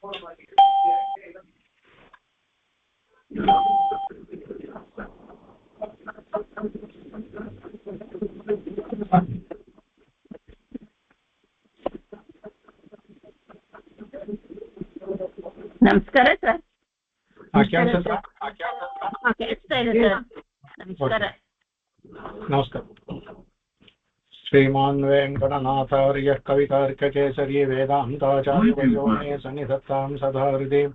ನಮಸ್ಕಾರ ಸರ್. ಕೇಳಿಸ್ತಾ ಇದೆ ಸರ್. ನಮಸ್ಕಾರ. ನಮಸ್ಕಾರ. ಶ್ರೀಮಾನ್ ವೆಂಕಟನಾಥಾರ್ಯ ಕವಿತಾರ್ಕಕೇಸರಿ ವೇದಾಂತಾಚಾರ್ಯೋ ಮೇ ಸನ್ನಿಧತ್ತಾಂ ಸದಾ ಹೃದಯ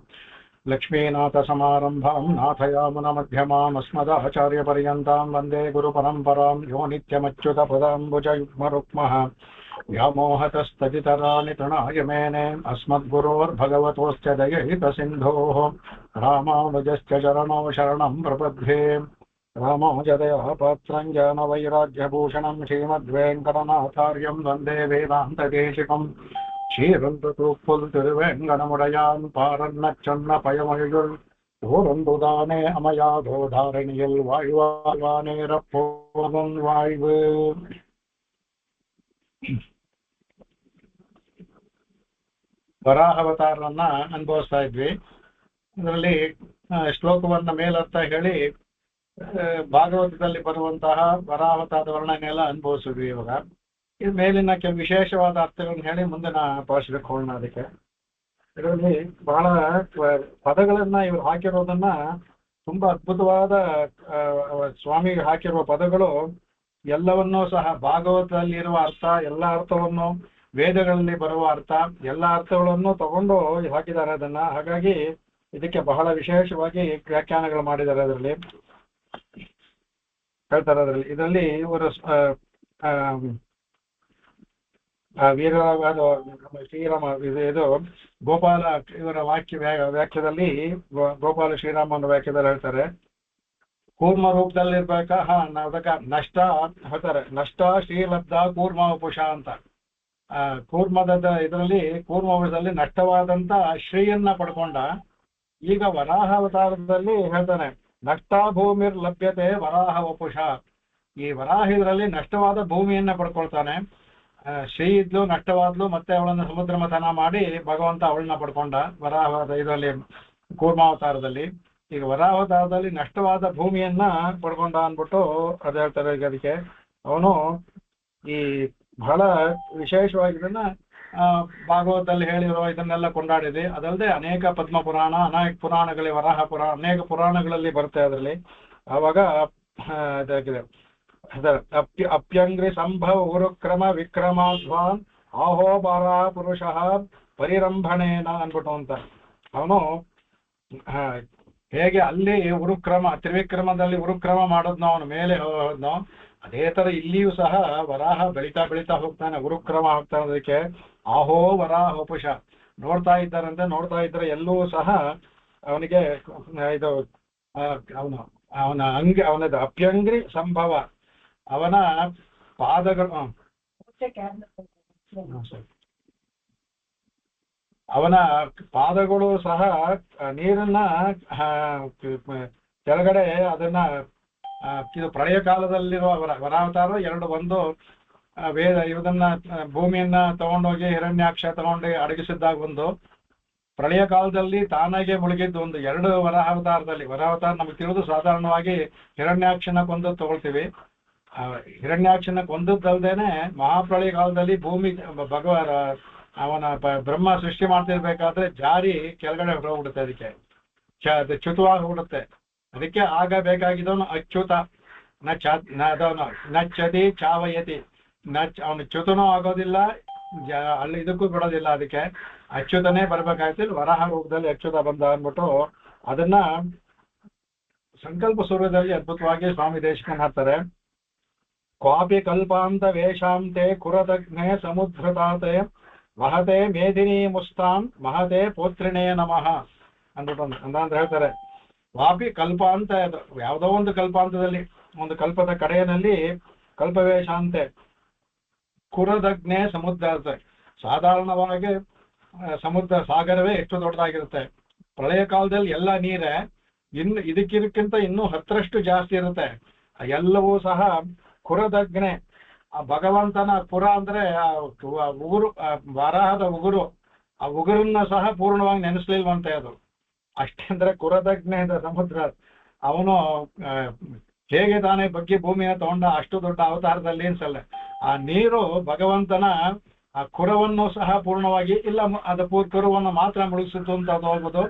ಲಕ್ಷ್ಮೀನಾಥಸಮಾರಂಭಾಂ ನಾಥಯಾಮುನಮಧ್ಯಮಾಂ ಅಸ್ಮದಾಚಾರ್ಯಪರ್ಯಂತಾಂ ವಂದೇ ಗುರುಪರಂಪರಾಂ ಯೋ ನಿತ್ಯಮಚ್ಯುತಪದಾಂಬುಜಯುಗ್ಮರುಕ್ಮಃ ವ್ಯಾಮೋಹತಸ್ತದಿತರಾಣಿ ತೃಣಾಯ ಮೇನೆ ಅಸ್ಮದ್ಗುರೋರ್ಭಗವತೋಶ್ಚ ದಯಹಿತಸಿಂಧೋಃ ರಾಮಾನುಜಶ್ಚ ಚರಣೋ ಶರಣಂ ಪ್ರಪದ್ಯೆ. ರಾಮಾನುಜದಯಾ ಪಾತ್ರಂ ಜ್ಞಾನವೈರಾಗ್ಯಭೂಷಣಂ ಶ್ರೀಮದ್ವೆಂಕಟನಾಥಾರ್ಯಂ ವಂದೇ ವೇದಾಂತದೇಶಿಕಂ. ക്ഷീരന്തൂപ്പുൽ തിരുവേങ്കടമുടയാൻ പാറന്നച്ചൊന്ന പയമൊഴികൾ ഓരൊന്തുതാനേ അമയാതോ ധാരണിയിൽ വാഴ്വാനേരപ്പോകും വാഴ്വ്. ವರಾಹಾವತಾರವನ್ನ ಅನುಭವಿಸ್ತಾ ಇದ್ವಿ. ಇದರಲ್ಲಿ ಶ್ಲೋಕವನ್ನ ಮೇಲರ್ಥ ಹೇಳಿ ಭಾಗವತದಲ್ಲಿ ಬರುವಂತಹ ವರಾಹಾವತಾರದ ವರ್ಣನೆಲ್ಲ ಅನುಭವಿಸಿದ್ವಿ. ಇವಾಗ ಇದು ಮೇಲಿನ ಕೆಲವು ವಿಶೇಷವಾದ ಅರ್ಥಗಳನ್ನು ಹೇಳಿ ಮುಂದಿನ ಭಾಷೆಗೆ ಹೋಗೋಣ. ಅದಕ್ಕೆ ಇದರಲ್ಲಿ ಬಹಳ ಪದಗಳನ್ನ ಇವರು ಹಾಕಿರೋದನ್ನ ತುಂಬಾ ಅದ್ಭುತವಾದ ಸ್ವಾಮಿಗೆ ಹಾಕಿರುವ ಪದಗಳು ಎಲ್ಲವನ್ನೂ ಸಹ ಭಾಗವತದಲ್ಲಿರುವ ಅರ್ಥ, ಎಲ್ಲ ಅರ್ಥವನ್ನು ವೇದಗಳಲ್ಲಿ ಬರುವ ಅರ್ಥ, ಎಲ್ಲ ಅರ್ಥಗಳನ್ನು ತಗೊಂಡು ಹಾಕಿದ್ದಾರೆ ಅದನ್ನ. ಹಾಗಾಗಿ ಇದಕ್ಕೆ ಬಹಳ ವಿಶೇಷವಾಗಿ ವ್ಯಾಖ್ಯಾನಗಳು ಮಾಡಿದ್ದಾರೆ. ಅದರಲ್ಲಿ ಹೇಳ್ತಾರೆ, ಇದರಲ್ಲಿ ಇವರು ಶ್ರೀರಾಮ ಇದು ಗೋಪಾಲ ಇವರ ವ್ಯಾಖ್ಯದಲ್ಲಿ ಗೋಪಾಲ ಶ್ರೀರಾಮನ ವ್ಯಾಖ್ಯದಲ್ಲಿ ಹೇಳ್ತಾರೆ, ಕೂರ್ಮ ರೂಪದಲ್ಲಿರ್ಬೇಕಾ ಅದಕ್ಕೆ ನಷ್ಟ ಹೇಳ್ತಾರೆ, ನಷ್ಟ ಶ್ರೀಲಬ್ಧ ಕೂರ್ಮ ವಪುಷ ಅಂತ. ಕೂರ್ಮದ ಇದರಲ್ಲಿ ಕೂರ್ಮದಲ್ಲಿ ನಷ್ಟವಾದಂತ ಶ್ರೀಯನ್ನ ಪಡ್ಕೊಂಡ. ಈಗ ವರಾಹಾವತಾರದಲ್ಲಿ ಹೇಳ್ತಾನೆ, ನಷ್ಟ ಭೂಮಿರ್ ಲಭ್ಯತೆ ವರಾಹ ವಪುಷ. ಈ ವರಾಹ ಇದರಲ್ಲಿ ನಷ್ಟವಾದ ಭೂಮಿಯನ್ನ ಪಡ್ಕೊಳ್ತಾನೆ. ಶ್ರೀ ಇದ್ಲು, ನಷ್ಟವಾದ್ಲು, ಮತ್ತೆ ಅವಳನ್ನ ಸಮುದ್ರ ಮಥನ ಮಾಡಿ ಭಗವಂತ ಅವಳನ್ನ ಪಡ್ಕೊಂಡ ವರಾಹ ಇದರಲ್ಲಿ ಕೂರ್ಮಾವತಾರದಲ್ಲಿ. ಈಗ ವರಾವತಾರದಲ್ಲಿ ನಷ್ಟವಾದ ಭೂಮಿಯನ್ನ ಪಡ್ಕೊಂಡ ಅಂದ್ಬಿಟ್ಟು ಅದು ಹೇಳ್ತಾರೆ. ಈಗ ಅದಕ್ಕೆ ಅವನು ಈ ಬಹಳ ವಿಶೇಷವಾಗಿದ್ದನ್ನ ಭಾಗವತದಲ್ಲಿ ಹೇಳಿರೋ ಇದನ್ನೆಲ್ಲ ಕೊಂಡಾಡಿದೆ. ಅದಲ್ಲದೆ ಅನೇಕ ಪದ್ಮ ಪುರಾಣ, ಅನೇಕ ಪುರಾಣಗಳಲ್ಲಿ ವರಾಹ ಪುರಾಣ ಅನೇಕ ಪುರಾಣಗಳಲ್ಲಿ ಬರುತ್ತೆ. ಅದರಲ್ಲಿ ಆವಾಗ ಇದಾಗಿದೆ, ಅಪ್ಯಂಗ್ರಿ ಸಂಭವ ಉರುಕ್ರಮ ವಿಕ್ರಮಾಧ್ವಾನ್ ಆಹೋ ಬಾರಾ ಪುರುಷಃ ಪರಿರಂಭಣೇನ ಅನ್ಬಿಟ್ಟು ಅಂತ. ಅವನು ಹೇಗೆ ಅಲ್ಲಿ ಉರುಕ್ರಮ ತ್ರಿವಿಕ್ರಮದಲ್ಲಿ ಉರುಕ್ರಮ ಮಾಡೋದ್ನೋ ಅವನು ಮೇಲೆ ಹೋದ್ನೋ, ಅದೇ ತರ ಇಲ್ಲಿಯೂ ಸಹ ವರಾಹ ಬೆಳಿತಾ ಬೆಳಿತಾ ಹೋಗ್ತಾನೆ, ಉರುಕ್ರಮ ಹೋಗ್ತಾನೆ. ಅದಕ್ಕೆ ಆಹೋ ವರಾಹ ವಪುಷ ನೋಡ್ತಾ ಇದ್ದಾರೆ ಎಲ್ಲೂ ಸಹ ಅವನಿಗೆ ಇದು ಅವನ ಅವನದು ಅಪ್ಯಂಗ್ರಿ ಸಂಭವ, ಅವನ ಪಾದಗಳು ಅವನ ಪಾದಗಳು ಸಹ ನೀರನ್ನ ಕೆಳಗಡೆ ಅದನ್ನ ಇದು ಪ್ರಳಯ ಕಾಲದಲ್ಲಿರುವ ವರಾವತಾರ ಎರಡು ಒಂದು ವೇದ ಇದನ್ನ ಭೂಮಿಯನ್ನ ತಗೊಂಡೋಗಿ ಹಿರಣ್ಯಾಕ್ಷ ತಗೊಂಡು ಅಡಗಿಸಿದ್ದಾಗ ಒಂದು, ಪ್ರಳಯ ಕಾಲದಲ್ಲಿ ತಾನಾಗೆ ಮುಳುಗಿದ್ದು ಒಂದು. ಎರಡು ವರಾವತಾರದಲ್ಲಿ ವರಾವತಾರ ನಮ್ಗೆ ತಿಳಿದು ಸಾಧಾರಣವಾಗಿ ಹಿರಣ್ಯಾಕ್ಷನ ಕೊಂದು ತಗೊಳ್ತೀವಿ. ಹಿರಣ್ಯಾಕ್ಷನ ಕೊಂದದ್ದಲ್ದೇನೆ ಮಹಾಪ್ರಳಯ ಕಾಲದಲ್ಲಿ ಭೂಮಿ ಅವನ ಬ್ರಹ್ಮ ಸೃಷ್ಟಿ ಮಾಡ್ತಿರ್ಬೇಕಾದ್ರೆ ಜಾರಿ ಕೆಳಗಡೆ ಹೋಗ್ಬಿಡುತ್ತೆ. ಅದಕ್ಕೆ ಅದು ಚ್ಯುತವಾಗಿ ಹೋಗ್ಬಿಡುತ್ತೆ. ಅದಕ್ಕೆ ಆಗ ಬೇಕಾಗಿದ್ದವನು ಅಚ್ಯುತ ನಚ್ಚತಿ ಚಾವಯತಿ. ಅವನು ಚ್ಯುತನೂ ಆಗೋದಿಲ್ಲ, ಅಲ್ಲಿ ಇದಕ್ಕೂ ಬಿಡೋದಿಲ್ಲ. ಅದಕ್ಕೆ ಅಚ್ಯುತನೇ ಬರ್ಬೇಕಾಗ್ತಿಲ್ಲ. ವರಾಹ ರೂಪದಲ್ಲಿ ಅಚ್ಯುತ ಬಂದ ಅಂದ್ಬಿಟ್ಟು ಅದನ್ನ ಸಂಕಲ್ಪ ಸೂರ್ಯದಲ್ಲಿ ಅದ್ಭುತವಾಗಿ ಸ್ವಾಮಿ ದೇಶಿಕನ್ ಹಾಕ್ತಾರೆ. ಕ್ವಾಪಿ ಕಲ್ಪಾಂತ ವೇಷಾಂತೆ ಕುರದಗ್ನೆ ಸಮುದ್ರತಾತೆ ಮಹತೆ ಮೇದಿನಿ ಮುಸ್ತಾನ್ ಮಹತೆ ಪೋತ್ರಿಣೇ ನಮಃ ಅಂದ್ಬಿಟ್ಟು ಅಂದ್ರೆ ಹೇಳ್ತಾರೆ. ವಾಪಿ ಕಲ್ಪಾಂತ, ಯಾವುದೋ ಒಂದು ಕಲ್ಪಾಂತದಲ್ಲಿ ಒಂದು ಕಲ್ಪದ ಕಡೆಯಲ್ಲಿ ಕಲ್ಪವೇಷಾಂತೆ ಕುರದಗ್ನೆ ಸಮುದ್ರ. ಸಾಧಾರಣವಾಗಿ ಸಮುದ್ರ ಸಾಗರವೇ ಎಷ್ಟು ದೊಡ್ಡದಾಗಿರುತ್ತೆ. ಪ್ರಳಯ ಕಾಲದಲ್ಲಿ ಎಲ್ಲ ನೀರೇ, ಇನ್ನು ಇದಕ್ಕಿಂತ ಇನ್ನೂ 10ರಷ್ಟು ಜಾಸ್ತಿ ಇರುತ್ತೆ. ಎಲ್ಲವೂ ಸಹ ಕುರದಗ್ನೆ, ಆ ಭಗವಂತನ ಪುರ ಅಂದ್ರೆ ಉಗುರು, ವರಾಹದ ಉಗುರು, ಆ ಉಗುರನ್ನ ಸಹ ಪೂರ್ಣವಾಗಿ ನೆನೆಸ್ಲಿಲ್ವಂತೆ ಅದು. ಅಷ್ಟಂದ್ರೆ ಕುರದಜ್ಞೆ ಸಮುದ್ರ ಅವನು ಹೇಗೆ ತಾನೇ ಬಗ್ಗೆ ಭೂಮಿಯ ತಗೊಂಡ ಅಷ್ಟು ದೊಡ್ಡ ಅವತಾರದಲ್ಲಿ ಅನ್ಸಲ್ಲ. ಆ ನೀರು ಭಗವಂತನ ಆ ಕುರವನ್ನು ಸಹ ಪೂರ್ಣವಾಗಿ ಇಲ್ಲ, ಅದು ಕುರವನ್ನು ಮಾತ್ರ ಮುಳುಗಿಸಿತು ಅಂತ ತಗೋಬಹುದು,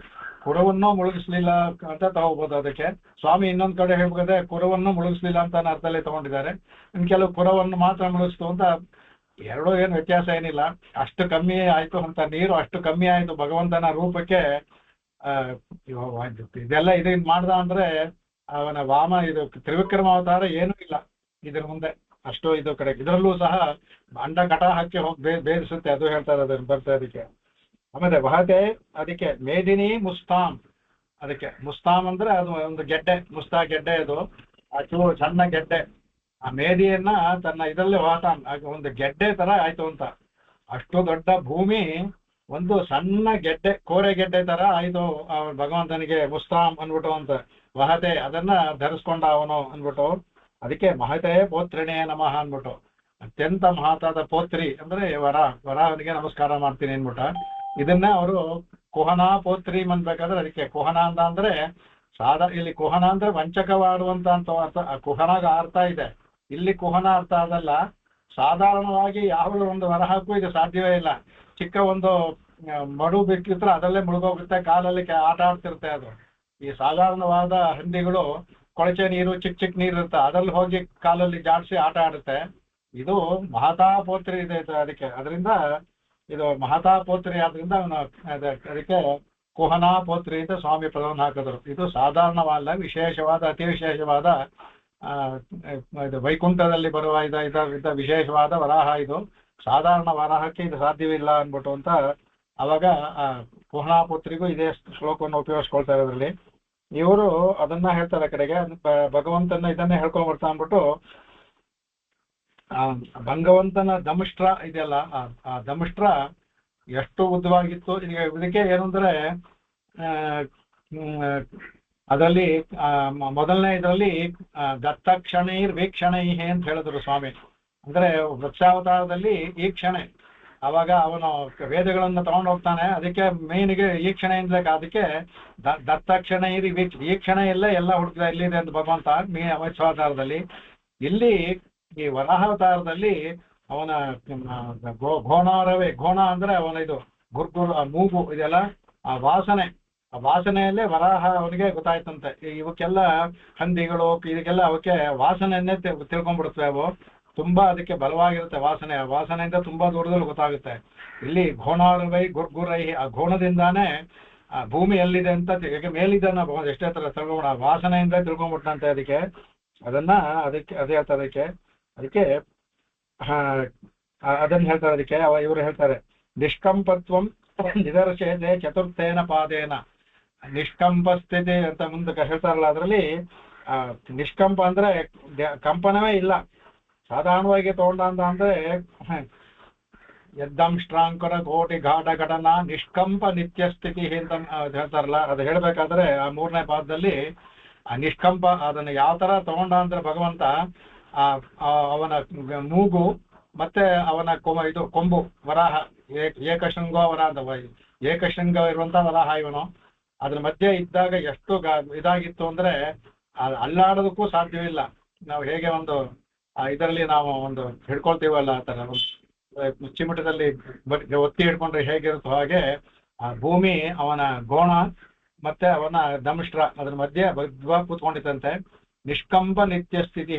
ಕುರವನ್ನು ಮುಳುಗಿಸ್ಲಿಲ್ಲ ಅಂತ ತಗೋಬಹುದು. ಅದಕ್ಕೆ ಸ್ವಾಮಿ ಇನ್ನೊಂದ್ ಕಡೆ ಹೇಳ್ಬೇಕಾದ್ರೆ ಕುರವನ್ನು ಮುಳುಗಿಸ್ಲಿಲ್ಲ ಅಂತ ಅರ್ಥದಲ್ಲಿ ತಗೊಂಡಿದ್ದಾರೆ. ಇನ್ ಕೆಲವು ಕುರವನ್ನು ಮಾತ್ರ ಮುಳುಗಿಸ್ತು ಅಂತ, ಎರಡೂ ಏನು ವ್ಯತ್ಯಾಸ ಏನಿಲ್ಲ. ಅಷ್ಟು ಕಮ್ಮಿ ಆಯ್ತು ಅಂತ, ನೀರು ಅಷ್ಟು ಕಮ್ಮಿ ಆಯ್ತು ಭಗವಂತನ ರೂಪಕ್ಕೆ. ಇದೆಲ್ಲ ಇದು ಮಾಡ್ದ ಅಂದ್ರೆ ಅವನ ವಾಮ ಇದು ತ್ರಿವಿಕ್ರಮ ಅವತಾರ ಏನೂ ಇಲ್ಲ ಇದ್ರ ಮುಂದೆ. ಅಷ್ಟು ಇದು ಕಡೆ ಇದರಲ್ಲೂ ಸಹ ಅಂಡ ಕಟಾಹಕ್ಕೆ ಹೋಗಿ ಬೇರಿಸುತ್ತೆ, ಅದು ಹೇಳ್ತಾರೆ ಅದನ್ನು ಬರ್ತಾ. ಅದಕ್ಕೆ ಆಮೇಲೆ ವಹತೆ, ಅದಕ್ಕೆ ಮೇದಿನಿ ಮುಸ್ತಾಮ್. ಅದಕ್ಕೆ ಮುಸ್ತಾಮ್ ಅಂದ್ರೆ ಅದು ಒಂದು ಗೆಡ್ಡೆ, ಮುಸ್ತಾ ಗೆಡ್ಡೆ, ಅದು ಚೂರು ಸಣ್ಣ ಗೆಡ್ಡೆ. ಆ ಮೇದಿಯನ್ನ ತನ್ನ ಇದರಲ್ಲಿ ವಾತಾನ್ ಒಂದು ಗೆಡ್ಡೆ ತರ ಆಯ್ತು ಅಂತ. ಅಷ್ಟು ದೊಡ್ಡ ಭೂಮಿ ಒಂದು ಸಣ್ಣ ಗೆಡ್ಡೆ, ಕೋರೆ ಗೆಡ್ಡೆ ತರ ಆಯ್ತು ಭಗವಂತನಿಗೆ ಮುಸ್ತಾಮ್ ಅನ್ಬಿಟ್ಟು ಅಂತ. ವಹತೆ ಅದನ್ನ ಧರಿಸ್ಕೊಂಡ ಅವನು ಅನ್ಬಿಟ್ಟು. ಅದಕ್ಕೆ ಮಹತೆ ಪೋತ್ರಿಣೇ ನಮಃ ಅನ್ಬಿಟ್ಟು, ಅತ್ಯಂತ ಮಹತಾದ ಪೋತ್ರಿ ಅಂದ್ರೆ ವರಾಹನಿಗೆ ನಮಸ್ಕಾರ ಮಾಡ್ತೀನಿ ಅನ್ಬಿಟ್ಟ. ಇದನ್ನ ಅವರು ಕುಹನ ಪೋತ್ರಿ ಅನ್ಬೇಕಾದ್ರೆ, ಅದಕ್ಕೆ ಕುಹನ ಅಂದ್ರೆ ಇಲ್ಲಿ ಕುಹನ ಅಂದ್ರೆ ವಂಚಕವಾಡುವಂತ ಅಂತ ಅರ್ಥ. ಕುಹನಗ ಅರ್ಥ ಇದೆ, ಇಲ್ಲಿ ಕುಹನ ಅರ್ಥ ಅದಲ್ಲ. ಸಾಧಾರಣವಾಗಿ ಯಾವುದೋ ಒಂದು ವರಹಕ್ಕೂ ಇದು ಸಾಧ್ಯವೇ ಇಲ್ಲ. ಚಿಕ್ಕ ಒಂದು ಮಡು ಬಿಕ್ಕಿದ್ರೆ ಅದರಲ್ಲೇ ಮುಳುಗೋಗುತ್ತೆ, ಕಾಲಲ್ಲಿ ಆಟ ಆಡ್ತಿರುತ್ತೆ ಅದು. ಈ ಸಾಧಾರಣವಾದ ಹಂದಿಗಳು ಕೊಳಚೆ ನೀರು, ಚಿಕ್ಕ ಚಿಕ್ಕ ನೀರು ಇರುತ್ತೆ, ಅದ್ರಲ್ಲಿ ಹೋಗಿ ಕಾಲಲ್ಲಿ ಜಾಡಿಸಿ ಆಟ ಆಡುತ್ತೆ. ಇದು ಮಹತಾ ಪೋತ್ರಿ ಇದೆ ಅದಕ್ಕೆ, ಅದರಿಂದ ಇದು ಮಹತಾ ಪೋತ್ರಿ ಆದ್ರಿಂದ ಅವನು ಅದಕ್ಕೆ ಕುಹನಾ ಪೋತ್ರಿ ಅಂತ ಸ್ವಾಮಿ ಪದವನ್ನು ಹಾಕಿದ್ರು. ಇದು ಸಾಧಾರಣವಲ್ಲ, ವಿಶೇಷವಾದ ಅತಿ ವಿಶೇಷವಾದ ಇದು ವೈಕುಂಠದಲ್ಲಿ ಬರುವ ಇದ ವಿಶೇಷವಾದ ವರಾಹ. ಇದು ಸಾಧಾರಣ ವರಾಹಕ್ಕೆ ಇದು ಸಾಧ್ಯವಿಲ್ಲ ಅನ್ಬಿಟ್ಟು ಅಂತ ಅವಾಗ ಕುಹನಾ ಪುತ್ರಿಗೂ ಇದೇ ಶ್ಲೋಕವನ್ನು ಉಪಯೋಗಿಸ್ಕೊಳ್ತಾ ಇರೋದ್ರಲ್ಲಿ ಇವರು ಅದನ್ನ ಹೇಳ್ತಾರೆ. ಕಡೆಗೆ ಭಗವಂತನ ಇದನ್ನೇ ಹೇಳ್ಕೊಂಡ್ ಬರ್ತಾ ಅಂದ್ಬಿಟ್ಟು ಭಗವಂತನ ದಮಷ್ಟ್ರ ಇದೆಯಲ್ಲ, ಆ ದಮಷ್ಟ್ರ ಎಷ್ಟು ಉದ್ದವಾಗಿತ್ತು. ಇದಕ್ಕೆ ಏನಂದ್ರೆ ಅದರಲ್ಲಿ ಮೊದಲನೇ ಇದರಲ್ಲಿ ದತ್ತಕ್ಷಣೈರ್ ವೀಕ್ಷಣೈ ಅಂತ ಹೇಳಿದ್ರು ಸ್ವಾಮಿ. ಅಂದ್ರೆ ವೃಕ್ಷಾವತಾರದಲ್ಲಿ ಈ ಕ್ಷಣೆ, ಅವಾಗ ಅವನು ವೇದಗಳನ್ನು ತಗೊಂಡು ಹೋಗ್ತಾನೆ, ಅದಕ್ಕೆ ಮೇನಿಗೆ ಈ ಕ್ಷಣೆಯಿಂದಲೇ. ಅದಕ್ಕೆ ದತ್ತಕ್ಷಣೈರ್ ಈ ಕ್ಷಣೆಯಲ್ಲೇ ಎಲ್ಲ ಹುಡುಕಿದ ಎಲ್ಲಿದೆ ಅಂತ ಭಗವಂತ ವೃಕ್ಷಾವತಾರದಲ್ಲಿ. ಇಲ್ಲಿ ಈ ವರಾಹಾವತಾರದಲ್ಲಿ ಅವನ ಘೋಣಾರವೇ, ಘೋಣ ಅಂದ್ರೆ ಅವನ ಇದು ಗುರ್ಗುರ್ ಮೂಗು ಇದೆಲ್ಲ ಆ ವಾಸನೆಯಲ್ಲೇ ವರಾಹ ಅವನಿಗೆ ಗೊತ್ತಾಯ್ತಂತೆ. ಇವಕ್ಕೆಲ್ಲ ಹಂದಿಗಳು ಇದಕ್ಕೆಲ್ಲ ಅವಕ್ಕೆ ವಾಸನೆಯನ್ನೇ ತಿಳ್ಕೊಂಡ್ಬಿಡುತ್ತವೆ. ಅವು ತುಂಬಾ ಅದಕ್ಕೆ ಬಲವಾಗಿರುತ್ತೆ ವಾಸನೆಯಿಂದ ತುಂಬಾ ದೂರದಲ್ಲಿ ಗೊತ್ತಾಗುತ್ತೆ. ಇಲ್ಲಿ ಘೋಣಾರವೈ ಗುರ್ಗುರೈ, ಆ ಘೋಣದಿಂದಾನೇ ಆ ಭೂಮಿ ಎಲ್ಲಿದೆ ಅಂತ ಮೇಲಿದ್ದಾನ ಎಷ್ಟೇ ತರ ತಿಳ್ಕೊಂಡ ವಾಸನೆಯಿಂದ ತಿಳ್ಕೊಂಡ್ಬಿಟ್ಟಂತೆ. ಅದಕ್ಕೆ ಅದನ್ನ ಅದೇ ಹೇಳ್ತಾರೆ. ಅದಕ್ಕೆ ಅದನ್ನ ಹೇಳ್ತಾರೆ. ಅದಕ್ಕೆ ಇವರು ಹೇಳ್ತಾರೆ ನಿಷ್ಕಂಪತ್ವಂ ನಿದರ್ಶಯತೆ ಚತುರ್ಥೇನ ಪಾದೇನ. ನಿಷ್ಕಂಪ ಸ್ಥಿತಿ ಅಂತ ಮುಂದಕ್ಕೆ ಹೇಳ್ತಾರಲ್ಲ, ಅದರಲ್ಲಿ ನಿಷ್ಕಂಪ ಅಂದ್ರೆ ಕಂಪನವೇ ಇಲ್ಲ. ಸಾಧಾರಣವಾಗಿ ತಗೊಂಡ ಅಂದ್ರೆ ಯದ್ದಂಷ್ಟ್ರಾಂಕರ ಕೋಟಿ ಘಾಟ ಘಟನಾ ನಿಷ್ಕಂಪ ನಿತ್ಯ ಸ್ಥಿತಿ ಅಂತ ಹೇಳ್ತಾರಲ್ಲ. ಅದು ಹೇಳ್ಬೇಕಾದ್ರೆ ಆ ಮೂರನೇ ಪಾದದಲ್ಲಿ ಆ ನಿಷ್ಕಂಪ ಅದನ್ನ ಯಾವ ತರ ತಗೊಂಡ ಅಂದ್ರೆ ಭಗವಂತ ಅವನ ಮೂಗು ಮತ್ತೆ ಅವನ ಇದು ಕೊಂಬು ವರಾಹ, ಏಕಶೃಂಗ ವರಾಹ ಅಂತ ಏಕಶೃಂಗ ಇರುವಂತ ವರಾಹ ಇವನು. ಅದ್ರ ಮಧ್ಯೆ ಇದ್ದಾಗ ಎಷ್ಟು ಇದಾಗಿತ್ತು ಅಂದ್ರೆ ಅಲ್ಲಾಡೋದಕ್ಕೂ ಸಾಧ್ಯವಿಲ್ಲ. ನಾವು ಹೇಗೆ ಒಂದು ಇದರಲ್ಲಿ ನಾವು ಒಂದು ಹಿಡ್ಕೊಳ್ತೀವಲ್ಲ, ಆ ತರ ಚಿಮಟದಲ್ಲಿ ಒತ್ತಿ ಹಿಡ್ಕೊಂಡ್ರೆ ಹೇಗಿರುತ್ತೋ ಹಾಗೆ ಆ ಭೂಮಿ ಅವನ ಗೋಣ ಮತ್ತೆ ಅವನ ದಮಷ್ಟ್ರ ಅದ್ರ ಮಧ್ಯೆ ಬದ್ಧವಾಗಿ ಕೂತ್ಕೊಂಡಿತ್ತಂತೆ. ನಿಷ್ಕಂಪ ನಿತ್ಯ ಸ್ಥಿತಿ,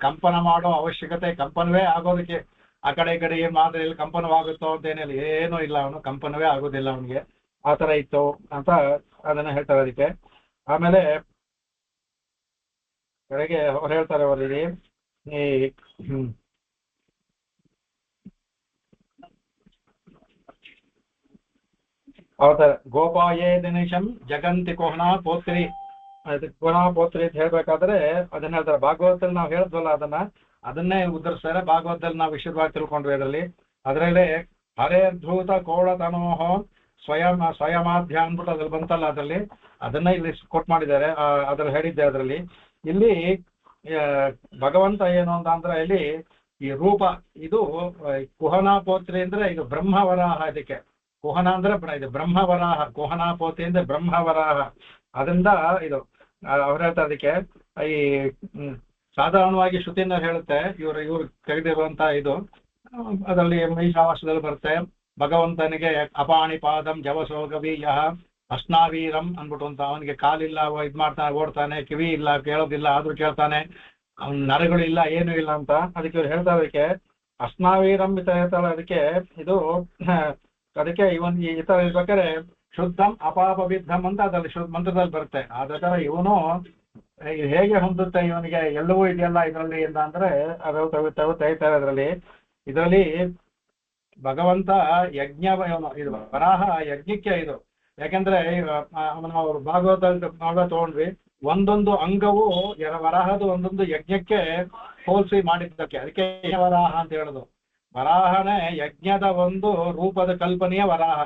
ಕಂಪನ ಮಾಡೋ ಅವಶ್ಯಕತೆ, ಕಂಪನವೇ ಆಗೋದಕ್ಕೆ ಆ ಕಡೆ ಈ ಕಡೆ ಏನ್ ಮಾತ್ರ ಎಲ್ಲಿ ಕಂಪನವಾಗುತ್ತೋ ಅಂತೇನಿಲ್ಲ, ಏನೂ ಇಲ್ಲ, ಅವನು ಕಂಪನವೇ ಆಗೋದಿಲ್ಲ ಅವನಿಗೆ. ಆ ತರ ಇತ್ತು ಅಂತ ಅದನ್ನ ಹೇಳ್ತಾರೆ. ಅದಕ್ಕೆ ಆಮೇಲೆ ಕಡೆಗೆ ಅವ್ರು ಹೇಳ್ತಾರೆ ಅವರಿಗೆ ಈ ಅವತಾರ ಗೋಪಾಯೇ ದಿನೇಶಂ ಜಗಂತಿ ಕೋಹನಾ ಪೋತ್ರಿ. ಕೋಹನಾ ಪೋತ್ರಿ ಅಂತ ಹೇಳ್ಬೇಕಾದ್ರೆ ಅದನ್ನ ಹೇಳ್ತಾರೆ. ಭಾಗವತದಲ್ಲಿ ನಾವು ಹೇಳಿದ್ವಲ್ಲ ಅದನ್ನೇ ಉದ್ಧರಿಸ್ತಾರೆ. ಭಾಗವತದಲ್ಲಿ ನಾವು ವಿಶದವಾಗಿ ತಿಳ್ಕೊಂಡ್ವಿ. ಅದರಲ್ಲಿ ಹರೇರ್ಧೂತ ಕೋಳತನೋಹ ಸ್ವಯಮಾಧ್ಯ ಅಂದ್ಬಿಟ್ಟು ಅದ್ರಲ್ಲಿ ಬಂತಲ್ಲ, ಅದರಲ್ಲಿ ಅದನ್ನ ಇಲ್ಲಿ ಕೊಟ್ ಮಾಡಿದ್ದಾರೆ. ಅದ್ರಲ್ಲಿ ಹೇಳಿದ್ದೆ. ಅದರಲ್ಲಿ ಇಲ್ಲಿ ಭಗವಂತ ಏನು ಅಂತ ಅಂದ್ರೆ ಇಲ್ಲಿ ಈ ರೂಪ ಇದು ಕುಹನಾ ಪೋತ್ರಿ ಅಂದ್ರೆ ಇದು ಬ್ರಹ್ಮವರಾಹ. ಇದಕ್ಕೆ ಕುಹನ ಅಂದ್ರೆ ಇದು ಬ್ರಹ್ಮವರಾಹ, ಕುಹನಾಪೋತಿ ಅಂದ್ರೆ ಬ್ರಹ್ಮವರಾಹ. ಅದರಿಂದ ಇದು ಅವ್ರು ಹೇಳ್ತಾರೆ ಅದಕ್ಕೆ ಈ ಸಾಧಾರಣವಾಗಿ ಶ್ರುತಿನ ಹೇಳುತ್ತೆ, ಇವ್ರು ತೆಗೆದಿರುವಂತ ಇದು ಅದರಲ್ಲಿ ಈಶಾವಾಸ್ಯದಲ್ಲಿ ಬರುತ್ತೆ, ಭಗವಂತನಿಗೆ ಅಪಾಣಿಪಾದಂ ಜವಸೋಗವೀಯ ಅಸ್ನಾವೀರಂ ಅಂದ್ಬಿಟ್ಟು ಅಂತ. ಅವನಿಗೆ ಕಾಲಿಲ್ಲ, ಇದ್ ಮಾಡ್ತಾನೆ, ಓಡ್ತಾನೆ, ಕಿವಿ ಇಲ್ಲ, ಕೇಳೋದಿಲ್ಲ, ಆದ್ರೂ ಕೇಳ್ತಾನೆ, ಅವನ ನರಗಳಿಲ್ಲ, ಏನೂ ಇಲ್ಲ ಅಂತ. ಅದಕ್ಕೆ ಇವ್ರು ಹೇಳ್ತಾ ಅದಕ್ಕೆ ಅಸ್ನಾವೀರಂ ಅಂತ ಹೇಳ್ತಾಳೆ. ಅದಕ್ಕೆ ಇದು ಅದಕ್ಕೆ ಈ ತರ ಇರ್ಬೇಕಾದ್ರೆ ಶುದ್ಧಂ ಅಪಾಪವಿದ್ಧಂ ಅಂತ ಅದರಲ್ಲಿ ಮಂತ್ರದಲ್ಲಿ ಬರುತ್ತೆ. ಆದ ತರ ಇವನು ಹೇಗೆ ಹೊಂದುತ್ತೆ, ಇವನಿಗೆ ಎಲ್ಲವೂ ಇದೆಯಲ್ಲ ಇದರಲ್ಲಿ ಅಂತ ಅಂದ್ರೆ ಅದು ತೆಗಿತಾರೆ ಇದರಲ್ಲಿ ಭಗವಂತ ಯಜ್ಞ, ಇದು ವರಾಹ ಯಜ್ಞಕ್ಕೆ ಇದು. ಯಾಕಂದ್ರೆ ಅವರು ಭಾಗವತ ತಗೊಂಡ್ವಿ, ಒಂದೊಂದು ಅಂಗವು ವರಾಹದ ಒಂದೊಂದು ಯಜ್ಞಕ್ಕೆ ಹೋಲಿಸಿ ಮಾಡಿದ್ದಕ್ಕೆ, ಅದಕ್ಕೆ ವರಾಹ ಅಂತ ಹೇಳುದು. ವರಾಹನೇ ಯಜ್ಞದ ಒಂದು ರೂಪದ ಕಲ್ಪನೆಯ ವರಾಹ.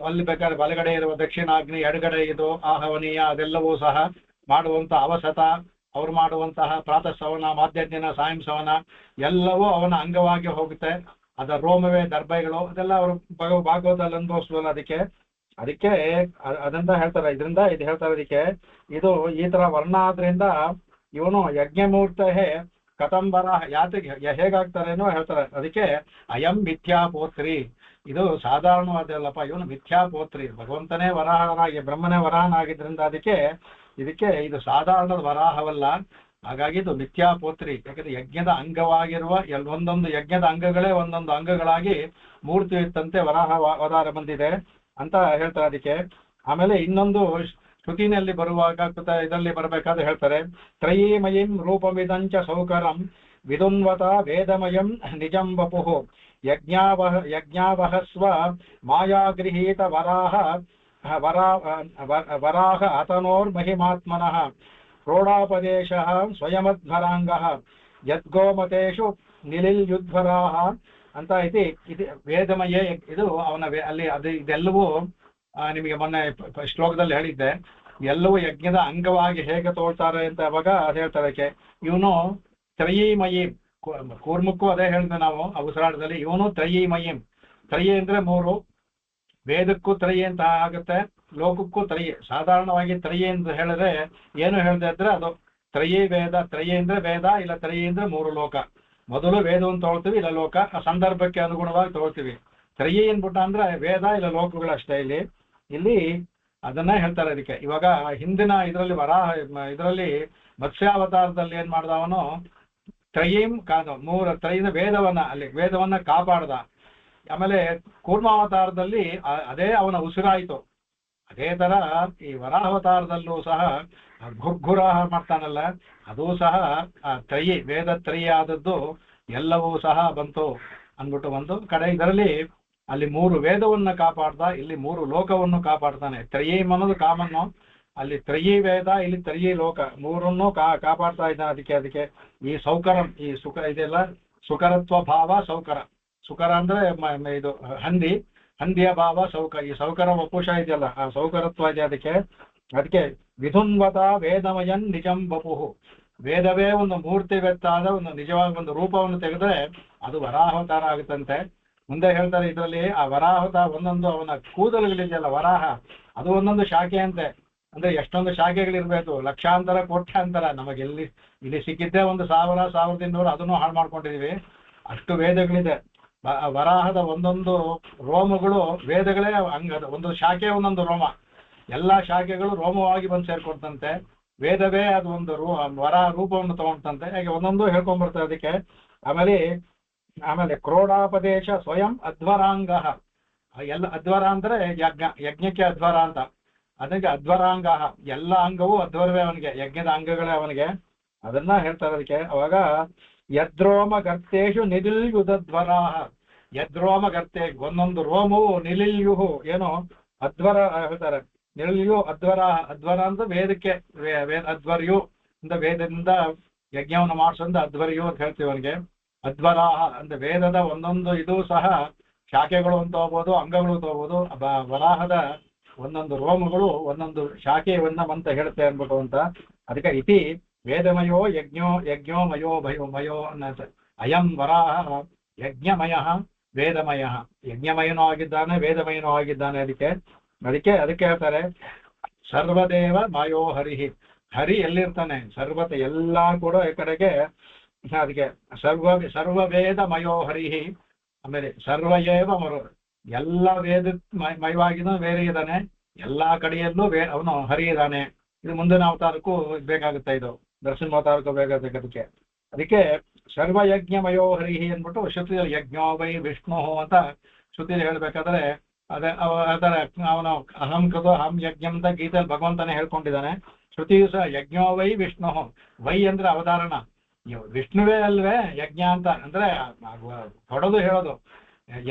ಅಲ್ಲಿ ಬೇಕಾದ್ರೆ ಬಲಗಡೆ ಇರುವ ದಕ್ಷಿಣಾಗ್ನಿ, ಎಡಗಡೆ ಇದು ಆಹವನೀಯ, ಅದೆಲ್ಲವೂ ಸಹ ಮಾಡುವಂತ ಅವಸತ, ಅವ್ರು ಮಾಡುವಂತಹ ಪ್ರಾತಃ ಸವನ, ಮಾಧ್ಯಜ್ಞನ, ಸಾಯಂ ಸವನ ಎಲ್ಲವೂ ಅವನ ಅಂಗವಾಗಿ ಹೋಗುತ್ತೆ. ಅದರ ರೋಮವೇ ದರ್ಭೆಗಳು, ಅದೆಲ್ಲ ಅವರು ಭಾಗವತದಲ್ಲಿ ಅನುಭವಿಸಲ್ಲ. ಅದಕ್ಕೆ ಅದಂತ ಹೇಳ್ತಾರೆ. ಇದರಿಂದ ಇದು ಹೇಳ್ತಾರೆ ಅದಕ್ಕೆ, ಇದು ಈ ತರ ವರ್ಣ ಆದ್ರಿಂದ ಇವನು ಯಜ್ಞಮೂರ್ತ ಕಥಂಬರ ಯಾತಿಗೆ ಹೇಗಾಗ್ತಾರೇನೋ ಹೇಳ್ತಾರೆ. ಅದಕ್ಕೆ ಅಯಂ ಮಿಥ್ಯಾಪೋತ್ರಿ, ಇದು ಸಾಧಾರಣವಾದಲ್ಲಪ್ಪ, ಇವನು ಮಿಥ್ಯಾಪೋತ್ರಿ, ಭಗವಂತನೇ ವರಾಹನಾಗಿ ಬ್ರಹ್ಮನೇ ವರಾಹನಾಗಿದ್ರಿಂದ ಇದಕ್ಕೆ ಇದು ಸಾಧಾರಣದ ವರಾಹವಲ್ಲ. ಹಾಗಾಗಿ ಇದು ಮಿಥ್ಯಾಪೋತ್ರಿ. ಯಾಕಂದ್ರೆ ಯಜ್ಞದ ಅಂಗವಾಗಿರುವ ಒಂದೊಂದು ಯಜ್ಞದ ಅಂಗಗಳೇ ಒಂದೊಂದು ಅಂಗಗಳಾಗಿ ಮೂರ್ತಿ ಇತ್ತಂತೆ ವರಾಹ ಅವತಾರ ಬಂದಿದೆ ಅಂತ ಹೇಳ್ತಾರೆ ಅದಕ್ಕೆ. ಆಮೇಲೆ ಇನ್ನೊಂದು ಶ್ರುತಿನಲ್ಲಿ ಬರುವಾಗ ಇದರಲ್ಲಿ ಬರಬೇಕಾದ್ರೆ ಹೇಳ್ತಾರೆ, ತ್ರಯೀಮಯೀಂ ರೂಪವಿದಂಚ ಸೌಕರಂ ವಿದುನ್ವತ ವೇದಮಯಂ ನಿಜಂ ವಪುಃ ಯಜ್ಞಾವಹಸ್ವ ಮಾಯಾಗೃಹೀತ ವರಾಹ ಅತನೋರ್ಮಹಿಮಾತ್ಮನಃ ಕ್ರೋಡಾಪದೇಶ ಸ್ವಯಮಧ್ವರಾಂಗಃ ಯದ್ಗೋಮತೇಷು ನಿಲಿಲ್ಯುಧ್ವರಾಹ ಅಂತ ಇದು ವೇದಮಯೇ. ಇದು ಅವನ ಅಲ್ಲಿ ಅದು ಇದೆಲ್ಲವೂ ನಿಮಗೆ ಮೊನ್ನೆ ಶ್ಲೋಕದಲ್ಲಿ ಹೇಳಿದ್ದೆ, ಎಲ್ಲವೂ ಯಜ್ಞದ ಅಂಗವಾಗಿ ಹೇಗೆ ತೋಳ್ತಾರೆ ಅಂತ ಅವಾಗ ಅದು ಹೇಳ್ತಾರೆ. ಇವನು ತ್ರಯೀಮಯೀಂ, ಕೂರ್ಮಕ್ಕೂ ಅದೇ ಹೇಳಿದ್ವಿ ನಾವು ಅವಸರಾಟದಲ್ಲಿ, ಇವನು ತ್ರಯೀಮಯೀಂ. ತ್ರಯಿ ಅಂದ್ರೆ ಮೂರು, ವೇದಕ್ಕೂ ತ್ರಯಿ ಅಂತ ಆಗುತ್ತೆ, ಲೋಕಕ್ಕೂ ತ್ರಯಿ. ಸಾಧಾರಣವಾಗಿ ತ್ರಯಿ ಅಂತ ಹೇಳಿದ್ರೆ ಏನು ಹೇಳಿದೆ ಅಂದ್ರೆ ಅದು ತ್ರಯಿ ವೇದ. ತ್ರಯಿ ಅಂದ್ರೆ ವೇದ, ಇಲ್ಲ ತ್ರಯಿ ಅಂದ್ರೆ ಮೂರು ಲೋಕ. ಮೊದಲು ವೇದವನ್ನು ತಗೊಳ್ತೀವಿ, ಇಲ್ಲ ಲೋಕ, ಆ ಸಂದರ್ಭಕ್ಕೆ ಅನುಗುಣವಾಗಿ ತಗೊಳ್ತೀವಿ. ತ್ರಯಿ ಏನ್ಬಿಟ್ಟ ಅಂದ್ರೆ ವೇದ ಇಲ್ಲ ಲೋಕಗಳಷ್ಟೇ. ಇಲ್ಲಿ ಅದನ್ನ ಹೇಳ್ತಾರೆ ಅದಕ್ಕೆ. ಇವಾಗ ಹಿಂದಿನ ಇದರಲ್ಲಿ ಇದರಲ್ಲಿ ಮತ್ಸ್ಯಾವತಾರದಲ್ಲಿ ಏನ್ ಮಾಡ್ದ ಅವನು, ತ್ರಯೀಂ ಮೂರು ತ್ರಯಿನ ವೇದವನ್ನ ಕಾಪಾಡ್ದ. ಆಮೇಲೆ ಕೂರ್ಮಾವತಾರದಲ್ಲಿ ಅದೇ ಅವನ ಉಸಿರಾಯಿತು. ಅದೇ ತರ ಈ ವರಾಹವತಾರದಲ್ಲೂ ಸಹ ಘುರ್ಘುರಾಹ ಮಾಡ್ತಾನಲ್ಲ, ಅದೂ ಸಹ ತ್ರಯಿ, ವೇದ ತ್ರಯಿ ಆದದ್ದು ಎಲ್ಲವೂ ಸಹ ಬಂತು ಅಂದ್ಬಿಟ್ಟು ಒಂದು ಕಡೆ. ಇದರಲ್ಲಿ ಅಲ್ಲಿ ಮೂರು ವೇದವನ್ನ ಕಾಪಾಡ್ದ, ಇಲ್ಲಿ ಮೂರು ಲೋಕವನ್ನು ಕಾಪಾಡ್ತಾನೆ. ತ್ರಯೀಂ ಅನ್ನೋದು ಕಾಮನ್ನು, ಅಲ್ಲಿ ತ್ರಯಿ ವೇದ, ಇಲ್ಲಿ ತ್ರಯಿ ಲೋಕ, ಮೂರನ್ನು ಕಾಪಾಡ್ತಾ ಇದ್ದಾನೆ. ಅದಕ್ಕೆ ಈ ಸೌಕರಂ, ಈ ಸುಖ ಇದೆಲ್ಲ ಸುಕರತ್ವ ಭಾವ ಸೌಕರ. ಸುಕರ ಅಂದ್ರೆ ಇದು ಹಂದಿಯ ಭಾವ ಸೌಕರ. ಈ ಸೌಕರ ವಪುಷ ಇದೆಯಲ್ಲ, ಆ ಸೌಕರತ್ವ ಇದೆ ಅದಕ್ಕೆ ವಿಧುನ್ವತ ವೇದಮಯನ್ ನಿಜಂ ಬಪುಹು. ವೇದವೇ ಒಂದು ಮೂರ್ತಿ ವೆತ್ತಾದ ಒಂದು ನಿಜವಾದ ಒಂದು ರೂಪವನ್ನು ತೆಗೆದ್ರೆ ಅದು ವರಾಹವತಾರ ಆಗುತ್ತಂತೆ. ಮುಂದೆ ಹೇಳ್ತಾರೆ ಇದರಲ್ಲಿ ಆ ವರಾಹವತಾರ ಒಂದೊಂದು ಅವನ ಕೂದಲುಗಳಿದೆಯಲ್ಲ ವರಾಹ, ಅದು ಒಂದೊಂದು ಶಾಖೆ ಅಂತೆ. ಅಂದ್ರೆ ಎಷ್ಟೊಂದು ಶಾಖೆಗಳಿರ್ಬೇಕು, ಲಕ್ಷಾಂತರ ಕೋಟ್ಯಾಂತರ. ನಮಗೆ ಇಲ್ಲಿ ಸಿಕ್ಕಿದ್ದೇ ಒಂದು 1000-1200, ಅದನ್ನು ಹಾಳು ಮಾಡ್ಕೊಂಡಿದೀವಿ. ಅಷ್ಟು ವೇದಗಳಿದೆ. ವರಾಹದ ಒಂದೊಂದು ರೋಮಗಳು ವೇದಗಳೇ ಅಂಗದ ಒಂದು ಶಾಖೆ, ಒಂದೊಂದು ರೋಮ, ಎಲ್ಲಾ ಶಾಖೆಗಳು ರೋಮವಾಗಿ ಬಂದು ಸೇರ್ಕೊಡ್ತಂತೆ. ವೇದವೇ ಅದು ಒಂದು ವರಾಹ ರೂಪವನ್ನು ತಗೊಂಡ್ತಂತೆ. ಹಾಗೆ ಒಂದೊಂದು ಹೇಳ್ಕೊಂಡ್ ಬರ್ತದೆ ಅದಕ್ಕೆ. ಆಮೇಲೆ ಕ್ರೋಡಾಪದೇಶ ಸ್ವಯಂ ಅಧ್ವರಾಂಗ. ಎಲ್ಲ ಅಧ್ವರ ಅಂದ್ರೆ ಯಜ್ಞಕ್ಕೆ ಅಧ್ವರ ಅಂತ. ಅದಕ್ಕೆ ಅಧ್ವರಾಂಗ, ಎಲ್ಲ ಅಂಗವೂ ಅಧ್ವರವೇ ಅವನಿಗೆ, ಯಜ್ಞದ ಅಂಗಗಳೇ ಅವನಿಗೆ. ಅದನ್ನ ಹೇಳ್ತಾರೆ ಅದಕ್ಕೆ. ಅವಾಗ ಯದ್ರೋಮ ಗರ್ತೇಶು ನಿಲಿಲ್ಯುಧಧ್ವರಾಹ. ಯದ್ರೋಮ ಗರ್ತೆ, ಒಂದೊಂದು ರೋಮವು ನಿಲಿಲ್ಯುಹು ಏನೋ ಅಧ್ವರ ಹೇಳ್ತಾರೆ. ನಿಲಿಲ್ಯು ಅಧ್ವರ. ಅಧ್ವರ ಅಂತ ವೇದಕ್ಕೆ ಅಧ್ವರ್ಯು ಅಂತ, ವೇದದಿಂದ ಯಜ್ಞವನ್ನು ಮಾಡಿಸೋದ ಅಧ್ವರ್ಯು ಅಂತ ಹೇಳ್ತೀವಿ ಅವನಿಗೆ. ಅಧ್ವರಾಹ ಅಂದ್ರೆ ವೇದದ ಒಂದೊಂದು ಇದು ಸಹ ಶಾಖೆಗಳು ಅಂತ ಹೋಗ್ಬೋದು, ಅಂಗಗಳು ತಗೋಬಹುದು. ವರಾಹದ ಒಂದೊಂದು ರೋಮಗಳು ಒಂದೊಂದು ಶಾಖೆಯನ್ನ ಅಂತ ಹೇಳ್ತೆ ಅನ್ಬಿಟ್ಟು ಅಂತ. ಅದಕ್ಕೆ ಇತಿ ವೇದಮಯೋ ಯಜ್ಞೋ ಮಯೋ ಮಯೋ ಅಯ್ಯೋ ಅನ್ನತ್ತೆ. ಅಯಂ ವರಾಹ ಯಜ್ಞಮಯ ವೇದಮಯ, ಯಜ್ಞಮಯನೂ ಆಗಿದ್ದಾನೆ, ವೇದಮಯನೂ ಆಗಿದ್ದಾನೆ. ಅದಕ್ಕೆ ಅದಕ್ಕೆ ಅದಕ್ಕೆ ಹೇಳ್ತಾರೆ ಸರ್ವದೇವ ಮಯೋ ಹರಿಹಿ. ಹರಿ ಎಲ್ಲಿರ್ತಾನೆ? ಸರ್ವತ ಎಲ್ಲ ಕೂಡ ಈ ಕಡೆಗೆ. ಅದಕ್ಕೆ ಸರ್ವವೇದ ಮಯೋ ಹರಿಹಿ. ಆಮೇಲೆ ಸರ್ವಯೇವ ಮರು, ಎಲ್ಲ ವೇದ ಮಯವಾಗಿನೂ ಬೇರೆ ಇದ್ದಾನೆ, ಎಲ್ಲಾ ಕಡೆಯಲ್ಲೂ ಅವನು ಹರಿ ಇದ್ದಾನೆ. ಇದು ಮುಂದಿನ ಅವತಾರಕ್ಕೂ ಬೇಕಾಗುತ್ತೆ, ಇದು ನರಸಿಂಹ ಅವತಾರಕ್ಕೂ ಬೇಕಾಗುತ್ತೆ. ಅದಕ್ಕೆ ಸರ್ವಯಜ್ಞಮಯೋ ಹರಿಹಿ ಅಂದ್ಬಿಟ್ಟು ಶ್ರುತಿಯಲ್ಲಿ ಯಜ್ಞೋ ವೈ ವಿಷ್ಣು ಅಂತ ಶ್ರುತಿಯಲ್ಲಿ ಹೇಳ್ಬೇಕಾದ್ರೆ ಅದರ ಅವನು ಅಹಂ ಕೃತೋ ಅಹಂ ಯಜ್ಞ ಅಂತ ಗೀತೆಯಲ್ಲಿ ಭಗವಂತನೇ ಹೇಳ್ಕೊಂಡಿದ್ದಾನೆ. ಶ್ರುತಿಯು ಸಹ ಯಜ್ಞೋ ವೈ ವಿಷ್ಣು, ವೈ ಅಂದ್ರೆ ಅವತಾರಣ, ವಿಷ್ಣುವೇ ಅಲ್ವೇ ಯಜ್ಞ ಅಂತ ಅಂದ್ರೆ ಹೊಡೆದು ಹೇಳೋದು.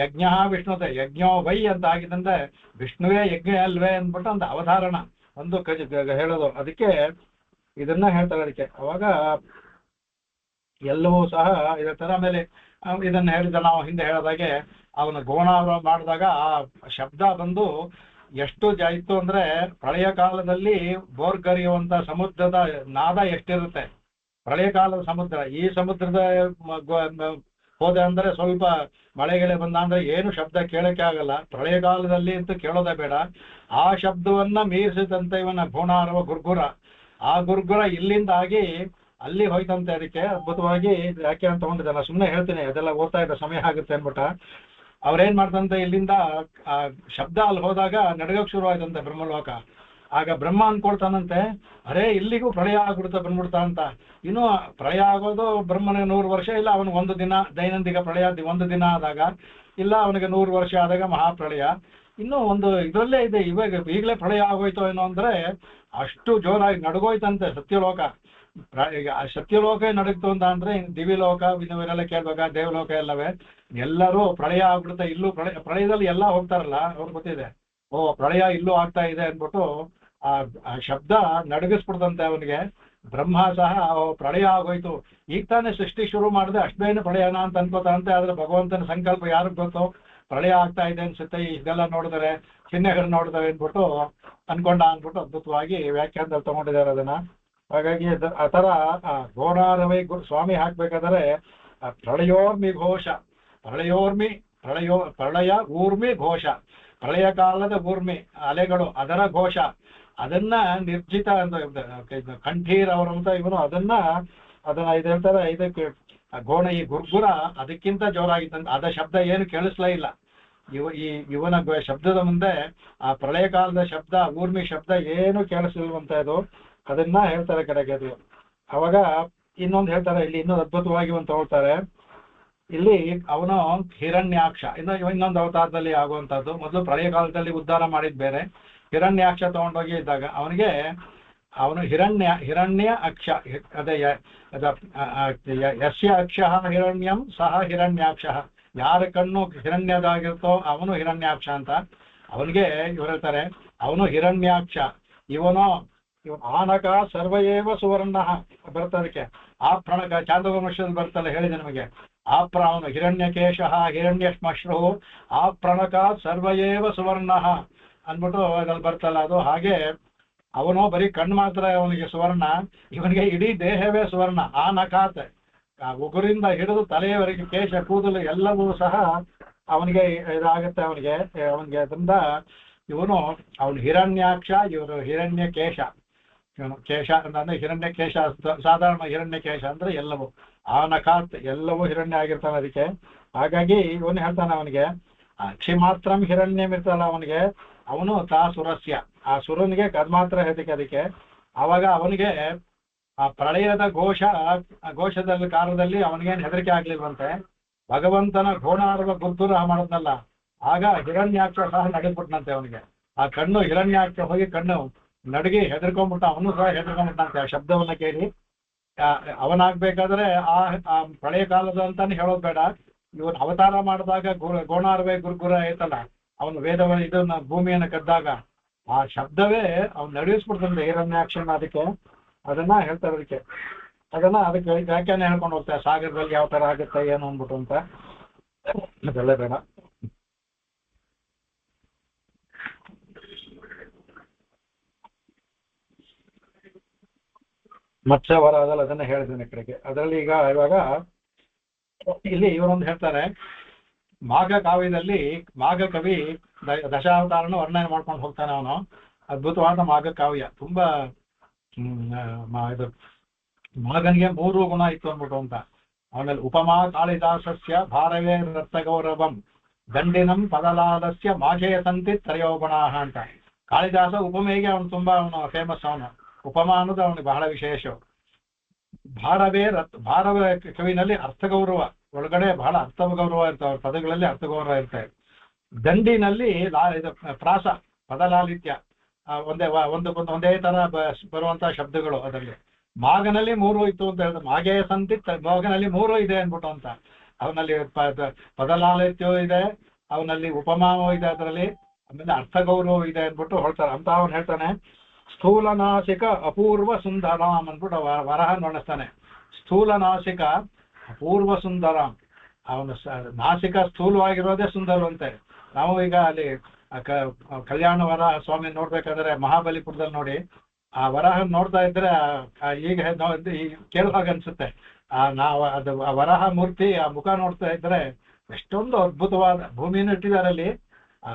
ಯಜ್ಞ ವಿಷ್ಣುತೆ ಯಜ್ಞೋ ವೈ ಅಂತ ಆಗಿದಂದ್ರೆ ವಿಷ್ಣುವೇ ಯಜ್ಞ ಅಲ್ವೇ ಅಂದ್ಬಿಟ್ಟು ಒಂದು ಅವಧಾರಣ ಒಂದು ಹೇಳೋದು. ಅದಕ್ಕೆ ಇದನ್ನ ಹೇಳ್ತಾರೆ. ಅದಕ್ಕೆ ಅವಾಗ ಎಲ್ಲವೂ ಸಹ ಇದೇ ತರ. ಆಮೇಲೆ ಇದನ್ನ ಹೇಳಿದ ನಾವು ಹಿಂದೆ ಹೇಳಿದಾಗೆ ಅವನ ಗೋಣಾವರ ಮಾಡಿದಾಗ ಆ ಶಬ್ದ ಬಂದು ಎಷ್ಟು ಜಾಯಿತು ಅಂದ್ರೆ ಪ್ರಳಯ ಕಾಲದಲ್ಲಿ ಬೋರ್ಗರಿಯುವಂತ ಸಮುದ್ರದ ನಾದ ಎಷ್ಟಿರುತ್ತೆ. ಪ್ರಳಯ ಕಾಲದ ಸಮುದ್ರ, ಈ ಸಮುದ್ರದ ಹೋದೆ ಅಂದ್ರೆ ಸ್ವಲ್ಪ ಮಳೆಗೆಳೆ ಬಂದ ಅಂದ್ರೆ ಏನು ಶಬ್ದ ಕೇಳಕ್ಕೆ ಆಗಲ್ಲ. ಪ್ರಳಯಕಾಲದಲ್ಲಿ ಅಂತೂ ಕೇಳೋದೇ ಬೇಡ. ಆ ಶಬ್ದವನ್ನ ಮೀರಿಸಿದಂತೆ ಇವನ ಗೋಣಾರವ ಗುರ್ಗುರ, ಆ ಗುರ್ಗುರ ಇಲ್ಲಿಂದ ಆಗಿ ಅಲ್ಲಿ ಹೋಯ್ತಂತೆ. ಅದಕ್ಕೆ ಅದ್ಭುತವಾಗಿ ವ್ಯಾಖ್ಯಾನ ತಗೊಂಡಿದ್ದಾನೆ. ಸುಮ್ಮನೆ ಹೇಳ್ತೀನಿ, ಅದೆಲ್ಲ ಓದ್ತಾ ಇದ್ದ ಸಮಯ ಆಗುತ್ತೆ ಅನ್ಬಿಟ್ಟ. ಅವ್ರೇನ್ ಮಾಡ್ತಂತೆ, ಇಲ್ಲಿಂದ ಆ ಶಬ್ದ ಅಲ್ಲಿ ಹೋದಾಗ ನಡಗಕ್ ಶುರು ಆಯ್ತಂತೆ ಬ್ರಹ್ಮಲೋಕ. ಆಗ ಬ್ರಹ್ಮ ಅನ್ಕೊಳ್ತಾನಂತೆ, ಅರೇ ಇಲ್ಲಿಗೂ ಪ್ರಳಯ ಆಗ್ಬಿಡ್ತಾ ಬಂದ್ಬಿಡ್ತಾ ಅಂತ. ಇನ್ನು ಪ್ರಳಯ ಆಗೋದು ಬ್ರಹ್ಮನಿಗೆ 100 ವರ್ಷ, ಇಲ್ಲ ಅವನು ಒಂದು ದಿನ ದೈನಂದಿನ ಪ್ರಳಯ ಒಂದು ದಿನ ಆದಾಗ, ಇಲ್ಲ ಅವನಿಗೆ 100 ವರ್ಷ ಆದಾಗ ಮಹಾಪ್ರಳಯ. ಇನ್ನು ಒಂದು ಇದರಲ್ಲೇ ಇದೆ, ಇವಾಗ ಈಗಲೇ ಪ್ರಳಯ ಆಗೋಯ್ತು ಏನೋ ಅಂದ್ರೆ ಅಷ್ಟು ಜೋರಾಗಿ ನಡಗೋಯ್ತಂತೆ ಸತ್ಯಲೋಕ. ಈಗ ಸತ್ಯಲೋಕ ನಡಗ್ತು ಅಂತ ಅಂದ್ರೆ ದಿವ್ಯಲೋಕ ಇವರೆಲ್ಲ ಕೇಳ್ಬೇಕಾ, ದೇವಲೋಕ ಎಲ್ಲವೇ ಎಲ್ಲರೂ ಪ್ರಳಯ ಆಗ್ಬಿಡುತ್ತೆ. ಇಲ್ಲೂ ಪ್ರಳಯದಲ್ಲಿ ಎಲ್ಲ ಹೋಗ್ತಾರಲ್ಲ, ಅವ್ರಿಗೆ ಗೊತ್ತಿದೆ, ಓ ಪ್ರಳಯ ಇಲ್ಲೂ ಆಗ್ತಾ ಇದೆ ಅಂದ್ಬಿಟ್ಟು ಆ ಶಬ್ದ ನಡಗಿಸ್ಬಿಡ್ತಂತೆ ಅವನಿಗೆ. ಬ್ರಹ್ಮ ಸಹ ಪ್ರಳಯ ಆಗೋಯ್ತು, ಈಗ ತಾನೇ ಸೃಷ್ಟಿ ಶುರು ಮಾಡಿದೆ, ಅಷ್ಟೇನು ಪ್ರಳಯನ ಅಂತ ಅನ್ಕೋತಾನಂತೆ. ಆದ್ರೆ ಭಗವಂತನ ಸಂಕಲ್ಪ ಯಾರಿಗ್ ಗೊತ್ತು, ಪ್ರಳಯ ಆಗ್ತಾ ಇದೆ ಅನ್ಸುತ್ತೆ ಇದೆಲ್ಲ ನೋಡಿದರೆ, ಚಿಹ್ನೆಗಳು ನೋಡಿದರೆ ಅಂದ್ಬಿಟ್ಟು ಅಂದ್ಬಿಟ್ಟು ಅದ್ಭುತವಾಗಿ ವ್ಯಾಖ್ಯಾನದಲ್ಲಿ ತಗೊಂಡಿದ್ದಾರೆ ಅದನ್ನ. ಹಾಗಾಗಿ ಆ ತರ ಗೋಣಾರವೈ ಸ್ವಾಮಿ ಹಾಕ್ಬೇಕಾದ್ರೆ ಪ್ರಳಯೋರ್ಮಿ ಘೋಷ, ಪ್ರಳಯ ಊರ್ಮಿ ಘೋಷ, ಪ್ರಳಯ ಕಾಲದ ಊರ್ಮಿ ಅಲೆಗಳು ಅದರ ಘೋಷ, ಅದನ್ನ ನಿರ್ಜಿತ ಅಂತ ಕಂಠೀರ್ ಅವರಂತ ಇವನು ಅದನ್ನ ಇದು ಹೇಳ್ತಾರೆ. ಇದಕ್ಕೆ ಗೋಣ ಈ ಗುರ್ಗುರ ಅದಕ್ಕಿಂತ ಜೋರಾಗಿತ್ತಂತ. ಅದ ಶಬ್ದ ಏನು ಕೇಳಿಸ್ಲೇ ಇಲ್ಲ ಇವನ ಶಬ್ದದ ಮುಂದೆ. ಆ ಪ್ರಳಯ ಕಾಲದ ಶಬ್ದ, ಊರ್ಮಿ ಶಬ್ದ ಏನು ಕೇಳಿಸ್ಲಿಲ್ವಂತ ಇದು. ಅದನ್ನ ಹೇಳ್ತಾರೆ ಕಡೆಗೆ ಅದು. ಅವಾಗ ಇನ್ನೊಂದು ಹೇಳ್ತಾರೆ, ಇಲ್ಲಿ ಇನ್ನೊಂದು ಅದ್ಭುತವಾಗಿ ಒಂದು ತಗೊಳ್ತಾರೆ. ಇಲ್ಲಿ ಅವನು ಹಿರಣ್ಯಾಕ್ಷ, ಇನ್ನೊಂದು ಅವತಾರದಲ್ಲಿ ಆಗುವಂತದ್ದು. ಮೊದಲು ಪ್ರಳಯ ಕಾಲದಲ್ಲಿ ಉದ್ಧಾರ ಮಾಡಿದ್ ಬೇರೆ, ಹಿರಣ್ಯಾಕ್ಷ ತಗೊಂಡೋಗಿ ಇದ್ದಾಗ ಅವನು ಹಿರಣ್ಯ ಅಕ್ಷ, ಅದೇ ಯಸ್ಯ ಅಕ್ಷ ಹಿರಣ್ಯಂ ಸಹ ಹಿರಣ್ಯಾಕ್ಷ, ಯಾರ ಕಣ್ಣು ಹಿರಣ್ಯದಾಗಿರ್ತೋ ಅವನು ಹಿರಣ್ಯಾಕ್ಷ ಅಂತ. ಅವನಿಗೆ ಇವರು ಹೇಳ್ತಾರೆ, ಅವನು ಹಿರಣ್ಯಾಕ್ಷ, ಇವನು ಆನಕ ಸರ್ವಯೇವ ಸುವರ್ಣ ಬರ್ತದಕ್ಕೆ. ಆ ಪ್ರಣಕ ಚಾಂದ್ರವಂಶದಲ್ಲಿ ಬರ್ತಲ್ಲ, ಹೇಳಿದೆ ನಮಗೆ. ಅವನು ಹಿರಣ್ಯಕೇಶ ಹಿರಣ್ಯ ಶ್ಮಶ್ರು ಆ ಪ್ರಣಕ ಸರ್ವಯೇವ ಸುವರ್ಣ ಅಂದ್ಬಿಟ್ಟು ಅದ್ರಲ್ಲಿ ಬರ್ತಲ್ಲ ಅದು. ಹಾಗೆ ಅವನು ಬರೀ ಕಣ್ಣು ಮಾತ್ರ ಅವನಿಗೆ ಸುವರ್ಣ, ಇವನಿಗೆ ಇಡೀ ದೇಹವೇ ಸುವರ್ಣ. ಆ ನಕಾತ್ ಉಗುರಿಂದ ಹಿಡಿದು ತಲೆಯವರೆಗೆ ಕೇಶ ಕೂದಲು ಎಲ್ಲವೂ ಸಹ ಅವನಿಗೆ ಇದಾಗುತ್ತೆ. ಅವನಿಗೆ ಅದರಿಂದ ಅವನು ಹಿರಣ್ಯಾಕ್ಷ, ಇವರು ಹಿರಣ್ಯ ಕೇಶ. ಕೇಶ ಅಂತಂದ್ರೆ ಹಿರಣ್ಯ ಕೇಶ, ಸಾಧಾರಣ ಹಿರಣ್ಯ ಕೇಶ ಅಂದ್ರೆ ಎಲ್ಲವೂ, ಆ ನಕಾತ್ ಎಲ್ಲವೂ ಹಿರಣ್ಯ ಆಗಿರ್ತಾನೆ ಅದಕ್ಕೆ. ಹಾಗಾಗಿ ಇವನು ಹೇಳ್ತಾನೆ ಅವನಿಗೆ ಅಕ್ಷಿ ಮಾತ್ರ ಹಿರಣ್ಯಂ ಇರ್ತಲ್ಲ ಅವನಿಗೆ, ಅವನು ತಾ ಸುರಸ್ಯ, ಆ ಸುರನಿಗೆ ಕದ್ಮಾತ್ರ ಹೇಳ್ತಿಕೆ ಅದಕ್ಕೆ. ಆವಾಗ ಅವನಿಗೆ ಆ ಪ್ರಳಯದ ಘೋಷದಲ್ಲಿ ಕಾಲದಲ್ಲಿ ಅವನಿಗೇನು ಹೆದರಿಕೆ ಆಗ್ಲಿಲ್ವಂತೆ. ಭಗವಂತನ ಘೋಣಾರ್ವ ಗುರ್ಗುರ ಮಾಡಿದ್ನಲ್ಲ, ಆಗ ಹಿರಣ್ಯಾಕ್ಷ ಸಹ ನಡಗ್ಬಿಟ್ನಂತೆ ಅವನಿಗೆ. ಆ ಕಣ್ಣು ಹಿರಣ್ಯಾಕ್ಷ ಹೋಗಿ ಕಣ್ಣು ನಡಗಿ ಹೆದರ್ಕೊಂಡ್ಬಿಟ್ಟ, ಅವನು ಸಹ ಹೆದರ್ಕೊಂಡ್ಬಿಟ್ಟಂತೆ ಆ ಶಬ್ದವನ್ನ ಕೇಳಿ. ಅವನಾಗ್ಬೇಕಾದ್ರೆ ಆ ಪ್ರಳಯ ಕಾಲದ ಅಂತಾನೆ ಹೇಳೋದು ಬೇಡ, ಇವನು ಅವತಾರ ಮಾಡಿದಾಗ ಗೋಣಾರ್ವೆ ಗುರ್ಗುರ ಐತಲ್ಲ, ಅವನು ಇದನ್ನ ಭೂಮಿಯನ್ನು ಕದ್ದಾಗ ಆ ಶಬ್ದವೇ ಅವ್ನು ನಡೆಸ್ಬಿಡ್ತಂತೆ ಹಿರಣ್ಯಾಕ್ಷನ. ಅದಕ್ಕೆ ಅದನ್ನ ಹೇಳ್ತಾರೆ ಅದಕ್ಕೆ ವ್ಯಾಖ್ಯಾನ ಹೇಳ್ಕೊಂಡು ಹೋಗ್ತಾರೆ, ಸಾಗರದಲ್ಲಿ ಯಾವ ತರ ಆಗುತ್ತೆ ಏನು ಅಂದ್ಬಿಟ್ಟು ಅಂತ. ಅದೆಲ್ಲ ಬೇಡ. ಮತ್ಸ್ಯವರ ಅದಲ್ಲ, ಅದನ್ನ ಹೇಳಿದ್ದೇನೆ ಕಡೆಗೆ. ಅದರಲ್ಲಿ ಇವಾಗ ಇಲ್ಲಿ ಇವರೊಂದು ಹೇಳ್ತಾರೆ, ಮಾಘ ಕಾವ್ಯದಲ್ಲಿ ಮಾಘ ಕವಿ ದಶಾವತಾರನ ವರ್ಣನೆ ಮಾಡ್ಕೊಂಡು ಹೋಗ್ತಾನೆ ಅವನು. ಅದ್ಭುತವಾದ ಮಾಘ ಕಾವ್ಯ. ತುಂಬಾ ಇದು ಮಾಘನಿಗೆ 3 ಗುಣ ಇತ್ತು ಅಂದ್ಬಿಟ್ಟು ಅಂತ. ಆಮೇಲೆ ಉಪಮಾ ಕಾಳಿದಾಸಸ್ಯ ಭಾರವೇ ರಕ್ತಗೌರವಂ ದಂಡಿನಂ ಪದಲಾಲಸ್ಯ ಮಾಘೇ ಸಂತಿ ತ್ರಯೋಗುಣಾಹ ಅಂತ. ಕಾಳಿದಾಸ ಉಪಮೆಗೆ ಅವನು ತುಂಬಾ ಫೇಮಸ್. ಅವನು ಉಪಮಾ ಅನ್ನೋದು ಅವನಿಗೆ ಬಹಳ ವಿಶೇಷ. ಭಾರವ ಕವಿನಲ್ಲಿ ಅರ್ಥಗೌರವ ಒಳಗಡೆ ಬಹಳ ಅರ್ಥಗೌರವ ಇರ್ತಾವೆ, ಪದಗಳಲ್ಲಿ ಅರ್ಥಗೌರವ ಇರ್ತವೆ. ದಂಡಿನಲ್ಲಿ ಪ್ರಾಸ ಪದಲಾಲಿತ್ಯ, ಒಂದೇ ತರ ಬರುವಂತಹ ಶಬ್ದಗಳು ಅದರಲ್ಲಿ. ಮಾಘನಲ್ಲಿ 3 ಇತ್ತು ಅಂತ ಹೇಳಿದ್ರೆ ಮಾಘೇ ಸಂತಿ ಮಾಘನಲ್ಲಿ 3 ಇದೆ ಅನ್ಬಿಟ್ಟು ಅಂತ. ಅವನಲ್ಲಿ ಪದಲಾಲಿತ್ಯವೂ ಇದೆ, ಅವನಲ್ಲಿ ಉಪಮಾವೂ ಇದೆ ಅದರಲ್ಲಿ, ಆಮೇಲೆ ಅರ್ಥಗೌರವ ಇದೆ ಅನ್ಬಿಟ್ಟು ಹೇಳ್ತಾರೆ. ಅಂತ ಅವನು ಹೇಳ್ತಾನೆ ಸ್ಥೂಲನಾಸಿಕ ಅಪೂರ್ವ ಸುಂದರಾಮ್ ಅಂದ್ಬಿಟ್ಟು ವರಹ ನೋಡಿಸ್ತಾನೆ. ಸ್ಥೂಲನಾಸಿಕ ಅಪೂರ್ವ ಸುಂದರಾಮ್. ಅವನು ನಾಸಿಕ ಸ್ಥೂಲವಾಗಿರೋದೇ ಸುಂದರವಂತೆ. ನಾವು ಈಗ ಅಲ್ಲಿ ಕಲ್ಯಾಣ ವರಹ ಸ್ವಾಮಿ ನೋಡ್ಬೇಕಾದ್ರೆ ಮಹಾಬಲಿಪುರದಲ್ಲಿ ನೋಡಿ, ಆ ವರಹ ನೋಡ್ತಾ ಇದ್ರೆ ಈಗ ಕೇಳುವಾಗ ಅನ್ಸುತ್ತೆ. ನಾವು ಅದು ಆ ವರಹ ಮೂರ್ತಿ ಆ ಮುಖ ನೋಡ್ತಾ ಇದ್ರೆ ಎಷ್ಟೊಂದು ಅದ್ಭುತವಾದ ಭೂಮಿಯನ್ನು ಇಟ್ಟಿದಾರಲ್ಲಿ,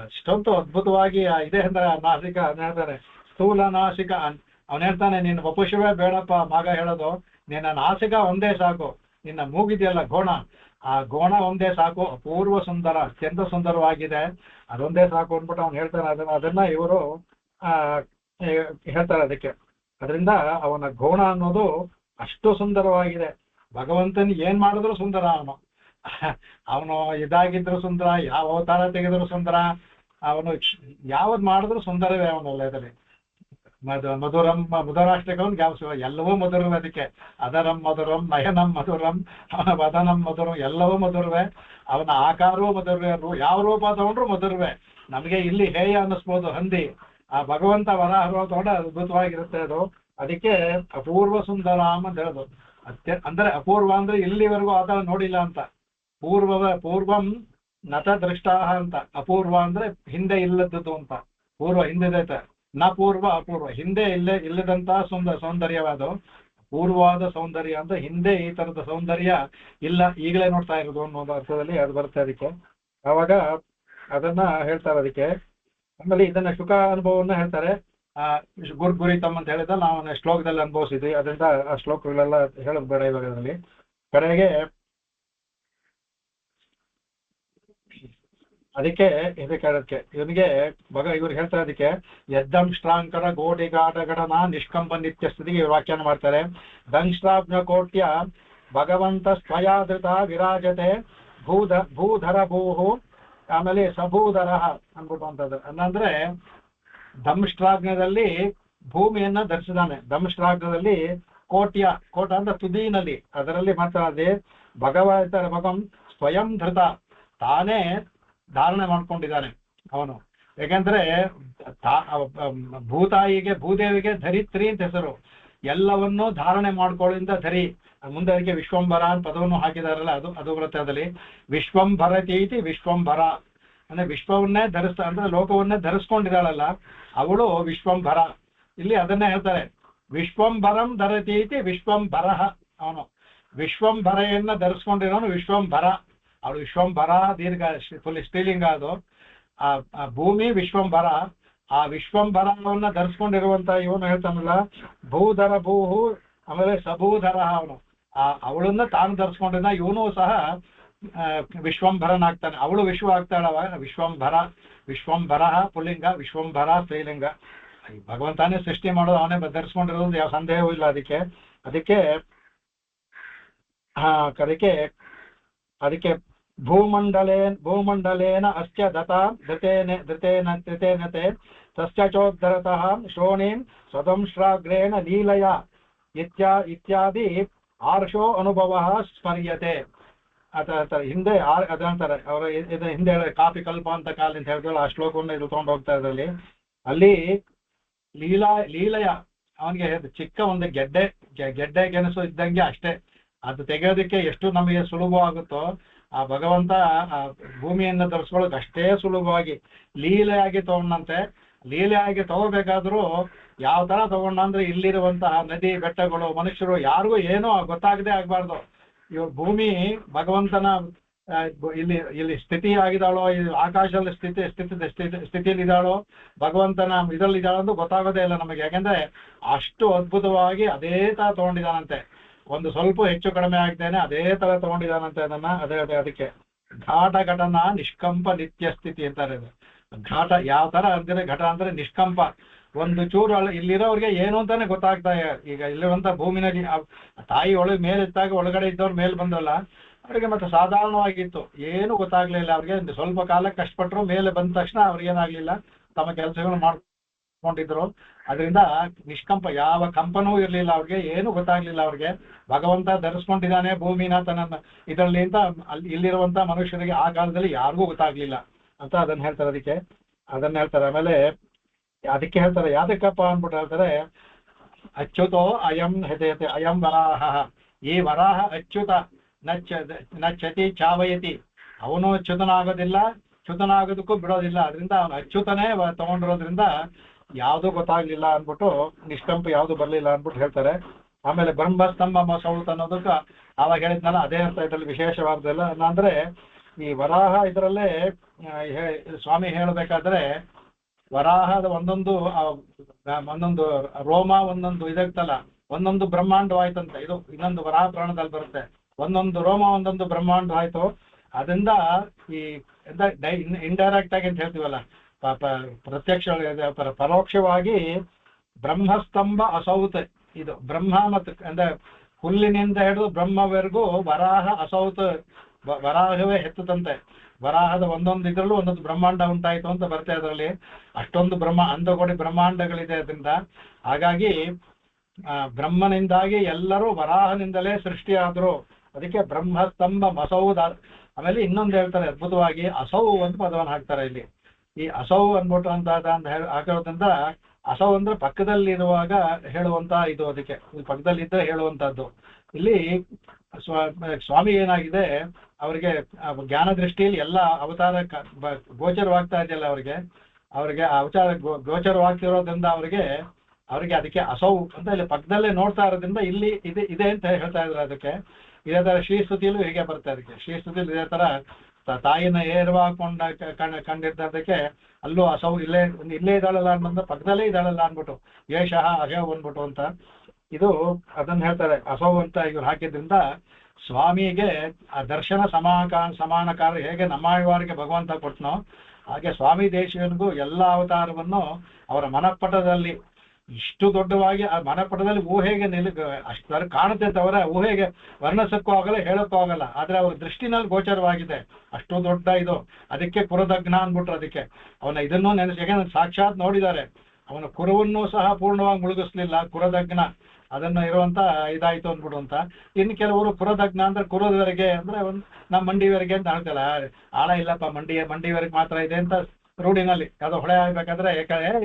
ಅಷ್ಟೊಂದು ಅದ್ಭುತವಾಗಿ ಇದೆ ಅಂದ್ರೆ ನಾಸಿಕ ಹೇಳ್ತಾರೆ. ಸ್ಥೂಲ ನಾಸಿಕ ಅವನು ಹೇಳ್ತಾನೆ, ನಿನ್ನ ವಪುಷವೇ ಬೇಡಪ್ಪ ಮಾಘ ಹೇಳೋದು, ನಿನ್ನ ನಾಸಿಕ ಒಂದೇ ಸಾಕು, ನಿನ್ನ ಮೂಗಿದೆಯಲ್ಲ ಗೋಣ, ಆ ಗೋಣ ಒಂದೇ ಸಾಕು, ಅಪೂರ್ವ ಸುಂದರ, ಅತ್ಯಂತ ಸುಂದರವಾಗಿದೆ, ಅದೊಂದೇ ಸಾಕು ಅಂದ್ಬಿಟ್ಟು ಅವ್ನು ಹೇಳ್ತಾನೆ. ಅದನ್ನ ಇವರು ಹೇಳ್ತಾರೆ ಅದಕ್ಕೆ. ಅದರಿಂದ ಅವನ ಗೋಣ ಅನ್ನೋದು ಅಷ್ಟು ಸುಂದರವಾಗಿದೆ. ಭಗವಂತನ ಏನ್ ಮಾಡಿದ್ರು ಸುಂದರ. ಅವನು ಇದಾಗಿದ್ರು ಸುಂದರ, ಯಾವ ಅವತಾರ ತೆಗೆದ್ರು ಸುಂದರ, ಅವನು ಯಾವ್ದು ಮಾಡಿದ್ರು ಸುಂದರವೇ ಅವನಲ್ಲದಲ್ಲಿ. ಮಧುರಂ ಮಧುರಾಷ್ಟಕವನ್ ಯಾವ ಎಲ್ಲವೂ ಮಧುರವೇ. ಅದಕ್ಕೆ ಅದರಂ ಮಧುರಂ ನಯನಂ ಮಧುರಂ ವದನಂ ಮಧುರಂ ಎಲ್ಲವೂ ಮಧುರವೇ. ಅವನ ಆಕಾರವೂ ಮಧುರವೇ, ಯಾವ ರೂಪ ತಗೊಂಡ್ರು ಮಧುರವೇ. ನಮಗೆ ಇಲ್ಲಿ ಹೇಯ ಅನ್ನಿಸ್ಬೋದು ಹಂದಿ, ಆ ಭಗವಂತ ವರಾಹ ತಗೊಂಡು ಅದ್ಭುತವಾಗಿರುತ್ತೆ ಅದು. ಅದಕ್ಕೆ ಅಪೂರ್ವ ಸುಂದರಾಮ್ ಅಂತ ಹೇಳೋದು. ಅಂದ್ರೆ ಅಪೂರ್ವ ಅಂದ್ರೆ ಇಲ್ಲಿವರೆಗೂ ಆತ ನೋಡಿಲ್ಲ ಅಂತ. ಪೂರ್ವಂ ನತ ದೃಷ್ಟಾಹ ಅಂತ. ಅಪೂರ್ವ ಅಂದ್ರೆ ಹಿಂದೆ ಇಲ್ಲದ್ದು ಅಂತ. ಪೂರ್ವ ಹಿಂದೆ ನ ಪೂರ್ವ ಅಪೂರ್ವ, ಹಿಂದೆ ಇಲ್ಲದಂತಹ ಸೌಂದರ್ಯವಾದ ಪೂರ್ವವಾದ ಸೌಂದರ್ಯ ಅಂತ. ಹಿಂದೆ ಈ ತರದ ಸೌಂದರ್ಯ ಇಲ್ಲ, ಈಗಲೇ ನೋಡ್ತಾ ಇರೋದು ಅನ್ನೋ ಅರ್ಥದಲ್ಲಿ ಅದು ಬರುತ್ತೆ. ಅದಕ್ಕೆ ಅವಾಗ ಅದನ್ನ ಹೇಳ್ತಾರೆ. ಅದಕ್ಕೆ ಆಮೇಲೆ ಇದನ್ನ ಶುಕ ಅನುಭವವನ್ನ ಹೇಳ್ತಾರೆ. ಗುರಿತಮ್ ಅಂತ ಹೇಳಿದ ನಾವು ಶ್ಲೋಕದಲ್ಲಿ ಅನುಭವಿಸಿದ್ವಿ. ಅದರಿಂದ ಆ ಶ್ಲೋಕಗಳೆಲ್ಲ ಹೇಳೋದು ಬೇಡ ಇವಾಗ. ಅದರಲ್ಲಿ ಕಡೆಗೆ ಅದಕ್ಕೆ ಇದಕ್ಕೆ ಇವನಿಗೆ ಇವ್ರು ಹೇಳ್ತಾರೆ. ಅದಕ್ಕೆ ಯದ್ದಂಶ್ರಾಂಕರ ಗೋಡಿಗಾಟಗಡನ ನಿಷ್ಕಂಪ ನಿತ್ಯ ಸ್ಥಿತಿಗೆ ಇವ್ರು ವ್ಯಾಖ್ಯಾನ ಮಾಡ್ತಾರೆ. ದಂಶ್ರಾಬ್ನ ಕೋಟ್ಯ ಭಗವಂತ ಸ್ವಯಾದೃತ ವಿರಾಜತೆ ಭೂಧರ ಭೂಹು ಆಮೇಲೆ ಸಭೂಧರ ಅನ್ಬಿಟ್ಟು ಅಂತದ್ದು. ಅಂದ್ರೆ ದಂಶ್ರಾಗ್ನದಲ್ಲಿ ಭೂಮಿಯನ್ನ ಧರಿಸಿದಾನೆ. ದಂಶ್ರಾಗ್ನದಲ್ಲಿ ಕೋಟ ಅಂದ್ರೆ ತುದಿನಲ್ಲಿ, ಅದರಲ್ಲಿ ಮಾತಾಡದೆ ಭಗವನ್ ಸ್ವಯಂ ಧೃತ, ತಾನೇ ಧಾರಣೆ ಮಾಡ್ಕೊಂಡಿದ್ದಾನೆ ಅವನು. ಯಾಕಂದ್ರೆ ಭೂತಾಯಿಗೆ ಭೂದೇವಿಗೆ ಧರಿತ್ರಿ ಅಂತ ಹೆಸರು. ಎಲ್ಲವನ್ನೂ ಧಾರಣೆ ಮಾಡ್ಕೊಳ್ಳಿಂದ ಧರಿ. ಮುಂದೆ ಅದಕ್ಕೆ ವಿಶ್ವಂಭರ ಅಂತ ಪದವನ್ನು ಹಾಕಿದಾರಲ್ಲ, ಅದು ಬರುತ್ತೆ. ಅದರಲ್ಲಿ ವಿಶ್ವಂಭರತೀತಿ ವಿಶ್ವಂಭರ ಅಂದ್ರೆ ವಿಶ್ವವನ್ನೇ ಧರಿಸ್ತಾ ಅಂದ್ರೆ ಲೋಕವನ್ನೇ ಧರಿಸ್ಕೊಂಡಿದ್ದಾಳಲ್ಲ ಅವಳು ವಿಶ್ವಂಭರ. ಇಲ್ಲಿ ಅದನ್ನೇ ಹೇಳ್ತಾರೆ, ವಿಶ್ವಂಭರಂ ಧರತೀತಿ ವಿಶ್ವಂಭರ. ಅವನು ವಿಶ್ವಂಭರೆಯನ್ನ ಧರಿಸ್ಕೊಂಡಿರೋನು ವಿಶ್ವಂಭರ. ಅವಳು ವಿಶ್ವಂಭರ ದೀರ್ಘ ಸ್ತ್ರೀಲಿಂಗ ಅದು. ಆ ಭೂಮಿ ವಿಶ್ವಂಭರ. ಆ ವಿಶ್ವಂಭರವನ್ನ ಧರಿಸ್ಕೊಂಡಿರುವಂತ ಇವನು ಹೇಳ್ತಾನಲ್ಲ ಭೂಧರ ಭೂಹು ಆಮೇಲೆ ಸಭೂಧರ. ಅವನು ಅವಳನ್ನ ತಾನು ಧರಿಸ್ಕೊಂಡಿದ್ದ, ಇವನು ಸಹ ವಿಶ್ವಂಭರನಾಗ್ತಾನೆ. ಅವಳು ವಿಶ್ವ ಆಗ್ತಾಳ ಅವಾಗ ವಿಶ್ವಂಭರ ಪುಲ್ಲಿಂಗ, ವಿಶ್ವಂಭರ ಸ್ತ್ರೀಲಿಂಗ. ಭಗವಂತನೇ ಸೃಷ್ಟಿ ಮಾಡೋದು, ಅವನೇ ಧರಿಸ್ಕೊಂಡಿರೋದು, ಯಾವ ಸಂದೇಹವೂ ಇಲ್ಲ. ಅದಕ್ಕೆ ಭೂಮಂಡಲೇನ ಅಸ್ಯ ಧೃತೇನತೆ ತಸ್ಯ ಚೋದ್ಧರತಃ ಶ್ರೋಣೀಂ ಸ್ವದಂಶ್ರಾಗ್ರೇಣ ಲೀಲಯ ಇತ್ಯಾದಿ ಆರ್ಷೋ ಅನುಭವ ಸ್ಮರ್ಯತೆ. ಹಿಂದೆ ಅದಂತಾರೆ ಅವರ ಹಿಂದೆ ಕಾಪಿ ಕಲ್ಪ ಅಂತ ಕಾಲ ಅಂತ ಹೇಳಿದ್ರಲ್ಲ, ಆ ಶ್ಲೋಕವನ್ನು ಇದು ತಗೊಂಡು ಹೋಗ್ತಾ ಇದ್ರಲ್ಲಿ. ಅಲ್ಲಿ ಲೀಲಯ ಅವನಿಗೆ ಚಿಕ್ಕ ಒಂದು ಗೆಡ್ಡೆ ಗೆಣಸು ಇದ್ದಂಗೆ ಅಷ್ಟೇ. ಅದು ತೆಗೆಯೋದಕ್ಕೆ ಎಷ್ಟು ನಮಗೆ ಸುಲಭವಾಗುತ್ತೋ ಆ ಭಗವಂತ ಆ ಭೂಮಿಯನ್ನು ಧರಿಸ್ಕೊಳ್ಳೋಕೆ ಅಷ್ಟೇ ಸುಲಭವಾಗಿ ಲೀಲೆಯಾಗಿ ತಗೊಂಡಂತೆ. ಲೀಲೆಯಾಗಿ ತಗೋಬೇಕಾದ್ರೂ ಯಾವ ತರ ತಗೊಂಡ ಅಂದ್ರೆ ಇಲ್ಲಿರುವಂತಹ ನದಿ ಬೆಟ್ಟಗಳು ಮನುಷ್ಯರು ಯಾರಿಗೂ ಏನೋ ಗೊತ್ತಾಗದೆ ಆಗ್ಬಾರ್ದು. ಇವಾಗ ಭೂಮಿ ಭಗವಂತನ ಇಲ್ಲಿ ಇಲ್ಲಿ ಸ್ಥಿತಿ ಆಗಿದ್ದಾಳೋ, ಆಕಾಶದಲ್ಲಿ ಸ್ಥಿತಿಯಲ್ಲಿ ಇದ್ದಾಳೋ, ಭಗವಂತನ ಇದರಲ್ಲಿ ಇದ್ದಾಳೋ ಅಂತ ಗೊತ್ತಾಗೋದೇ ಇಲ್ಲ ನಮಗೆ. ಯಾಕೆಂದ್ರೆ ಅಷ್ಟು ಅದ್ಭುತವಾಗಿ ಅದೇ ತರ ತಗೊಂಡಿದ್ದಾನಂತೆ. ಒಂದು ಸ್ವಲ್ಪ ಹೆಚ್ಚು ಕಡಿಮೆ ಆಗ್ತೇನೆ ಅದೇ ತರ ತಗೊಂಡಿದ್ದಾನಂತೆ ಅದನ್ನ. ಅದಕ್ಕೆ ಘಾಟ ಘಟನ ನಿಷ್ಕಂಪ ನಿತ್ಯ ಸ್ಥಿತಿ ಅಂತಾರೆ. ಘಾಟ ಯಾವ ತರ ಅಂದ್ರೆ, ಘಟ ಅಂದ್ರೆ ನಿಷ್ಕಂಪ, ಒಂದು ಚೂರು ಇಲ್ಲಿರೋರಿಗೆ ಏನು ಅಂತಾನೆ ಗೊತ್ತಾಗ್ತಾ. ಈಗ ಇಲ್ಲಿರುವಂತ ಭೂಮಿನಲ್ಲಿ ತಾಯಿ ಒಳಗೆ ಮೇಲೆತ್ತಾಗ ಒಳಗಡೆ ಇದ್ದವ್ರು ಮೇಲೆ ಬಂದ್ರಲ್ಲ, ಅವರಿಗೆ ಮತ್ತೆ ಸಾಧಾರಣವಾಗಿತ್ತು, ಏನು ಗೊತ್ತಾಗ್ಲಿಲ್ಲ ಅವ್ರಿಗೆ. ಸ್ವಲ್ಪ ಕಾಲ ಕಷ್ಟಪಟ್ಟರು, ಮೇಲೆ ಬಂದ ತಕ್ಷಣ ಅವ್ರಿಗೇನಾಗ್ಲಿಲ್ಲ, ತಮ್ಮ ಕೆಲಸಗಳು ಮಾಡ್ಕೊಂಡಿದ್ರು. ಅದರಿಂದ ನಿಷ್ಕಂಪ, ಯಾವ ಕಂಪನೂ ಇರ್ಲಿಲ್ಲ ಅವ್ರಿಗೆ, ಏನು ಗೊತ್ತಾಗ್ಲಿಲ್ಲ ಅವ್ರಿಗೆ. ಭಗವಂತ ಧರಿಸ್ಕೊಂಡಿದ್ದಾನೆ ಭೂಮಿನ ತನ್ನ ಇದರಲ್ಲಿ ಅಂತ ಇಲ್ಲಿರುವಂತ ಮನುಷ್ಯರಿಗೆ ಆ ಕಾಲದಲ್ಲಿ ಯಾರಿಗೂ ಗೊತ್ತಾಗ್ಲಿಲ್ಲ ಅಂತ ಅದನ್ನ ಹೇಳ್ತಾರೆ. ಅದನ್ನ ಹೇಳ್ತಾರೆ. ಆಮೇಲೆ ಅದಕ್ಕೆ ಹೇಳ್ತಾರೆ, ಯಾದಕ್ಕಪ್ಪ ಅಂದ್ಬಿಟ್ಟು ಹೇಳ್ತಾರೆ, ಅಚ್ಯುತೋ ಅಯಂ ಹೆದಯತೆ ಅಯಂ ವರಾಹ. ಈ ವರಾಹ ಅಚ್ಯುತ ನಚ್ಚತಿ ಚಾವಯತಿ, ಅವನು ಚ್ಯುತನಾಗೋದಿಲ್ಲ, ಚ್ಯುತನಾಗೋದಕ್ಕೂ ಬಿಡೋದಿಲ್ಲ. ಅದರಿಂದ ಅವನು ಅಚ್ಯುತನೇ ತಗೊಂಡಿರೋದ್ರಿಂದ ಯಾವುದು ಗೊತ್ತಾಗ್ಲಿಲ್ಲ ಅಂದ್ಬಿಟ್ಟು, ನಿಷ್ಕಂಪ ಯಾವುದು ಬರಲಿಲ್ಲ ಅಂದ್ಬಿಟ್ಟು ಹೇಳ್ತಾರೆ. ಆಮೇಲೆ ಬ್ರಹ್ಮಸ್ತಂಭ ಮಸೌತ್ ಅನ್ನೋದಕ್ಕೆ ಅವಾಗ ಹೇಳಿದ್ನಲ್ಲ, ಅದೇ ಅರ್ಥ ಇದರಲ್ಲಿ ವಿಶೇಷವಾದಲ್ಲ. ಅಂದ್ರೆ ಈ ವರಾಹ ಇದರಲ್ಲೇ ಸ್ವಾಮಿ ಹೇಳಬೇಕಾದ್ರೆ, ವರಾಹದ ಒಂದೊಂದು ರೋಮ ಒಂದೊಂದು ಇದಾಗ್ತಲ್ಲ, ಒಂದೊಂದು ಬ್ರಹ್ಮಾಂಡವಾಯ್ತಂತೆ. ಇದು ಇನ್ನೊಂದು ವರಾಹ ಪ್ರಾಣದಲ್ಲಿ ಬರುತ್ತೆ, ಒಂದೊಂದು ರೋಮ ಒಂದೊಂದು ಬ್ರಹ್ಮಾಂಡ ಆಯ್ತು. ಅದರಿಂದ ಈ ಇಂಡೈರೆಕ್ಟ್ ಆಗಿ ಅಂತ ಹೇಳ್ತೀವಲ್ಲ, ಪ್ರತ್ಯಕ್ಷ ಪರೋಕ್ಷವಾಗಿ ಬ್ರಹ್ಮಸ್ತಂಭ ಅಸೌತ್, ಇದು ಬ್ರಹ್ಮ ಮತ್ತು ಅಂದ್ರೆ ಹುಲ್ಲಿನಿಂದ ಹಿಡಿದು ಬ್ರಹ್ಮವರೆಗೂ ವರಾಹ ಅಸೌತ್, ವರಾಹವೇ ಹೆತ್ತದಂತೆ. ವರಾಹದ ಒಂದೊಂದು ಇದ್ರಲ್ಲೂ ಒಂದೊಂದು ಬ್ರಹ್ಮಾಂಡ ಉಂಟಾಯಿತು ಅಂತ ಬರುತ್ತೆ. ಅದರಲ್ಲಿ ಅಷ್ಟೊಂದು ಅಂದಗೋಡಿ ಬ್ರಹ್ಮಾಂಡಗಳಿದೆ ಅದರಿಂದ. ಹಾಗಾಗಿ ಬ್ರಹ್ಮನಿಂದಾಗಿ ಎಲ್ಲರೂ ವರಾಹನಿಂದಲೇ ಸೃಷ್ಟಿಯಾದ್ರು. ಅದಕ್ಕೆ ಬ್ರಹ್ಮಸ್ತಂಭ ಮಸೌದ. ಆಮೇಲೆ ಇನ್ನೊಂದು ಹೇಳ್ತಾರೆ ಅದ್ಭುತವಾಗಿ, ಅಸೌ ಅಂತ ಪದವನ್ನು ಹಾಕ್ತಾರೆ ಇಲ್ಲಿ. ಈ ಅಸೌ ಅನ್ಬಿಟ್ಟು ಅಂತ ಹಾಕಿರೋದ್ರಿಂದ, ಅಸೌ ಅಂದ್ರೆ ಪಕ್ಕದಲ್ಲಿರುವಾಗ ಹೇಳುವಂತ ಇದು, ಅದಕ್ಕೆ ಪಕ್ಕದಲ್ಲಿದ್ದರೆ ಹೇಳುವಂತಹದ್ದು. ಇಲ್ಲಿ ಸ್ವಾಮಿ ಏನಾಗಿದೆ, ಅವರಿಗೆ ಜ್ಞಾನ ದೃಷ್ಟಿಯಲ್ಲಿ ಎಲ್ಲ ಅವತಾರ ಗೋಚರವಾಗ್ತಾ ಇದೆಯಲ್ಲ ಅವರಿಗೆ ಅವತಾರ ಗೋಚರವಾಗ್ತಿರೋದ್ರಿಂದ ಅವರಿಗೆ ಅದಕ್ಕೆ ಅಸೌ ಅಂತ ಇಲ್ಲಿ ಪಕ್ಕದಲ್ಲೇ ನೋಡ್ತಾ ಇರೋದ್ರಿಂದ ಇಲ್ಲಿ ಇದೆ ಅಂತ ಹೇಳ್ತಾ ಇದ್ರು. ಅದಕ್ಕೆ ಇದೇ ತರ ಶ್ರೀಸ್ತುತಿಯಲ್ಲೂ ಹೀಗೆ ಬರುತ್ತೆ. ಅದಕ್ಕೆ ಶ್ರೀಸ್ತುತಿಯಲ್ಲಿ ಇದೇ ತರ ತಾಯಿನ ಏರ್ವಾಕೊಂಡ ಕಂಡಿರ್ತದಕ್ಕೆ ಅಲ್ಲೂ ಅಸೌ ಇಲ್ಲೇ ಇದ್ದಾಳಲ್ಲ ಅನ್ನೋದು, ಪಕ್ಕದಲ್ಲೇ ಇದ್ದಾಳಲ್ಲ ಅನ್ಬಿಟ್ಟು, ಯಶಃ ಅಹೇವ್ ಅಂದ್ಬಿಟ್ಟು ಅಂತ ಇದು ಅದನ್ನ ಹೇಳ್ತಾರೆ. ಅಸೌ ಅಂತ ಇವ್ರು ಹಾಕಿದ್ರಿಂದ ಸ್ವಾಮಿಗೆ ಆ ದರ್ಶನ ಸಮಾನಕಾರ ಹೇಗೆ ನಮ್ಮವಾರಿಗೆ ಭಗವಂತ ಕೊಟ್ಟನೋ, ಹಾಗೆ ಸ್ವಾಮಿ ದೇಶಿಕನಿಗೂ ಎಲ್ಲ ಅವತಾರವನ್ನು ಅವರ ಮನಪಟದಲ್ಲಿ ಇಷ್ಟು ದೊಡ್ಡವಾಗಿ ಆ ಮನಪಟದಲ್ಲಿ ಊಹೆಗೆ ಅಷ್ಟು ಕಾಣುತ್ತೆ ಅಂತ ಅವರ ಊಹೆಗೆ ವರ್ಣಿಸಕ್ಕೂ ಆಗಲ್ಲ, ಹೇಳಕ್ಕೂ ಆಗಲ್ಲ. ಆದ್ರೆ ಅವ್ರ ದೃಷ್ಟಿನಲ್ಲಿ ಗೋಚರವಾಗಿದೆ, ಅಷ್ಟು ದೊಡ್ಡ ಇದು. ಅದಕ್ಕೆ ಕುರದಗ್ನ ಅಂದ್ಬಿಟ್ರು. ಅದಕ್ಕೆ ಅವನ ಇದನ್ನು ಯಾಕಂದ್ರೆ ಸಾಕ್ಷಾತ್ ನೋಡಿದ್ದಾರೆ. ಅವನ ಕುರುವನ್ನು ಸಹ ಪೂರ್ಣವಾಗಿ ಮುಳುಗಿಸ್ಲಿಲ್ಲ, ಕುರದಗ್ನ ಅದನ್ನ ಇರುವಂತ ಇದಾಯ್ತು ಅಂದ್ಬಿಡು ಅಂತ. ಇನ್ನು ಕೆಲವರು ಕುರದಗ್ನ ಅಂದ್ರೆ ಕುರದವರೆಗೆ ಅಂದ್ರೆ ನಮ್ಮ ಮಂಡಿವರೆಗೆ ಅಂತ ಹೇಳ್ತಲ್ಲ, ಆಳ ಇಲ್ಲಪ್ಪ ಮಂಡಿವರೆಗೆ ಮಾತ್ರ ಇದೆ ಅಂತ ರೂಢಿನಲ್ಲಿ. ಯಾವ್ದೋ ಹೊಳೆ ಆಗ್ಬೇಕಾದ್ರೆ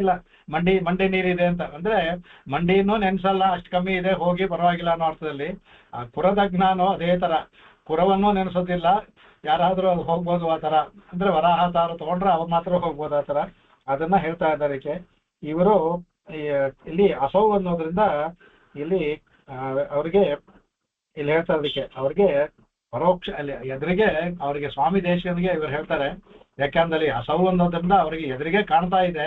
ಇಲ್ಲ ಮಂಡಿ ನೀರಿದೆ ಅಂತ ಅಂದ್ರೆ ಮಂಡಿನೂ ನೆನ್ಸಲ್ಲ, ಅಷ್ಟು ಕಮ್ಮಿ ಇದೆ, ಹೋಗಿ ಪರವಾಗಿಲ್ಲ ಅನ್ನೋ ಅರ್ಥದಲ್ಲಿ. ಆ ಕುರದಗ್ನಾನು ಅದೇ ತರ, ಕುರವನ್ನು ನೆನೆಸೋದಿಲ್ಲ, ಯಾರಾದ್ರೂ ಅದು ಹೋಗ್ಬೋದು ಆ ತರ. ಅಂದ್ರೆ ವರಾಹ ತಾರ ತಗೊಂಡ್ರೆ ಅವ್ರು ಮಾತ್ರ ಹೋಗ್ಬೋದು ಆ ತರ. ಅದನ್ನ ಹೇಳ್ತಾ ಇದ್ದಾರೆ. ಇವರು ಇಲ್ಲಿ ಅಸೌ ಅನ್ನೋದ್ರಿಂದ ಇಲ್ಲಿ ಅವ್ರಿಗೆ ಇಲ್ಲಿ ಹೇಳ್ತಾ ಇದಕ್ಕೆ ಅವ್ರಿಗೆ ಪರೋಕ್ಷ ಅಲ್ಲಿ ಎದುರಿಗೆ ಅವರಿಗೆ ಸ್ವಾಮಿ ದೇಶಿಕನಿಗೆ ಇವರು ಹೇಳ್ತಾರೆ. ಯಾಕಂದ್ರೆ ಅಸೌ ಅನ್ನೋದ್ರಿಂದ ಅವರಿಗೆ ಎದುರಿಗೆ ಕಾಣ್ತಾ ಇದೆ,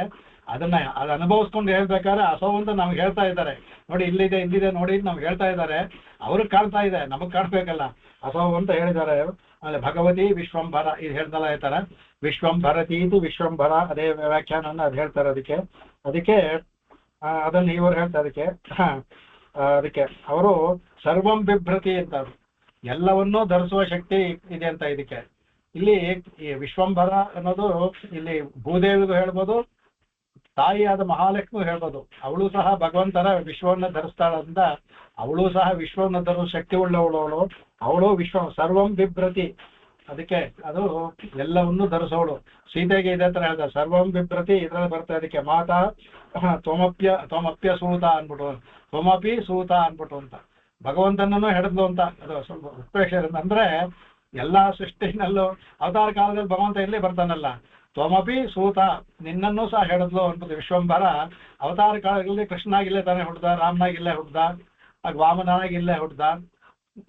ಅದನ್ನ ಅದು ಅನುಭವಿಸ್ಕೊಂಡು ಹೇಳ್ಬೇಕಾದ್ರೆ ಅಸೌ ಅಂತ ನಮ್ಗೆ ಹೇಳ್ತಾ ಇದ್ದಾರೆ. ನೋಡಿ ಇಲ್ಲಿದೆ ನೋಡಿ ನಮ್ಗೆ ಹೇಳ್ತಾ ಇದ್ದಾರೆ. ಅವ್ರಿಗೆ ಕಾಣ್ತಾ ಇದೆ, ನಮಗ್ ಕಾಣ್ಬೇಕಲ್ಲ, ಅಸೌ ಅಂತ ಹೇಳಿದ್ದಾರೆ. ಆಮೇಲೆ ಭಗವತಿ ವಿಶ್ವಂಭರ ಇದು ಹೇಳ್ದಲ್ಲ ಹೇಳ್ತಾರೆ. ವಿಶ್ವಂಭರತಿ ಇದು ವಿಶ್ವಂಭರ, ಅದೇ ವ್ಯಾಖ್ಯಾನ ಅದು ಹೇಳ್ತಾರೆ. ಅದಕ್ಕೆ ಅದನ್ನು ಇವರು ಹೇಳ್ತಾರೆ. ಅದಕ್ಕೆ ಅವರು ಸರ್ವಂ ಬಿಭ್ರತಿ ಅಂತ, ಎಲ್ಲವನ್ನೂ ಧರಿಸುವ ಶಕ್ತಿ ಇದೆ ಅಂತ. ಇದಕ್ಕೆ ಇಲ್ಲಿ ಈ ವಿಶ್ವಂಭರ ಅನ್ನೋದು ಇಲ್ಲಿ ಭೂದೇವಿಗೂ ಹೇಳ್ಬೋದು, ತಾಯಿಯಾದ ಮಹಾಲಕ್ಷ್ಮಿ ಹೇಳ್ಬೋದು. ಅವಳು ಸಹ ಭಗವಂತನ ವಿಶ್ವವನ್ನು ಧರಿಸ್ತಾಳಂದ, ಅವಳು ಸಹ ವಿಶ್ವವನ್ನು ಧರಿಸುವ ಶಕ್ತಿ ಉಳ್ಳವಳು. ಅವಳು ಸರ್ವಂ ಬಿಭ್ರತಿ, ಅದಕ್ಕೆ ಅದು ಎಲ್ಲವನ್ನೂ ಧರಿಸೋಳು. ಸೀತೆಗೆ ಇದೇ ತರ ಹೇಳ್ತಾರೆ, ಸರ್ವಂ ಬಿಭ್ರತಿ ಇದ್ರಲ್ಲಿ ಬರ್ತದೆ. ಅದಕ್ಕೆ ಮಾತಾ ತ್ವಮಪ್ಯ ಸೂತ ಅನ್ಬಿಟ್ಟು, ತ್ವಮಪಿ ಸೂತ ಅನ್ಬಿಟ್ಟು ಅಂತ ಭಗವಂತನನ್ನು ಹಿಡಿದ್ಲು ಅಂತ. ಅದು ಸ್ವಲ್ಪ ಉತ್ಪ್ರೇಕ್ಷ ಅಂದ್ರೆ ಎಲ್ಲಾ ಸೃಷ್ಟಿನಲ್ಲೂ ಅವತಾರ ಕಾಲದಲ್ಲಿ ಭಗವಂತ ಇಲ್ಲೇ ಬರ್ತಾನಲ್ಲ, ತ್ವಮಪಿ ಸೂತ ನಿನ್ನನ್ನೂ ಸಹ ಹೇಳಿದ್ಲು ಅನ್ಬೋದು. ವಿಶ್ವಂಭರ ಅವತಾರ ಕಾಲದಲ್ಲಿ ಕೃಷ್ಣನಾಗಿಲ್ಲೇ ತಾನೇ ಹುಡ್ದ, ರಾಮನಾಗಿಲ್ಲೇ ಹುಡ್ದ, ವಾಮನಾಗಿ ಇಲ್ಲೇ ಹುಡ್ದ,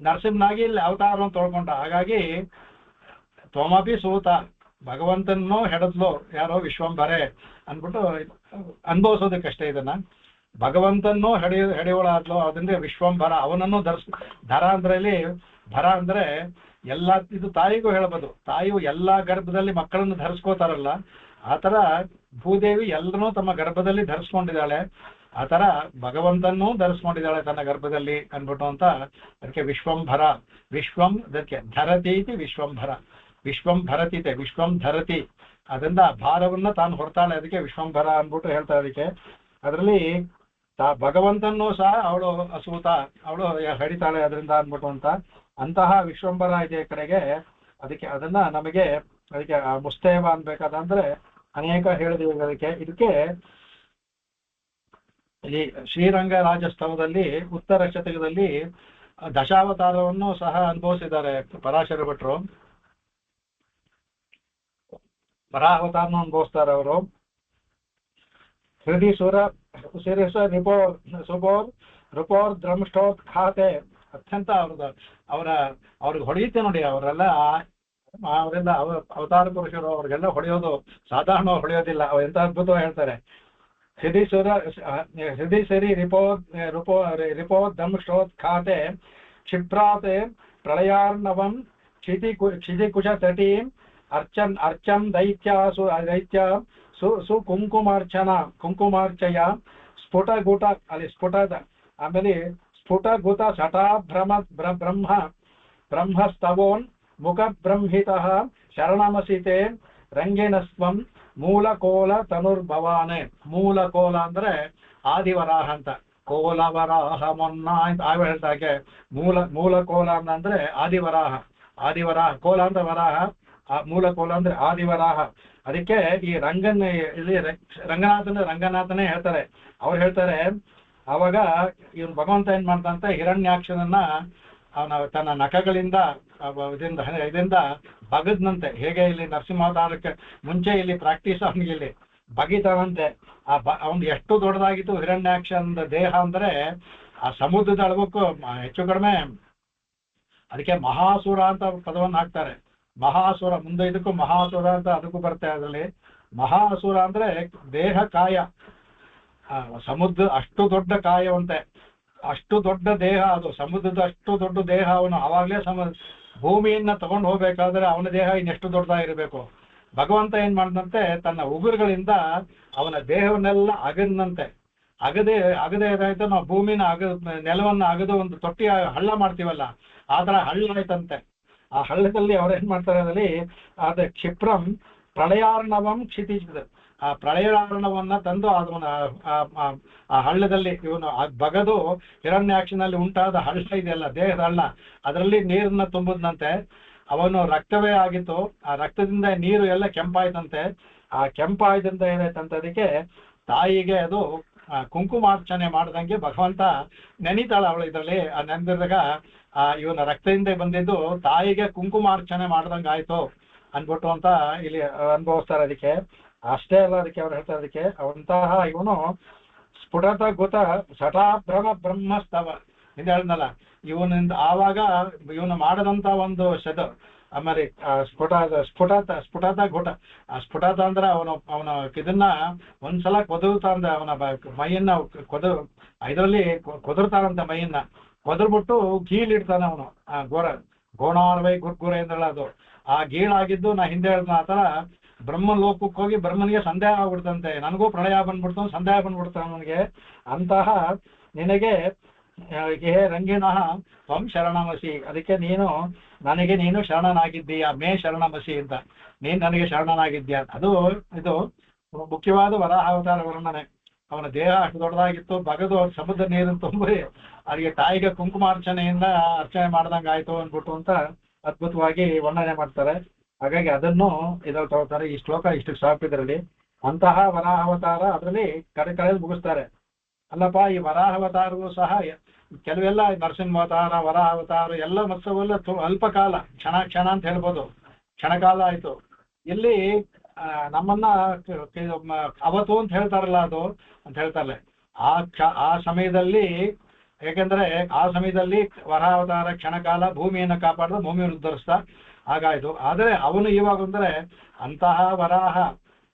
ನರಸಿಂಹನಾಗಿ ಇಲ್ಲಿ ಅವತಾರವನ್ನು ತೊಳ್ಕೊಂಡ. ಹಾಗಾಗಿ ತ್ವಮಪಿ ಸೂತ, ಭಗವಂತನೂ ಹೆಡದ್ಲು ಯಾರೋ ವಿಶ್ವಂಭರೆ ಅಂದ್ಬಿಟ್ಟು ಅನುಭವಿಸೋದಕ್ಕಷ್ಟೇ ಇದನ್ನ. ಭಗವಂತನೂ ಹೆಡೆಯವಳಾದ್ಲು, ಅದರಿಂದ ವಿಶ್ವಂಭರ, ಅವನನ್ನು ಧರ ಅಂದ್ರಲ್ಲಿ ಭರ ಅಂದ್ರೆ ಎಲ್ಲ, ಇದು ತಾಯಿಗೂ ಹೇಳ್ಬೋದು. ತಾಯಿಯು ಎಲ್ಲಾ ಗರ್ಭದಲ್ಲಿ ಮಕ್ಕಳನ್ನು ಧರಿಸ್ಕೋತಾರಲ್ಲ, ಆತರ ಭೂದೇವಿ ಎಲ್ಲರನ್ನೂ ತಮ್ಮ ಗರ್ಭದಲ್ಲಿ ಧರಿಸ್ಕೊಂಡಿದ್ದಾಳೆ. ಆತರ ಭಗವಂತನೂ ಧರಿಸ್ಕೊಂಡಿದ್ದಾಳೆ ತನ್ನ ಗರ್ಭದಲ್ಲಿ ಅನ್ಬಿಟ್ಟು ಅಂತ. ಅದಕ್ಕೆ ವಿಶ್ವಂಭರ, ವಿಶ್ವಂ ಅದಕ್ಕೆ ಧರತಿ ಇತಿ ವಿಶ್ವಂಭರ, ವಿಶ್ವಂ ಭರತಿತೆ ವಿಶ್ವಂ ಧರತಿ, ಅದರಿಂದ ಭಾರವನ್ನ ತಾನು ಹೊರತಾಳೆ, ಅದಕ್ಕೆ ವಿಶ್ವಂಭರ ಅನ್ಬಿಟ್ಟು ಹೇಳ್ತಾರೆ. ಅದಕ್ಕೆ ಅದರಲ್ಲಿ ಭಗವಂತನೂ ಸಹ ಅವಳು ಅಸೂತ, ಅವಳು ಹಡಿತಾಳೆ ಅದರಿಂದ ಅನ್ಬಿಟ್ಟು ಅಂತ. ಅಂತಹ ವಿಶ್ವಂಭರ ಇದೆ ಕಡೆಗೆ. ಅದಕ್ಕೆ ಅದನ್ನ ನಮಗೆ ಅದಕ್ಕೆ ಮುಸ್ತೇವ ಅನ್ಬೇಕಾದಂದ್ರೆ ಅನೇಕ ಹೇಳಿದೀವಿ. ಇದಕ್ಕೆ ಈ ಶ್ರೀರಂಗ ರಾಜಸ್ತವದಲ್ಲಿ ಉತ್ತರ ಶತಕದಲ್ಲಿ ದಶಾವತಾರವನ್ನು ಸಹ ಅನುಭವಿಸಿದ್ದಾರೆ ಪರಾಶರ ಭಟ್ರು. ವರಾವತಾರನ ಅನುಭವಿಸ್ತಾರೆ ಅವರು. ಹೃದಯ ಸುರ ಶಿರಸ ರಿಪೋರ್ ದ್ರಂಷ್ಟೋತ್ಖಾತೆ, ಅತ್ಯಂತ ಅವ್ರಿಗೆ ಹೊಡೆಯುತ್ತೆ ನೋಡಿ. ಅವರೆಲ್ಲ ಅವತಾರ ಪುರುಷರು, ಅವ್ರಿಗೆಲ್ಲ ಹೊಡೆಯೋದು ಸಾಧಾರಣ ಹೊಡೆಯೋದಿಲ್ಲ. ಅವ್ರು ಎಂತ ಅದ್ಭುತ ಹೇಳ್ತಾರೆ. ಹೃದಯ ಸರಿ ರಿಪೋ ದಂಷ್ಟೋತ್ಖಾತೆ ಕ್ಷಿಪ್ರಾತೆ ಪ್ರಳಯಾರ್ಣವಂ ಕ್ಷಿತಿಕುಶ ತಟೀಂ ಅರ್ಚನ್ ದೈತ್ಯ ಕುಂಕುಮಾರ್ಚಯ ಸ್ಫುಟಗುಟ, ಅಲ್ಲಿ ಸ್ಫುಟದ, ಆಮೇಲೆ ಸ್ಫುಟಗುತ ಸಟಾ ಬ್ರಹ್ಮಸ್ತವೋನ್ ಮುಖ ಬ್ರಹ್ಮಿತಃ ಶರಣಮಸಿತೆ ರಂಗಿಣಸ್ವಂ ಮೂಲಕೋಲ ತನುರ್ಭವಾನೆ. ಮೂಲಕೋಲ ಅಂದ್ರೆ ಆದಿವರಾಹ ಅಂತ, ಕೋಲವರಾಹ ಮೊನ್ನ ಅಂತ ಹೇಳ್ತಾಗೆ. ಮೂಲಕೋಲ ಅಂದ್ರೆ ಆದಿವರಾಹ, ಕೋಲ ಅಂದ್ರೆ ವರಾಹ, ಮೂಲಕೋಲ ಅಂದ್ರೆ ಆದಿವರಾಹ. ಅದಕ್ಕೆ ಈ ಇಲ್ಲಿ ರಂಗನಾಥನೇ ಹೇಳ್ತಾರೆ. ಅವ್ರು ಹೇಳ್ತಾರೆ ಅವಾಗ ಇವನು ಭಗವಂತ ಏನ್ ಮಾಡ್ದಂತ ಹಿರಣ್ಯಾಕ್ಷನನ್ನ ಅವನ ತನ್ನ ನಖಗಳಿಂದ ಇದರಿಂದ ಬಗದ್ನಂತೆ. ಹೇಗೆ ಇಲ್ಲಿ ನರಸಿಂಹಾವತಾರಕ್ಕೆ ಮುಂಚೆ ಇಲ್ಲಿ ಪ್ರಾಕ್ಟೀಸ್ ಅವನಿಗೆ ಇಲ್ಲಿ ಬಗಿತಾನಂತೆ. ಅವನು ಎಷ್ಟು ದೊಡ್ಡದಾಗಿತ್ತು ಹಿರಣ್ಯಾಕ್ಷನ ದೇಹ ಅಂದ್ರೆ ಆ ಸಮುದ್ರದ ಅಳವಕ್ಕೂ ಹೆಚ್ಚು ಕಡಿಮೆ. ಅದಕ್ಕೆ ಮಹಾಸುರ ಅಂತ ಪದವನ್ನು ಹಾಕ್ತಾರೆ. ಮಹಾಸುರ ಮುಂದೆ ಇದಕ್ಕೂ ಮಹಾಸುರ ಅಂತ ಅದಕ್ಕೂ ಬರುತ್ತೆ. ಅದರಲ್ಲಿ ಮಹಾಸುರ ಅಂದ್ರೆ ದೇಹ ಕಾಯ, ಸಮುದ್ರ ಅಷ್ಟು ದೊಡ್ಡ ಕಾಯವಂತೆ, ಅಷ್ಟು ದೊಡ್ಡ ದೇಹ ಅದು, ಸಮುದ್ರದ ಅಷ್ಟು ದೊಡ್ಡ ದೇಹ ಅವನು. ಅವಾಗಲೇ ಭೂಮಿಯನ್ನ ತಗೊಂಡು ಹೋಗ್ಬೇಕಾದ್ರೆ ಅವನ ದೇಹ ಇನ್ನೆಷ್ಟು ದೊಡ್ಡದಾಗಿರ್ಬೇಕು. ಭಗವಂತ ಏನ್ ಮಾಡಿದಂತೆ ತನ್ನ ಉಗುರುಗಳಿಂದ ಅವನ ದೇಹವನ್ನೆಲ್ಲ ಅಗದಂತೆ. ಅಗದೇ ಏನಾಯ್ತು, ನಾವು ಭೂಮಿನ ನೆಲವನ್ನ ಅಗದು ಒಂದು ತೊಟ್ಟಿ ಹಳ್ಳ ಮಾಡ್ತೀವಲ್ಲ, ಆ ತರ ಹಳ್ಳ ಆಯ್ತಂತೆ. ಆ ಹಳ್ಳದಲ್ಲಿ ಅವ್ರೇನ್ ಮಾಡ್ತಾರೆ, ಅದರಲ್ಲಿ ಅದ ಕ್ಷಿಪ್ರಂ ಪ್ರಳಯಾರ್ಣವಂ ಕ್ಷಿತಿಸಿದ, ಆ ಪ್ರಳಯಾರ್ಣವನ್ನ ತಂದು ಅದನ್ನ ಆ ಹಳ್ಳದಲ್ಲಿ ಇವನು ಬಗದು ಹಿರಣ್ಯಾಕ್ಷನಲ್ಲಿ ಉಂಟಾದ ಹಳ್ಳ ಇದೆಯಲ್ಲ, ದೇಹದ ಹಳ್ಳ, ಅದರಲ್ಲಿ ನೀರನ್ನ ತುಂಬುದಂತೆ. ಅವನು ರಕ್ತವೇ ಆಗಿತ್ತು, ಆ ರಕ್ತದಿಂದ ನೀರು ಎಲ್ಲ ಕೆಂಪಾಯ್ತಂತೆ. ಆ ಕೆಂಪಾಯ್ದಿಂದ ಏನಾಯ್ತಂತ ಅದಕ್ಕೆ ತಾಯಿಗೆ ಅದು ಕುಂಕುಮಾರ್ಚನೆ ಮಾಡ್ದಂಗೆ ಭಗವಂತ ನೆನಿತಾಳ ಅವಳು ಇದರಲ್ಲಿ. ಆ ನೆನೆದಾಗ ಇವನ ರಕ್ತದಿಂದ ಬಂದಿದ್ದು ತಾಯಿಗೆ ಕುಂಕುಮಾರ್ಚನೆ ಮಾಡ್ದಂಗೆ ಆಯ್ತು ಅನ್ಬಿಟ್ಟು ಅಂತ ಇಲ್ಲಿ ಅನುಭವಿಸ್ತಾರೆ. ಅದಕ್ಕೆ ಅಷ್ಟೇ ಅಲ್ಲ, ಅದಕ್ಕೆ ಅವ್ರು ಹೇಳ್ತಾರೆ, ಅದಕ್ಕೆ ಅವಂತಹ ಇವನು ಸ್ಫುಟತ ಗುತ ಸಟಾಭ್ರಮ ಬ್ರಹ್ಮಸ್ತವ ಹಿಂದೆ ಹೇಳಿದ್ನಲ್ಲ, ಇವನಿಂದ ಆವಾಗ ಇವನು ಮಾಡದಂತ ಒಂದು ಆಮೇಲೆ ಸ್ಫುಟತ ಗುಟ, ಆ ಸ್ಫುಟತ ಅಂದ್ರೆ ಅವನ ಇದನ್ನ ಒಂದ್ಸಲ ಕೊದರ್ತಾ ಅಂದ, ಅವನ ಮೈಯನ್ನ ಇದರಲ್ಲಿ ಕೊದರ್ತಾನಂತ, ಮೈಯನ್ನ ಕೊದರ್ಬಿಟ್ಟು ಗೀಳಿಡ್ತಾನೆ ಅವನು. ಆ ಗೋಣಾರ್ವೈ ಗುರ್ಗುರ ಎಂದ್ರಲ್ಲ ಅದು, ಆ ಗೀಳಾಗಿದ್ದು ನಾ ಹಿಂದೆ ಹೇಳ್ದ ಆ ತರ ಬ್ರಹ್ಮ ಲೋಕಕ್ಕೆ ಹೋಗಿ ಬ್ರಹ್ಮನಿಗೆ ಸಂದೇಹ ಆಗ್ಬಿಡ್ತಂತೆ. ನನಗೂ ಪ್ರಳಯ ಬಂದ್ಬಿಡ್ತಾನೆ, ಸಂದೇಹ ಬಂದ್ಬಿಡ್ತಾನೆ ಅವನಿಗೆ. ಅಂತಹ ನಿನಗೆ ಹೇ ರಂಗಿಣಃ ತ್ವಂ ಶರಣಮಸಿ, ಅದಕ್ಕೆ ನೀನು ಶರಣನಾಗಿದ್ದೀಯ, ಮೇ ಶರಣಮಸಿ ಅಂತ, ನೀನ್ ನನಗೆ ಶರಣನಾಗಿದ್ದೀಯ. ಇದು ಮುಖ್ಯವಾದ ವರಾಹಾವತಾರ ವರ್ಣನೆ. ಅವನ ದೇಹ ಅಷ್ಟು ದೊಡ್ಡದಾಗಿತ್ತು, ಬಗದು ಸಮುದ್ರ ನೀರನ್ನು ತುಂಬಿ ಅವರಿಗೆ ತಾಯಿಗೆ ಕುಂಕುಮಾರ್ಚನೆಯಿಂದ ಅರ್ಚನೆ ಮಾಡ್ದಂಗೆ ಆಯ್ತು ಅಂದ್ಬಿಟ್ಟು ಅಂತ ಅದ್ಭುತವಾಗಿ ವರ್ಣನೆ ಮಾಡ್ತಾರೆ. ಹಾಗಾಗಿ ಅದನ್ನು ಇದ್ರಲ್ಲಿ ತಗೋತಾರೆ. ಈ ಶ್ಲೋಕ ಇಷ್ಟು ಸಾಕು ಇದರಲ್ಲಿ. ಅಂತಹ ವರಾಹಾವತಾರ ಅದರಲ್ಲಿ ಕಡೆ ಮುಗಿಸ್ತಾರೆ. ಅಲ್ಲಪ್ಪ, ಈ ವರಾಹಾವತಾರವೂ ಸಹ ಕೆಲವೆಲ್ಲ ನರಸಿಂಹಾವತಾರ, ವರಾಹಾವತಾರ ಎಲ್ಲ ಮತ್ಸವೆಲ್ಲ ಅಲ್ಪ ಕಾಲ, ಕ್ಷಣ ಅಂತ ಹೇಳ್ಬೋದು, ಕ್ಷಣಕಾಲ ಆಯ್ತು. ಇಲ್ಲಿ ನಮ್ಮನ್ನ ಅವತ್ತು ಅಂತ ಹೇಳ್ತಾರಲ್ಲ, ಅದು ಅಂತ ಹೇಳ್ತಾರಲ್ಲ, ಆ ಸಮಯದಲ್ಲಿ, ಯಾಕೆಂದ್ರೆ ಆ ಸಮಯದಲ್ಲಿ ವರಾಹಾವತಾರ ಕ್ಷಣಕಾಲ ಭೂಮಿಯನ್ನು ಕಾಪಾಡಿದ, ಭೂಮಿಯನ್ನು ಉದ್ಧರಿಸ್ತಾ, ಹಾಗಾಯ್ತು. ಆದರೆ ಅವನು ಇವಾಗ ಅಂದ್ರೆ ಅಂತಹ ವರಾಹ,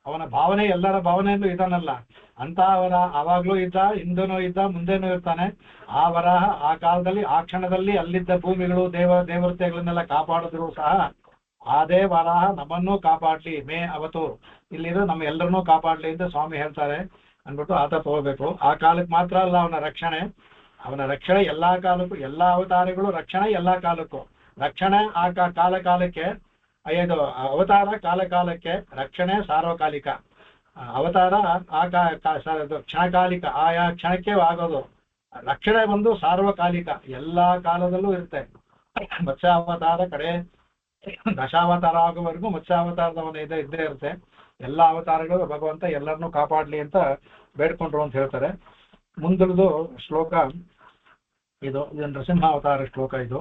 ಅವನ ಭಾವನೆ ಎಲ್ಲರ ಭಾವನೆಯಲ್ಲೂ ಇದಾನಲ್ಲ, ಅಂತಹ ವರಾಹ ಅವಾಗ್ಲೂ ಇದ್ದ, ಹಿಂದನೂ ಇದ್ದ, ಮುಂದೆನೂ ಇರ್ತಾನೆ. ಆ ವರಾಹ ಆ ಕಾಲದಲ್ಲಿ ಆ ಕ್ಷಣದಲ್ಲಿ ಅಲ್ಲಿದ್ದ ಭೂಮಿಗಳು ದೇವತೆಗಳನ್ನೆಲ್ಲ ಕಾಪಾಡಿದ್ರು ಸಹ ಅದೇ ವರಾಹ ನಮ್ಮನ್ನೂ ಕಾಪಾಡ್ಲಿ, ಮೇ ಅವತ್ತು ಇಲ್ಲಿರೋ ನಮ್ಮ ಎಲ್ಲರನ್ನೂ ಕಾಪಾಡ್ಲಿ ಅಂತ ಸ್ವಾಮಿ ಹೇಳ್ತಾರೆ ಅಂದ್ಬಿಟ್ಟು ಆತ ತಗೋಬೇಕು. ಆ ಕಾಲಕ್ಕೆ ಮಾತ್ರ ಅಲ್ಲ ಅವನ ರಕ್ಷಣೆ ಎಲ್ಲಾ ಕಾಲಕ್ಕೂ, ಎಲ್ಲಾ ಅವತಾರಗಳು ರಕ್ಷಣೆ ಎಲ್ಲಾ ಕಾಲಕ್ಕೂ. ರಕ್ಷಣೆ ಆ ಕಾಲಕ್ಕೆ, ಇದು ಅವತಾರ ಕಾಲಕ್ಕೆ, ರಕ್ಷಣೆ ಸಾರ್ವಕಾಲಿಕ. ಅವತಾರ ಕ್ಷಣಕಾಲಿಕ, ಆಯಾ ಕ್ಷಣಕ್ಕೆ ಆಗೋದು. ರಕ್ಷಣೆ ಬಂದು ಸಾರ್ವಕಾಲಿಕ, ಎಲ್ಲಾ ಕಾಲದಲ್ಲೂ ಇರುತ್ತೆ. ಮತ್ಸ್ಯಾವತಾರ ಕಡೆ ದಶಾವತಾರ ಆಗುವವರೆಗೂ ಮತ್ಸ್ಯಾವತಾರದವನ ಇದ್ದೇ ಇರುತ್ತೆ. ಎಲ್ಲಾ ಅವತಾರಗಳು ಭಗವಂತ ಎಲ್ಲರನ್ನೂ ಕಾಪಾಡ್ಲಿ ಅಂತ ಬೇಡ್ಕೊಂಡ್ರು ಅಂತ ಹೇಳ್ತಾರೆ. ಮುಂದಿನದು ಶ್ಲೋಕ ಇದು ನರಸಿಂಹಾವತಾರ ಶ್ಲೋಕ. ಇದು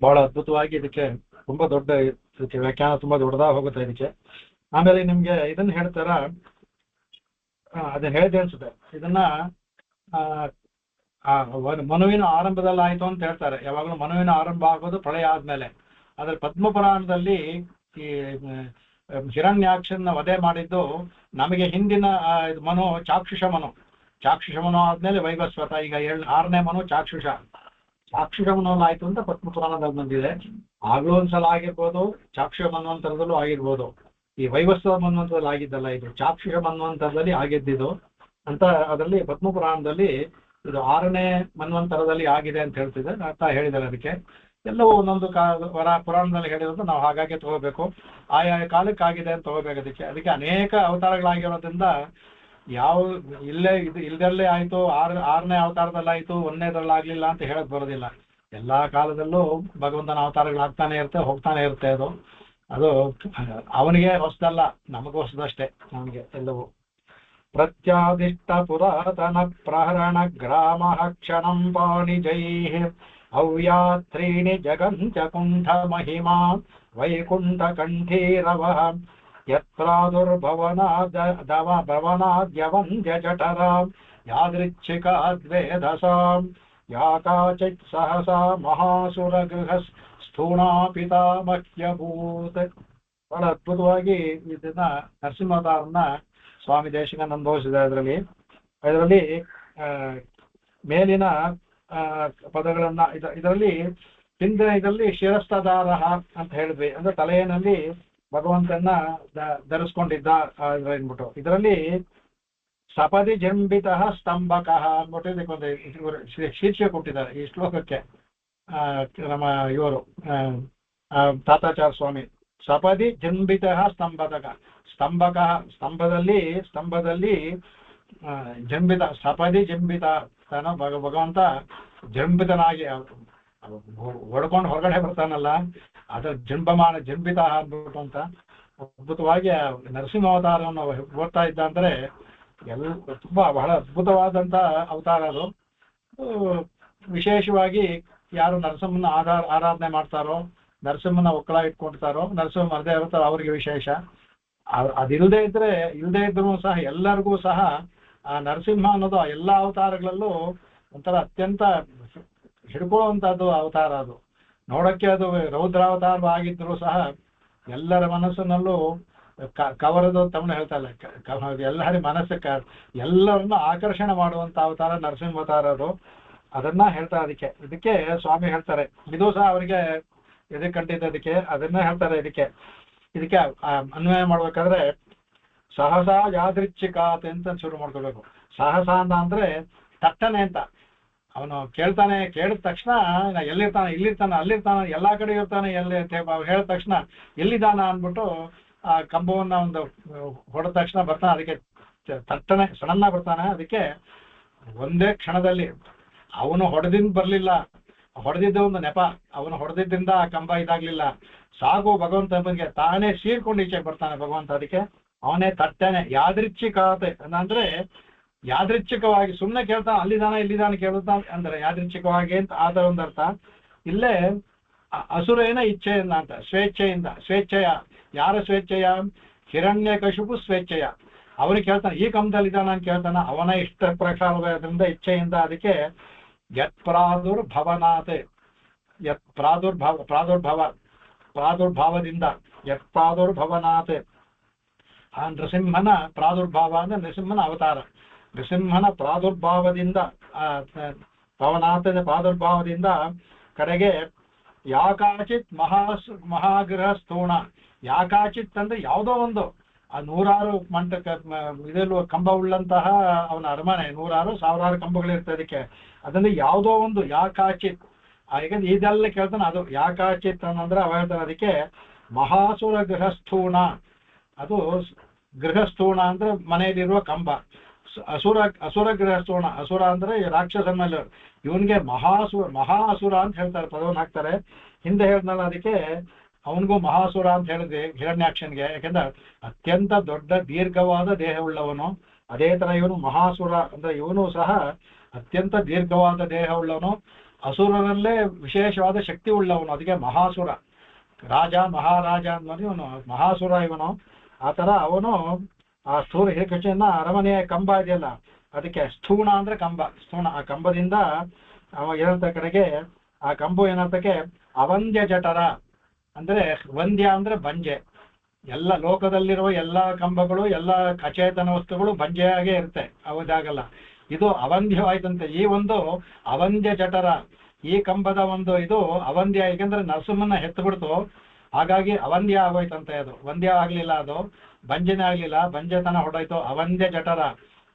ಬಹಳ ಅದ್ಭುತವಾಗಿ ಇದಕ್ಕೆ ತುಂಬಾ ದೊಡ್ಡ ವ್ಯಾಖ್ಯಾನ, ತುಂಬಾ ದೊಡ್ಡದಾಗಿ ಹೋಗುತ್ತೆ ಇದಕ್ಕೆ. ಆಮೇಲೆ ನಿಮ್ಗೆ ಇದನ್ನ ಹೇಳ್ತಾರ, ಅದನ್ನ ಹೇಳಿದೆ ಅನ್ಸುತ್ತೆ. ಇದನ್ನ ಮನುವಿನ ಆರಂಭದಲ್ಲಿ ಆಯ್ತು ಅಂತ ಹೇಳ್ತಾರೆ. ಯಾವಾಗಲೂ ಮನುವಿನ ಆರಂಭ ಆಗೋದು ಪ್ರಳಯ ಆದ್ಮೇಲೆ. ಆದ್ರೆ ಪದ್ಮಪುರಾಣದಲ್ಲಿ ಈ ಹಿರಣ್ಯಾಕ್ಷನ ವಧೆ ಮಾಡಿದ್ದು ನಮಗೆ ಹಿಂದಿನ ಮನು ಚಾಕ್ಷುಷ ಮನು ಆದ್ಮೇಲೆ ವೈವಸ್ವತ. ಈಗ 6ನೇ ಮನು ಚಾಕ್ಷುಷ ಮನು ಆಯ್ತು ಅಂತ ಪದ್ಮಪುರಾಣದಲ್ಲಿ ಬಂದಿದೆ. ಆಗ್ಲೂ ಒಂದ್ಸಲ ಆಗಿರ್ಬೋದು, ಚಾಕ್ಷುಷ ಮನ್ವಂತರದಲ್ಲೂ ಆಗಿರ್ಬೋದು. ಈ ವೈವಸ್ವತ ಮನ್ವಂತರದಲ್ಲಿ ಆಗಿದ್ದಲ್ಲ, ಇದು ಚಾಕ್ಷುಷ ಮನ್ವಂತರದಲ್ಲಿ ಆಗಿದ್ದಿದ್ದು ಅಂತ ಅದರಲ್ಲಿ ಪದ್ಮಪುರಾಣದಲ್ಲಿ ಇದು 6ನೇ ಮನ್ವಂತರದಲ್ಲಿ ಆಗಿದೆ ಅಂತ ಹೇಳ್ತಿದೆ ಅಂತ ಹೇಳಿದ್ದಾರೆ. ಅದಕ್ಕೆ ಎಲ್ಲವೂ ಒಂದೊಂದು ಪುರಾಣದಲ್ಲಿ ಹೇಳಿರೋದು ನಾವು ಹಾಗಾಗಿ ತಗೋಬೇಕು. ಆಯಾ ಕಾಲಕ್ಕೆ ಆಗಿದೆ ಅಂತ ತಗೋಬೇಕು. ಅದಕ್ಕೆ ಅನೇಕ ಅವತಾರಗಳಾಗಿರೋದ್ರಿಂದ ಯಾವ ಇಲ್ದಲ್ಲೇ ಆಯ್ತು, 6ನೇ ಅವತಾರದಲ್ಲಾಯ್ತು, 1ನೇದ್ರಲ್ಲಾಗ್ಲಿಲ್ಲ ಅಂತ ಹೇಳಕ್ ಬರೋದಿಲ್ಲ. ಎಲ್ಲಾ ಕಾಲದಲ್ಲೂ ಭಗವಂತನ ಅವತಾರಗಳಾಗ್ತಾನೆ ಇರುತ್ತೆ, ಹೋಗ್ತಾನೆ ಇರುತ್ತೆ. ಅದು ಅವನಿಗೆ ಹೊಸದಲ್ಲ, ನಮಗೂ ಹೊಸದಷ್ಟೇ. ನಮಗೆ ಎಲ್ಲವೂ ಪ್ರತ್ಯಾದಿಷ್ಟ ಪುರಾತನ ಪ್ರಹರಣ ಗ್ರಾಮ ಕ್ಷಣಂ ಪಾಣಿಜೈ ಅವ್ಯಾತ್ರೀಣಿ ಜಗಂಚ ಕುಂಠ ಮಹಿಮಾ ವೈಕುಂಠ ಕಂಠೀರವ ಯತ್ರಾದುರ್ಭವನಾದ್ಯವಂದ್ಯ ಜಠರಾಂ ಯಾದೃಚ್ಛಿಕಾದ್ವೇಧಸಾಂ ಯಾಕಾಚಿತ್ ಸಹಸಾ ಮಹಾಸುರ ಗೃಹ ಸ್ಥೂಣಾಪಿತಾಮಹ್ಯಭೂತ್. ಬಹಳ ಅದ್ಭುತವಾಗಿ ಇದನ್ನ ನರಸಿಂಹಾವತಾರನ್ನ ಸ್ವಾಮಿ ದೇಶಿಕನ್ ಅನುಭವಿಸಿದೆ. ಇದರಲ್ಲಿ ಮೇಲಿನ ಪದಗಳನ್ನ ಇದರಲ್ಲಿ ಹಿಂದಿನ ಇದರಲ್ಲಿ ಶಿರಸ್ತದಾರ ಅಂತ ಹೇಳಿದ್ವಿ, ಅಂದ್ರೆ ತಲೆಯಲ್ಲಿ ಭಗವಂತನ ಧರಿಸ್ಕೊಂಡಿದ್ದ ಅಂದ್ಬಿಟ್ಟು. ಇದರಲ್ಲಿ ಸಪದಿ ಜಂಬಿತ ಸ್ತಂಭಕ ಅಂದ್ಬಿಟ್ಟು ಶೀರ್ಷೆ ಕೊಟ್ಟಿದ್ದಾರೆ ಈ ಶ್ಲೋಕಕ್ಕೆ. ನಮ್ಮ ಇವರು ತಾತಾಚಾರ್ಯ ಸ್ವಾಮಿ ಸಪದಿ ಜಂಬಿತ ಸ್ತಂಭದಲ್ಲಿ ಜಂಬಿತ, ಸಪದಿ ಜಂಬಿತ ಭಗವಂತ ಜಂಬಿತನಾಗಿ ಹೊಡ್ಕೊಂಡು ಹೊರಗಡೆ ಬರ್ತಾನಲ್ಲ, ಅದ್ರ ಜಂಬಿತ ಅಂದ್ಬಿಟ್ಟು ಅಂತ ಅದ್ಭುತವಾಗಿ ನರಸಿಂಹಾವತಾರವನ್ನು ಓದ್ತಾ ಇದ್ದ ಅಂದ್ರೆ ಬಹಳ ಅದ್ಭುತವಾದಂತ ಅವತಾರ ಅದು. ವಿಶೇಷವಾಗಿ ಯಾರು ನರಸಿಂಹನ ಆರಾಧನೆ ಮಾಡ್ತಾರೋ, ನರಸಿಂಹನ ಒಕ್ಕಳ ಇಟ್ಕೊಳ್ತಾರೋ, ನರಸಿಂಹ ಮರದೇ ಇರ್ತಾರೋ ಅವ್ರಿಗೆ ವಿಶೇಷ. ಅದಿಲ್ಲದೆ ಇದ್ರೂ ಸಹ ಎಲ್ಲರಿಗೂ ಸಹ ಆ ನರಸಿಂಹ ಅನ್ನೋದು ಎಲ್ಲಾ ಅವತಾರಗಳಲ್ಲೂ ಒಂಥರ ಅತ್ಯಂತ ಹಿಡ್ಕೊಳ್ಳುವಂತಹದ್ದು ಅವತಾರ. ಅದು ನೋಡಕ್ಕೆ ಅದು ರೌದ್ರಾವತಾರ ಆಗಿದ್ರು ಸಹ ಎಲ್ಲರ ಮನಸ್ಸಿನಲ್ಲೂ ಕವರದು ತಮ್ಮನ್ನ ಹೇಳ್ತಾಯಿಲ್ಲ, ಎಲ್ಲರ ಮನಸ್ಸಕ್ಕೆ ಎಲ್ಲರನ್ನ ಆಕರ್ಷಣೆ ಮಾಡುವಂತ ಅವತಾರ ನರಸಿಂಹಾವತಾರ ಅದು. ಅದನ್ನ ಹೇಳ್ತಾರೆ. ಇದಕ್ಕೆ ಸ್ವಾಮಿ ಹೇಳ್ತಾರೆ, ಇದು ಸಹ ಅವರಿಗೆ ಎದೆ ಕಂಡಿದ್ದದಕ್ಕೆ ಅದನ್ನ ಹೇಳ್ತಾರೆ. ಇದಕ್ಕೆ ಅನ್ವಯ ಮಾಡ್ಬೇಕಾದ್ರೆ ಸಹಸಾ ಯಾದೃಚ್ಛಿಕಾತ್ ಅಂತ ಶುರು ಮಾಡ್ಕೋಬೇಕು. ಸಹಸ ಅಂದ್ರೆ ತಟ್ಟನೆ ಅಂತ. ಅವನು ಕೇಳಿದ ತಕ್ಷಣ ಎಲ್ಲಿರ್ತಾನೆ, ಇಲ್ಲಿರ್ತಾನೆ, ಅಲ್ಲಿರ್ತಾನೆ, ಎಲ್ಲಾ ಕಡೆ ಇರ್ತಾನೆ, ಎಲ್ಲಿ ಹೇಳಿದ ತಕ್ಷಣ ಎಲ್ಲಿದ್ದಾನ ಅಂದ್ಬಿಟ್ಟು ಆ ಕಂಬವನ್ನ ಒಂದು ಹೊಡೆದ ತಕ್ಷಣ ಬರ್ತಾನೆ. ಅದಕ್ಕೆ ತಟ್ಟನೆ ಸಡನ್ನ ಬರ್ತಾನೆ. ಅದಕ್ಕೆ ಒಂದೇ ಕ್ಷಣದಲ್ಲಿ ಅವನು ಹೊಡೆದಿಂದ ಬರ್ಲಿಲ್ಲ, ಹೊಡೆದಿದ್ದ ಒಂದು ನೆಪ, ಅವನು ಹೊಡೆದಿದ್ದರಿಂದ ಆ ಕಂಬ ಇದಾಗ್ಲಿಲ್ಲ. ಸಾಗು ಭಗವಂತ ಬಗ್ಗೆ ತಾನೇ ಸೀರ್ಕೊಂಡು ಈಚೆ ಬರ್ತಾನೆ ಭಗವಂತ. ಅದಕ್ಕೆ ಅವನೇ ತಟ್ಟನೆ ಯಾದೃಚ್ಛಿಕಾತೆ ಅಂದ್ರೆ ಯಾದೃಚ್ಛಿಕವಾಗಿ ಸುಮ್ಮನೆ ಕೇಳ್ತಾನೆ, ಇಲ್ಲಿದ್ದಾನೆ ಕೇಳುತ್ತಾನೆ ಅಂದ್ರೆ ಯಾದೃಚ್ಛಿಕವಾಗಿ ಅಂತ ಆದ ಒಂದು ಅರ್ಥ. ಇಲ್ಲೇ ಅಸುರೇನ ಇಚ್ಛೆಯಿಂದ ಅಂತ, ಸ್ವೇಚ್ಛೆಯ. ಯಾರ ಸ್ವೇಚ್ಛೆಯ? ಹಿರಣ್ಯಕಶಿಪು ಸ್ವೇಚ್ಛೆಯ. ಅವನಿಗೆ ಕೇಳ್ತಾನೆ, ಈ ಕಂಬದಲ್ಲಿ ಇದ್ದಾನ ಅಂತ ಕೇಳ್ತಾನ, ಅವನ ಇಷ್ಟ ಪ್ರಕಾರದಿಂದ ಇಚ್ಛೆಯಿಂದ. ಅದಕ್ಕೆ ಯತ್ ಪ್ರಾದುರ್ಭವನಾತ್, ಯತ್ ಪ್ರಾದುರ್ಭಾವದಿಂದ, ಯತ್ ಪ್ರಾದುರ್ಭವನಾತ್, ಆ ನೃಸಿಂಹನ ಪ್ರಾದುರ್ಭಾವ ಅಂದ್ರೆ ನೃಸಿಂಹನ ಅವತಾರ, ನೃಸಿಂಹನ ಪ್ರಾದುರ್ಭಾವದಿಂದ, ಭವನಾಥದ ಪ್ರಾದುರ್ಭಾವದಿಂದ ಕಡೆಗೆ ಯಾಕಾಚಿತ್ ಮಹಾಗೃಹ ಸ್ಥೂಣ, ಯಾಕಾಚಿತ್ ಅಂದ್ರೆ ಯಾವುದೋ ಒಂದು ಆ ನೂರಾರು ಇದೆಲ್ಲೂ ಕಂಬ ಉಳ್ಳಂತಹ ಅವನ ಅರಮನೆ, ನೂರಾರು ಸಾವಿರಾರು ಕಂಬಗಳಿರ್ತದೆ ಅದಕ್ಕೆ, ಅದನ್ನು ಯಾವುದೋ ಒಂದು ಯಾಕಾಚಿತ್, ಯಾಕಂದ್ರೆ ಇದೆಲ್ಲ ಕೇಳ್ತಾನೆ ಅದು ಯಾಕಾಚಿತ್ ಅಂದ್ರೆ ಅವ ಹೇಳ್ತಾನೆ ಅದಕ್ಕೆ ಮಹಾಸುರ ಗೃಹಸ್ಥೂಣ, ಅದು ಗೃಹಸ್ಥೂಣ ಅಂದ್ರೆ ಮನೆಯಲ್ಲಿರುವ ಕಂಬ, ಅಸುರ ಗೃಹಸ್ಥೂಣ, ಅಸುರ ಅಂದ್ರೆ ರಾಕ್ಷಸನಲ್ಲಿ ಇವನ್ಗೆ ಮಹಾ ಅಸುರ ಅಂತ ಹೇಳ್ತಾರೆ, ಪದವನ್ನು ಹಾಕ್ತಾರೆ. ಹಿಂದೆ ಹೇಳ್ದಲ್ಲ ಅದಕ್ಕೆ ಅವನಿಗೂ ಮಹಾಸುರ ಅಂತ ಹೇಳಿದ್ವಿ ಹಿರಣ್ಯಾಕ್ಷನ್ಗೆ, ಯಾಕೆಂದ್ರೆ ಅತ್ಯಂತ ದೊಡ್ಡ ದೀರ್ಘವಾದ ದೇಹವುಳ್ಳವನು. ಅದೇ ತರ ಇವನು ಮಹಾಸುರ ಅಂದ್ರೆ ಇವನು ಸಹ ಅತ್ಯಂತ ದೀರ್ಘವಾದ ದೇಹವುಳ್ಳವನು, ಅಸುರರಲ್ಲೇ ವಿಶೇಷವಾದ ಶಕ್ತಿ ಉಳ್ಳವನು, ಅದಕ್ಕೆ ಮಹಾಸುರ. ರಾಜ ಮಹಾರಾಜ ಅನ್ನೋದು ಇವನು ಮಹಾಸುರ ಇವನು. ಆ ತರ ಅವನು ಆ ಸ್ಥೂಲ ಹಿರಕೃಷ್ಣನ ಅರಮನೆಯ ಕಂಬ ಇದೆಯಲ್ಲ ಅದಕ್ಕೆ ಸ್ಥೂಣ ಅಂದ್ರೆ ಕಂಬ, ಸ್ಥೂಣ, ಆ ಕಂಬದಿಂದ ಅವ ಏನಂತ ಕಡೆಗೆ ಆ ಕಂಬು ಏನಂತಕ್ಕೆ ಅವಂದ್ಯ ಜಠರ ಅಂದ್ರೆ ವಂದ್ಯ ಅಂದ್ರೆ ಬಂಜೆ, ಎಲ್ಲ ಲೋಕದಲ್ಲಿರುವ ಎಲ್ಲಾ ಕಂಬಗಳು ಎಲ್ಲ ಅಚೇತನ ವಸ್ತುಗಳು ಬಂಜೆಯಾಗೇ ಇರುತ್ತೆ, ಅವದಾಗಲ್ಲ. ಇದು ಅವಂದ್ಯವಾಯ್ತಂತೆ. ಈ ಒಂದು ಅವಂದ್ಯ ಜಠರ, ಈ ಕಂಬದ ಒಂದು ಇದು ಅವಂದ್ಯ, ಏಕೆಂದ್ರೆ ನರಸಿಂಹನ ಹೆತ್ತು ಬಿಡ್ತು, ಹಾಗಾಗಿ ಅವಂದ್ಯ ಆಗೋಯ್ತಂತೆ. ಅದು ವಂದ್ಯ ಆಗ್ಲಿಲ್ಲ, ಅದು ಬಂಜೆನೇ ಆಗ್ಲಿಲ್ಲ, ಬಂಜೆತನ ಹೊಡೋಯ್ತು, ಅವಂದ್ಯ ಜಠರ.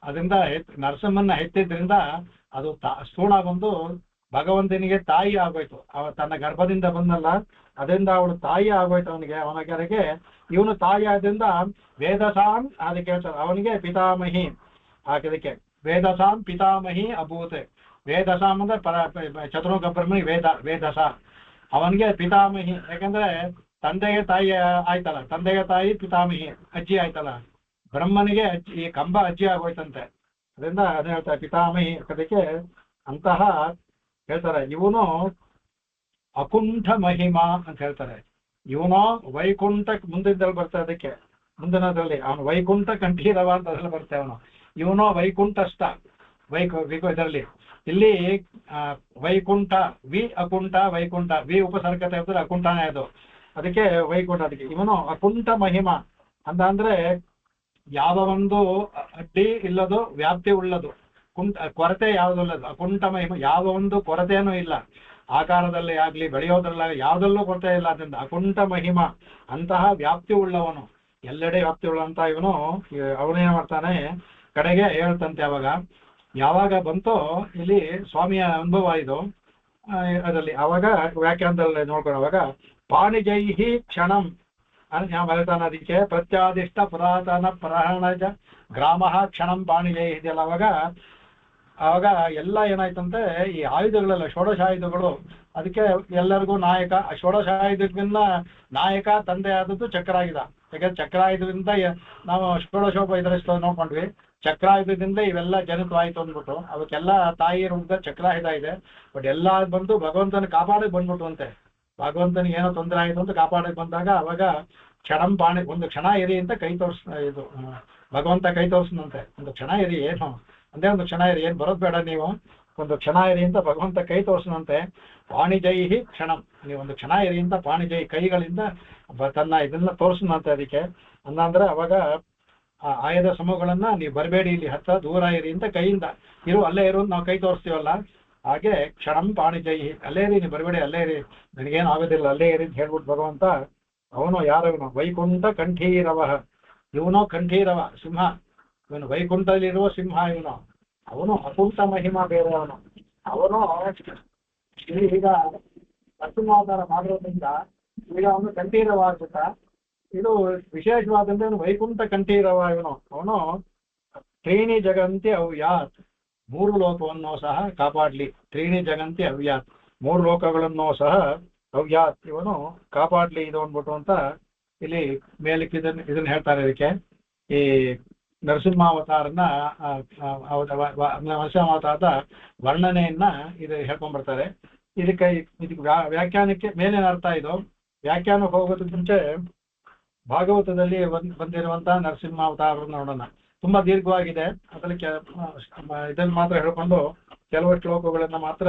ಅದರಿಂದ ನರಸಿಂಹನ ಹೆತ್ತಿದ್ರಿಂದ ಅದು ಸ್ಥೂಣ ಬಂದು ಭಗವಂತನಿಗೆ ತಾಯಿ ಆಗೋಯ್ತು. ತನ್ನ ಗರ್ಭದಿಂದ ಬಂದಲ್ಲ, ಅದರಿಂದ ಅವಳು ತಾಯಿ ಆಗೋಯ್ತು ಅವನಿಗೆ ಇವನು ತಾಯಿ ಆದ್ರಿಂದ ವೇದಸಾಂ ಅದಕ್ಕೆ ಹೇಳ್ತಾರೆ ಅವನಿಗೆ ಪಿತಾಮಹಿ, ಅದಕ್ಕೆ ವೇದಸಾಂ ಪಿತಾಮಹಿ ಅಭೂತ್. ವೇದಸಾಂ ಅಂದ್ರೆ ಚತುರ್ಮುಖ ವೇದಸ, ಅವನಿಗೆ ಪಿತಾಮಹಿ, ಯಾಕಂದ್ರೆ ತಂದೆಗೆ ತಾಯಿ ಆಯ್ತಲ್ಲ, ತಂದೆಗೆ ತಾಯಿ ಪಿತಾಮಹಿ ಅಜ್ಜಿ ಆಯ್ತಲ್ಲ, ಬ್ರಹ್ಮನಿಗೆ ಈ ಕಂಬ ಅಜ್ಜಿ ಆಗೋಯ್ತಂತೆ. ಅದರಿಂದ ಅದೇ ಹೇಳ್ತಾರೆ ಪಿತಾಮಹಿ. ಅದಕ್ಕೆ ಅಂತಹ ಹೇಳ್ತಾರೆ ಇವನು ಅಕುಂಠ ಮಹಿಮಾ ಅಂತ ಹೇಳ್ತಾರೆ. ಇವನು ವೈಕುಂಠ ಮುಂದಿದ್ದಲ್ಲಿ ಬರ್ತದೆ, ಅದಕ್ಕೆ ಮುಂದಿನದ್ರಲ್ಲಿ ಅವನು ವೈಕುಂಠ ಕಂಠೀರವ ಅಂತ ಅದ್ರಲ್ಲಿ ಬರ್ತೇವೆ ಅವನು. ಇವನು ವೈಕುಂಠಸ್ಥ, ಇದರಲ್ಲಿ ಇಲ್ಲಿ ವೈಕುಂಠ ವಿ ಅಕುಂಠ ವೈಕುಂಠ, ವಿ ಉಪಸರ್ಗತೆ ಇರ್ತದೆ, ಅಕುಂಠನೇ ಅದು, ಅದಕ್ಕೆ ವೈಕುಂಠ. ಅದಕ್ಕೆ ಇವನು ಅಕುಂಠ ಮಹಿಮಾ ಅಂದ್ರೆ ಯಾವ ಒಂದು ಅಡ್ಡಿ ಇಲ್ಲದು, ವ್ಯಾಪ್ತಿ ಉಳ್ಳದು, ಕೊರತೆ ಯಾವುದುಲ್ಲದು, ಅಕುಂಠ ಮಹಿಮಾ, ಯಾವ ಒಂದು ಕೊರತೆಯೂ ಇಲ್ಲ, ಆಕಾರದಲ್ಲಿ ಆಗ್ಲಿ ಬೆಳೆಯೋದ್ರಲ್ಲಾಗಲಿ ಯಾವುದಲ್ಲೂ ಕೊರತೆ ಇಲ್ಲ. ಅದರಿಂದ ಅಕುಂಠ ಮಹಿಮಾ, ಅಂತಹ ವ್ಯಾಪ್ತಿ ಉಳ್ಳವನು, ಎಲ್ಲೆಡೆ ವ್ಯಾಪ್ತಿ ಉಳ್ಳಂತ ಇವನು. ಅವನೇನ್ ಮಾಡ್ತಾನೆ ಕಡೆಗೆ ಹೇಳ್ತಂತೆ, ಯಾವಾಗ ಬಂತೋ ಇಲ್ಲಿ ಸ್ವಾಮಿಯ ಅನುಭವ ಇದು ಅದರಲ್ಲಿ, ಅವಾಗ ವ್ಯಾಖ್ಯಾನದಲ್ಲಿ ನೋಡ್ಕೊಳ್ಳುವಾಗ ಪಾಣಿಜೈಹಿ ಕ್ಷಣಂ ನಾವು ಹೇಳ್ತಾನೆ ಅದಕ್ಕೆ ಪ್ರತ್ಯಾದಿಷ್ಟ ಪುರಾತನ ಪ್ರಹಣಜ ಗ್ರಾಮ ಕ್ಷಣಂ ಪಾಣಿಜೈ ಇದೆಯಲ್ಲ, ಅವಾಗ ಎಲ್ಲ ಏನಾಯ್ತಂತೆ ಈ ಆಯುಧಗಳೆಲ್ಲ ಷೋಡಶ ಆಯುಧಗಳು, ಅದಕ್ಕೆ ಎಲ್ಲರಿಗೂ ನಾಯಕ. ಷೋಡಶಾಯುಧದಿಂದ ನಾಯಕ ತಂದೆ ಆದದ್ದು ಚಕ್ರಾಯುಧ, ಯಾಕಂದ್ರೆ ಚಕ್ರಾಯುಧದಿಂದ ನಾವು ಷೋಡಶೋಪ ಇದರ ನೋಡ್ಕೊಂಡ್ವಿ, ಚಕ್ರಾಯುಧದಿಂದ ಇವೆಲ್ಲ ಜನಿತವಾಯ್ತು ಅಂದ್ಬಿಟ್ಟು ಅವಕ್ಕೆಲ್ಲ ತಾಯಿ ರೂಪದ ಚಕ್ರಾಯುಧ ಇದೆ. ಬಟ್ ಎಲ್ಲ ಬಂದು ಭಗವಂತನ ಕಾಪಾಡಕ್ ಬಂದ್ಬಿಟ್ಟು ಅಂತೆ, ಭಗವಂತನಿಗೆ ಏನೋ ತೊಂದರೆ ಆಯ್ತು ಅಂತ ಕಾಪಾಡಕ್ ಬಂದಾಗ ಅವಾಗ ಕ್ಷಣಂ ಪಾಣಿ, ಒಂದು ಕ್ಷಣ ಇರಿ ಅಂತ ಕೈ ಇದು ಭಗವಂತ ಕೈ ತೋರಿಸ್ನಂತೆ, ಒಂದು ಕ್ಷಣ ಇರಿ, ಏನು ಅಂದ್ರೆ ಒಂದು ಕ್ಷಣ ಇರಿ, ಏನ್ ಬರೋದ್ ಬೇಡ ನೀವು, ಒಂದು ಕ್ಷಣ ಇರಿ ಅಂತ ಭಗವಂತ ಕೈ ತೋರಿಸ್ನಂತೆ. ಪಾಣಿಜೈಹಿ ಕ್ಷಣಂ, ನೀವು ಒಂದು ಕ್ಷಣ ಇರಿ ಅಂತ ಪಾಣಿಜೈ ಕೈಗಳಿಂದ ತನ್ನ ಇದನ್ನ ತೋರಿಸ್ನಂತೆ. ಅದಕ್ಕೆ ಅಂದ್ರೆ ಅವಾಗ ಆ ಆಯುಧ ಸಮೂಹಗಳನ್ನ ನೀವು ಬರಬೇಡಿ, ಇಲ್ಲಿ ಹತ್ತ ದೂರ ಇರಿ ಅಂತ ಕೈಯಿಂದ ಅಲ್ಲೇ ಇರು ನಾವು ಕೈ ತೋರಿಸ್ತೀವಲ್ಲ, ಹಾಗೆ ಕ್ಷಣಂ ಪಾಣಿಜೈಹಿ, ಅಲ್ಲೇ ಇರಿ, ನೀವು ಬರಬೇಡಿ, ಅಲ್ಲೇ ಇರಿ, ನನಗೇನು ಆಗೋದಿಲ್ಲ, ಅಲ್ಲೇ ಇರಿ ಅಂತ ಹೇಳ್ಬಿಟ್ಟು ಭಗವಂತ ಅವನು ಯಾರವನು ವೈಕುಂಠ ಕಂಠೀರವ, ಇವನೋ ಕಂಠೀರವ ಸಿಂಹ, ಇವನು ವೈಕುಂಠದಲ್ಲಿರುವ ಸಿಂಹ ಇವನು. ಅವನು ಅಕುಂಠ ಮಹಿಮಾ ಬೇರೆ ಅವನು ಈಗ ನರಸಿಂಹಾವತಾರ ಮಾಡಿರೋದ್ರಿಂದ ಈಗ ಅವನು ಕಂಠೀರವ ಆಗ್ಬಿಟ್ಟ. ಇದು ವಿಶೇಷವಾದಂತೆ ಅವನು ವೈಕುಂಠ ಕಂಠೀರವ ಅವನು ತ್ರೀಣಿ ಜಗಂತಿ ಅವ್ಯಾತ್, ಮೂರು ಲೋಕವನ್ನು ಸಹ ಕಾಪಾಡ್ಲಿ. ತ್ರೀಣಿ ಜಗಂತಿ ಅವ್ಯಾತ್, ಮೂರು ಲೋಕಗಳನ್ನು ಸಹ ಅವ್ಯಾತ್ ಇವನು ಕಾಪಾಡ್ಲಿ ಇದು ಅಂದ್ಬಿಟ್ಟು ಅಂತ ಇಲ್ಲಿ ಮೇಲಕ್ಕೆ ಇದನ್ನ ಹೇಳ್ತಾರೆ. ಇದಕ್ಕೆ ಈ ನರಸಿಂಹಾವತಾರನ ನರಸಿಂಹಾವತಾರದ ವರ್ಣನೆಯನ್ನ ಇದು ಹೇಳ್ಕೊಂಡ್ಬರ್ತಾರೆ. ಇದಕ್ಕೆ ವ್ಯಾಖ್ಯಾನಕ್ಕೆ ಮೇಲಿನ ಅರ್ಥ ಇದು. ವ್ಯಾಖ್ಯಾನಕ್ಕೆ ಹೋಗೋದಕ್ಕೆ ಮುಂಚೆ ಭಾಗವತದಲ್ಲಿ ಬಂದಿರುವಂತಹ ನರಸಿಂಹಾವತಾರ ನೋಡೋಣ. ತುಂಬಾ ದೀರ್ಘವಾಗಿದೆ. ಅದರಲ್ಲಿ ಇದನ್ನು ಮಾತ್ರ ಹೇಳ್ಕೊಂಡು ಕೆಲವು ಶ್ಲೋಕಗಳನ್ನ ಮಾತ್ರ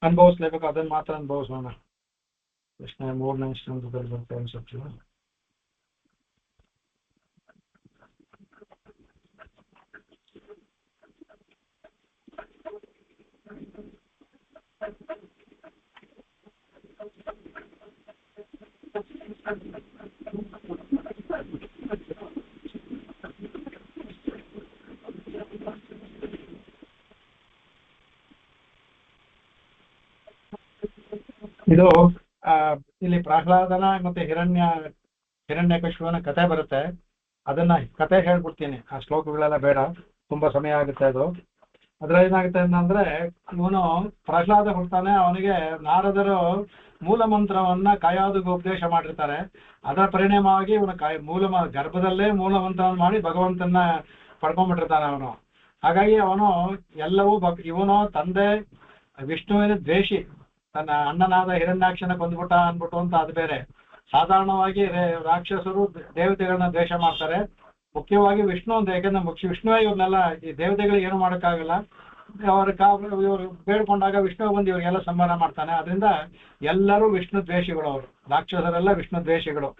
ಅನುಭವಿಸ್ಲೇಬೇಕು, ಅದನ್ನ ಮಾತ್ರ ಅನುಭವಿಸೋಣ. ಕೃಷ್ಣ 3ನೇ ಶ್ಲೋಕದಲ್ಲಿ ಬರುತ್ತೆ ಅನ್ಸುತ್ತೆ. ಇದು ಇಲ್ಲಿ ಪ್ರಹ್ಲಾದನ ಮತ್ತೆ ಹಿರಣ್ಯಕಶಿಪುವಿನ ಕಥೆ ಬರುತ್ತೆ. ಅದನ್ನ ಕಥೆ ಹೇಳ್ಬಿಡ್ತೀನಿ, ಆ ಶ್ಲೋಕಗಳೆಲ್ಲ ಬೇಡ, ತುಂಬಾ ಸಮಯ ಆಗುತ್ತೆ. ಅದು ಅದ್ರಲ್ಲಿ ಏನಾಗುತ್ತೆ ಅಂತಂದ್ರೆ, ಇವನು ಪ್ರಹ್ಲಾದ ಹುಡ್ತಾನೆ, ಅವನಿಗೆ ನಾರದರು ಮೂಲ ಮಂತ್ರವನ್ನ ಕಾಯೋದಕ್ಕೆ ಉಪದೇಶ ಮಾಡಿರ್ತಾರೆ. ಅದರ ಪರಿಣಾಮವಾಗಿ ಇವನು ಗರ್ಭದಲ್ಲೇ ಮೂಲ ಮಂತ್ರವನ್ನು ಮಾಡಿ ಭಗವಂತನ ಪಡ್ಕೊಂಡ್ಬಿಟ್ಟಿರ್ತಾನೆ ಅವನು. ಹಾಗಾಗಿ ಅವನು ಎಲ್ಲವೂ ಇವನು ತಂದೆ ವಿಷ್ಣುವಿನ ದ್ವೇಷಿ, ತನ್ನ ಅಣ್ಣನಾದ ಹಿರಣ್ಯಾಕ್ಷನ ಕೊಂದ್ಬಿಟ್ಟ ಅನ್ಬಿಟ್ಟು ಅಂತ ಅದು ಬೇರೆ. ಸಾಧಾರಣವಾಗಿ ರಾಕ್ಷಸರು ದೇವತೆಗಳನ್ನ ದ್ವೇಷ ಮಾಡ್ತಾರೆ, ಮುಖ್ಯವಾಗಿ ವಿಷ್ಣು ಅಂತ. ಯಾಕಂದ್ರೆ ವಿಷ್ಣುವೇ ಇವ್ರನ್ನೆಲ್ಲ, ಈ ದೇವತೆಗಳಿಗೆ ಏನು ಮಾಡೋಕ್ಕಾಗಲ್ಲ. ಇವರು ಬೇಡ್ಕೊಂಡಾಗ ವಿಷ್ಣು ಬಂದು ಇವ್ರಿಗೆಲ್ಲ ಸಂಹಾರ ಮಾಡ್ತಾನೆ. ಅದರಿಂದ ಎಲ್ಲರೂ ವಿಷ್ಣು ದ್ವೇಷಿಗಳು, ಅವರು ರಾಕ್ಷಸರೆಲ್ಲ ವಿಷ್ಣು ದ್ವೇಷಿಗಳು.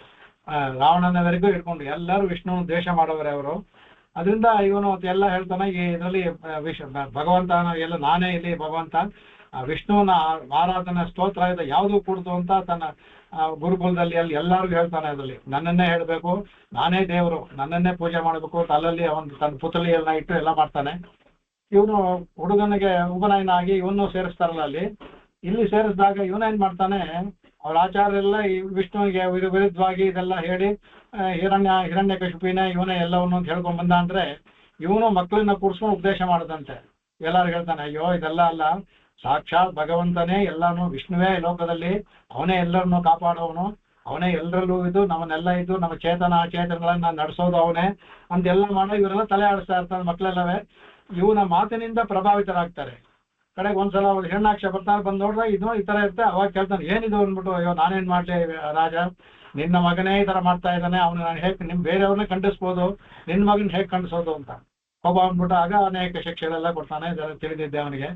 ರಾವಣನವರೆಗೂ ಹಿಡ್ಕೊಂಡು ಎಲ್ಲರೂ ವಿಷ್ಣು ದ್ವೇಷ ಮಾಡೋವರೇ ಅವರು. ಅದರಿಂದ ಇವನು ಎಲ್ಲ ಹೇಳ್ತಾನೆ, ಈ ಇದರಲ್ಲಿ ಭಗವಂತ ಎಲ್ಲ ನಾನೇ ಇಲ್ಲಿ ಭಗವಂತ, ವಿಷ್ಣುವನ ಆರಾಧನಾ ಸ್ತೋತ್ರ ಇದೆ ಯಾವುದು ಕೂಡ್ತು ಅಂತ ತನ್ನ ಗುರುಕುಲದಲ್ಲಿ ಅಲ್ಲಿ ಎಲ್ಲರಿಗೂ ಹೇಳ್ತಾನೆ. ಅದರಲ್ಲಿ ನನ್ನನ್ನೇ ಹೇಳಬೇಕು, ನಾನೇ ದೇವರು, ನನ್ನನ್ನೇ ಪೂಜೆ ಮಾಡಬೇಕು, ತಲೆಯಲ್ಲಿ ಅವನು ತನ್ನ ಪುತ್ಳಿಯನ್ನ ಇಟ್ಟು ಎಲ್ಲ ಮಾಡ್ತಾನೆ. ಇವನು ಹುಡುಗನಿಗೆ ಉಪನಯನಾಗಿ ಇವನು ಸೇರಿಸ್ತಾರಲ್ಲ ಅಲ್ಲಿ. ಇಲ್ಲಿ ಸೇರಿಸಿದಾಗ ಇವನೇನ್ ಮಾಡ್ತಾನೆ, ಅವ್ರ ಆಚಾರ್ಯರೆಲ್ಲ ಈ ವಿಷ್ಣುವಿಗೆ ವಿರುದ್ಧವಾಗಿ ಇದೆಲ್ಲ ಹೇಳಿ ಹಿರಣ್ಯಕಶಿಪಿನೇ ಇವನೇ ಎಲ್ಲವನ್ನು ಅಂತ ಹೇಳ್ಕೊಂಡ್ ಬಂದ ಅಂದ್ರೆ, ಇವನು ಮಕ್ಕಳನ್ನ ಕೂರಿಸ್ಕೊಂಡು ಉಪದೇಶ ಮಾಡದಂತೆ. ಎಲ್ಲಾರು ಹೇಳ್ತಾನೆ, ಅಯ್ಯೋ ಇದೆಲ್ಲ ಅಲ್ಲ, ಸಾಕ್ಷಾತ್ ಭಗವಂತನೇ ಎಲ್ಲಾನು, ವಿಷ್ಣುವೇ ಲೋಕದಲ್ಲಿ, ಅವನೇ ಎಲ್ಲರನ್ನು ಕಾಪಾಡೋವನು, ಅವನೇ ಎಲ್ಲರಲ್ಲೂ ಇದು ನಮ್ಮನ್ನೆಲ್ಲ ಇದು ನಮ್ಮ ಚೇತನ ಅಚೇತನಗಳನ್ನ ನಡೆಸೋದು ಅವನೇ ಅಂತೆಲ್ಲ ಮಾಡೋ. ಇವರೆಲ್ಲ ತಲೆ ಆಡಿಸ್ತಾ ಇರ್ತಾರೆ ಮಕ್ಕಳೆಲ್ಲವೇ. ಇವನ ಮಾತಿನಿಂದ ಪ್ರಭಾವಿತರಾಗ್ತಾರೆ. ಕಡೆಗೆ ಒಂದ್ಸಲ ಅವ್ರು ಹಿರಣ್ಯಾಕ್ಷ ಬರ್ತಾರೆ, ಬಂದು ನೋಡ್ರೆ ಇದು ಈ ತರ ಇರುತ್ತೆ. ಅವಾಗ ಕೇಳ್ತಾನೆ, ಏನಿದು ಅಂದ್ಬಿಟ್ಟು, ಅಯ್ಯೋ ನಾನೇನ್ ಮಾಡ್ಲಿ ರಾಜ, ನಿನ್ನ ಮಗನೇ ಈ ತರ ಮಾಡ್ತಾ ಇದ್ದಾನೆ, ಅವನು ನಾನು ಹೇಗೆ ಬೇರೆಯವ್ರನ್ನ ಖಂಡಿಸ್ಬೋದು, ನಿನ್ನ ಮಗನ ಹೇಗೆ ಖಂಡಿಸೋದು ಅಂತ ಕೋಪ ಅಂದ್ಬಿಟ್ಟು ಆಗ ಅನೇಕ ಶಿಕ್ಷೆಗಳೆಲ್ಲ ಕೊಡ್ತಾನೆ. ಇದೆಲ್ಲ ತಿಳಿದಿದ್ದೆ ಅವನಿಗೆ.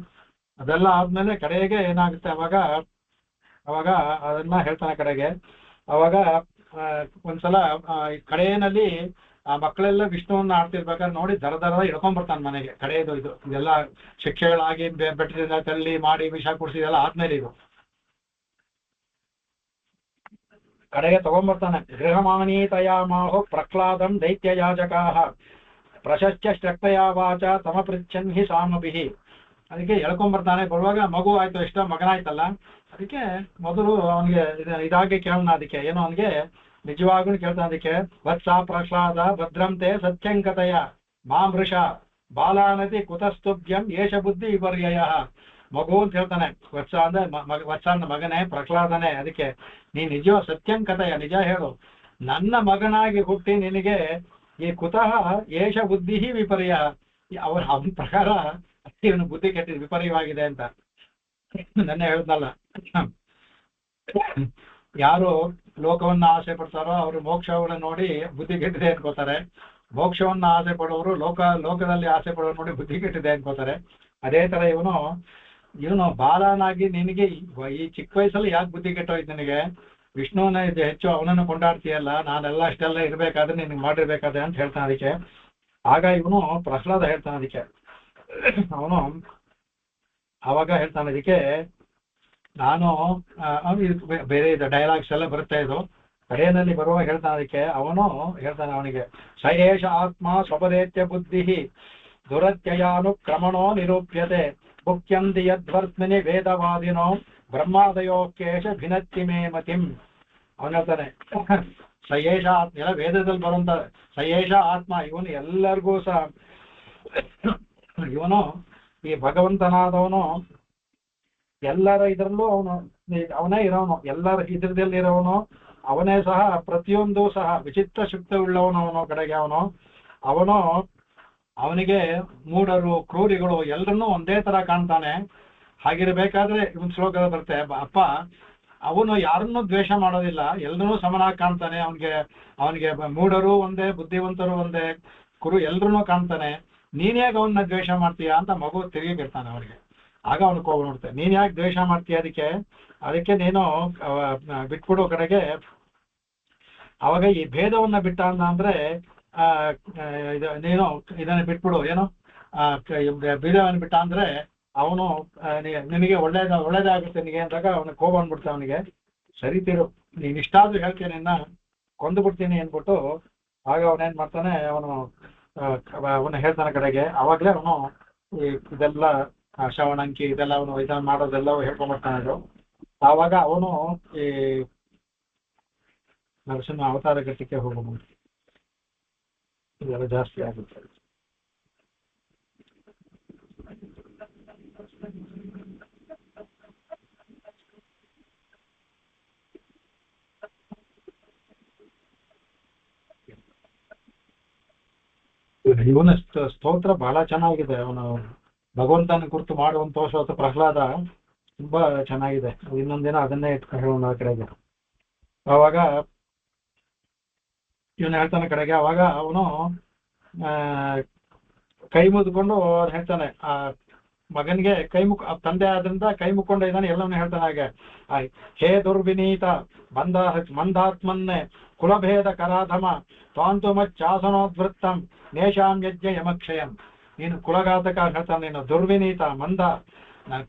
ಅದೆಲ್ಲ ಆದ್ಮೇಲೆ ಕಡೆಗೆ ಏನಾಗುತ್ತೆ, ಅವಾಗ ಅದನ್ನ ಹೇಳ್ತಾನೆ ಕಡೆಗೆ. ಅವಾಗ ಒಂದ್ಸಲ ಕಡೆಯಲ್ಲಿ ಆ ಮಕ್ಕಳೆಲ್ಲ ವಿಷ್ಣುವನ್ನ ಆಡ್ತಿರ್ಬೇಕಾದ್ರೆ ನೋಡಿ ದರ ಹಿಡ್ಕೊಂಡ್ಬರ್ತಾನೆ ಮನೆಗೆ. ಕಡೆಯದು ಇದೆಲ್ಲ ಶಿಕ್ಷೆಗಳಾಗಿ ಬೆಟ್ಟದಿಂದ ತಳ್ಳಿ ಮಾಡಿ ವಿಷ ಕುಡಿಸಿ ಇದೆಲ್ಲ ಆದ್ಮೇಲೆ ಇದು ಕಡೆಗೆ ತಗೊಂಡ್ಬರ್ತಾನೆ. ಗೃಹಮಾನೀತಯಾಮಾಹು ಪ್ರಹ್ಲಾದಂ ದೈತ್ಯಯಾಜಕಾಹ ಪ್ರಶಸ್ತ್ಯ ಶ್ರಕ್ತಯ ವಾಚ ತಮಪೃಚ್ಛನ್ ಹಿ ಸಾಮಭಿಹಿ. ಅದಕ್ಕೆ ಎಳ್ಕೊಂಡ್ಬರ್ತಾನೆ. ಬರುವಾಗ ಮಗು ಆಯ್ತು, ಎಷ್ಟೋ ಮಗನಾಯ್ತಲ್ಲ, ಅದಕ್ಕೆ ಮೊದಲು ಅವನಿಗೆ ಇದಾಗಿ ಕೇಳೋಣ. ಅದಕ್ಕೆ ಏನೋ ಅವನಿಗೆ ನಿಜವಾಗ್ಲೂ ಕೇಳ್ತಾನೆ. ಅದಕ್ಕೆ ವತ್ಸ ಪ್ರಹ್ಲಾದ ಭದ್ರಂತೆ ಸತ್ಯಂಕತೆಯ ಮಾಮೃಷ ಬಾಲಾನತಿ ಕುತಸ್ತುಭ್ಯಂ ಏಷ ಬುದ್ಧಿ ವಿಪರ್ಯಯ. ಮಗು ಅಂತ ಹೇಳ್ತಾನೆ. ವತ್ಸ ಅಂದ್ರೆ ವತ್ಸ ಅಂದ ಮಗನೇ, ಪ್ರಹ್ಲಾದನೇ. ಅದಕ್ಕೆ ನೀ ನಿಜ ಸತ್ಯಂಕತೆಯ, ನಿಜ ಹೇಳು, ನನ್ನ ಮಗನಾಗಿ ಹುಟ್ಟಿ ನಿನಗೆ ಈ ಕುತಃ ಏಷ ಬುದ್ಧಿ ವಿಪರ್ಯ, ಅವನ ಪ್ರಕಾರ ಇವನು ಬುದ್ಧಿ ಕೆಟ್ಟಿದ್ ವಿಪರ್ಯವಾಗಿದೆ ಅಂತ ನನ್ನ ಹೇಳ್ದಲ್ಲ. ಯಾರು ಲೋಕವನ್ನ ಆಸೆ ಪಡ್ತಾರೋ ಅವರು ಮೋಕ್ಷವನ್ನ ನೋಡಿ ಬುದ್ಧಿ ಕೆಟ್ಟಿದೆ ಅನ್ಕೋತಾರೆ. ಮೋಕ್ಷವನ್ನ ಆಸೆ ಪಡೋರು ಲೋಕದಲ್ಲಿ ಆಸೆ ಪಡೋರು ನೋಡಿ ಬುದ್ಧಿ ಕೆಟ್ಟಿದೆ ಅನ್ಕೋತಾರೆ. ಅದೇ ತರ ಇವನು ಬಾಲನಾಗಿ ನಿನಗೆ ಈ ಚಿಕ್ಕ ವಯಸ್ಸಲ್ಲಿ ಯಾಕೆ ಬುದ್ಧಿ ಕೆಟ್ಟೋಯ್ತು ನಿನಗೆ, ವಿಷ್ಣುವನ್ನ ಹೆಚ್ಚು ಅವನನ್ನು ಕೊಂಡಾಡ್ತೀಯಲ್ಲ, ನಾನೆಲ್ಲ ಅಷ್ಟೆಲ್ಲ ಇರ್ಬೇಕಾದ್ರೆ ನಿನಗೆ ಮಾಡಿರ್ಬೇಕಾದ್ರೆ ಅಂತ ಹೇಳ್ತಾನೆ. ಅದಕ್ಕೆ ಆಗ ಇವನು ಪ್ರಹ್ಲಾದ ಹೇಳ್ತಾನೆ. ಅದಕ್ಕೆ ಅವನು ಅವಾಗ ಹೇಳ್ತಾನೆ, ಅದಕ್ಕೆ ನಾನು ಬೇರೆ ಡೈಲಾಗ್ಸ್ ಎಲ್ಲ ಬರುತ್ತೆ, ಇದು ಕಡೆಯಲ್ಲಿ ಬರುವಾಗ ಹೇಳ್ತಾನೆ. ಅದಕ್ಕೆ ಅವನು ಹೇಳ್ತಾನೆ, ಅವನಿಗೆ ಸಯೇಷ ಆತ್ಮ ಸ್ವಪದೇತ್ಯ ಬುದ್ಧಿ ದುರತ್ಯಯಾನುಕ್ರಮಣೋ ನಿರೂಪ್ಯತೆ ಮುಖ್ಯಂತಿ ಯದ್ವರ್ತ್ಮನಿ ವೇದವಾದಿನೋ ಬ್ರಹ್ಮಾದಯೋ ಕೇಶ ಭಿನತ್ತಿ ಮೇ ಮತಿಂ. ಅವನು ಹೇಳ್ತಾನೆ, ಸಯೇಷ ಆತ್ಮ, ಎಲ್ಲ ವೇದದಲ್ಲಿ ಬರುವಂತ ಸಯೇಷ ಆತ್ಮ, ಇವನು ಎಲ್ಲರಿಗೂ ಸಹ ಇವನು ಈ ಭಗವಂತನಾದವನು ಎಲ್ಲರ ಇದರಲ್ಲೂ ಅವನೇ ಇರೋನು, ಎಲ್ಲರ ಇದ್ರದಲ್ಲಿ ಇರೋನು ಅವನೇ ಸಹ, ಪ್ರತಿಯೊಂದು ಸಹ ವಿಚಿತ್ರ ಶಕ್ತಿ ಉಳ್ಳವನು ಅವನು. ಕಡೆಗೆ ಅವನಿಗೆ ಮೂಢರು ಕ್ರೂರಿಗಳು ಎಲ್ಲರನ್ನೂ ಒಂದೇ ತರ ಕಾಣ್ತಾನೆ. ಹಾಗಿರ್ಬೇಕಾದ್ರೆ ಇವನ್ ಶ್ಲೋಕದ ಬರುತ್ತೆ, ಅಪ್ಪ ಅವನು ಯಾರನ್ನೂ ದ್ವೇಷ ಮಾಡೋದಿಲ್ಲ, ಎಲ್ಲರೂ ಸಮನಾಗಿ ಕಾಣ್ತಾನೆ. ಅವನಿಗೆ ಮೂಢರು ಒಂದೇ, ಬುದ್ಧಿವಂತರು ಒಂದೇ, ಕುರು ಎಲ್ರೂ ಕಾಣ್ತಾನೆ, ನೀನ್ ಹೇಗೆ ಅವನ್ನ ದ್ವೇಷ ಮಾಡ್ತೀಯಾ ಅಂತ ಮಗು ತಿರುಗಿ ಬಿಡ್ತಾನೆ ಅವನಿಗೆ. ಆಗ ಅವನು ಕೋಪ ನೋಡ್ತಾನೆ, ನೀನ್ ಯಾಕೆ ದ್ವೇಷ ಮಾಡ್ತೀಯ, ಅದಕ್ಕೆ ನೀನು ಬಿಟ್ಬಿಡೋ ಕಡೆಗೆ. ಅವಾಗ ಈ ಭೇದವನ್ನ ಬಿಟ್ಟ ಅಂದ್ರೆ ನೀನು ಇದನ್ನ ಬಿಟ್ಬಿಡು, ಏನು ಭೇದವನ್ನು ಬಿಟ್ಟ ಅಂದ್ರೆ ಅವನು ನಿನಗೆ ಒಳ್ಳೇದಾಗುತ್ತೆ ನಿನಗೆ ಅಂದಾಗ ಅವನ ಕೋಪ ಅಂದ್ಬಿಡ್ತಾನೆ ಅವನಿಗೆ. ಸರಿತಿರು, ನೀನ್ ಇಷ್ಟಾದ್ರೂ ಹೇಳ್ತೀನಿ, ನಿನ್ನ ಕೊಂದು ಬಿಡ್ತೀನಿ ಅಂದ್ಬಿಟ್ಟು ಆಗ ಅವನೇನ್ ಮಾಡ್ತಾನೆ, ಅವನು ಹೇಳ್ತಾನೆ ಕಡೆಗೆ. ಅವಾಗ್ಲೇ ಅವನು ಇದೆಲ್ಲ ಶ್ರವಣಂಕಿ ಇದೆಲ್ಲ ಅವನು ಇದನ್ನ ಮಾಡೋದೆಲ್ಲ ಹೇಳ್ಕೊಂಡ್ಬಿಡ್ತಾನೆ. ಆವಾಗ ಅವನು ಈ ನರಸಿಂಹ ಅವತಾರ ಘಟ್ಟಕ್ಕೆ ಹೋಗಬಹುದು. ಇದೆಲ್ಲ ಜಾಸ್ತಿ ಆಗುತ್ತೆ. ಇವನ ಸ್ತೋತ್ರ ಬಹಳ ಚೆನ್ನಾಗಿದೆ. ಅವನು ಭಗವಂತನ ಕುರಿತು ಮಾಡುವಂತ ಸ್ತೋತ್ರ ಪ್ರಹ್ಲಾದ ತುಂಬಾ ಚೆನ್ನಾಗಿದೆ. ಇನ್ನೊಂದಿನ ಅದನ್ನೇ ಇಟ್ಕೊಂಡು ಹೇಳೋಣ ಕಡೆಗೆ. ಅವಾಗ ಇವನು ಹೇಳ್ತಾನೆ ಕಡೆಗೆ. ಅವಾಗ ಅವನು ಕೈ ಮುದ್ಕೊಂಡು ಹೇಳ್ತಾನೆ, ಆ ಮಗನಿಗೆ ತಂದೆ ಆದ್ರಿಂದ ಕೈ ಮುಕ್ಕೊಂಡು ಇದ್ದಾನೆ, ಎಲ್ಲವನ್ನೂ ಹೇಳ್ತಾನೆ. ಹಾಗೆ ಹೇ ದುರ್ವಿನೀತ ಮಂದಾತ್ಮನ್ನೇ ಕುಲಭೇದ ಕರಾಧಮ ತ್ವಾಂತು ಮಚ್ಚಾಸನೋದ್ವೃತ್ತಂ ನೇಷಾಂ ಯಜ್ಞ ಯಮಕ್ಷಯಂ. ನೀನು ಕುಲಘಾತಕ ಹೇಳ್ತಾನೆ, ನೀನು ದುರ್ವಿನೀತ ಮಂದ, ನನ್ನ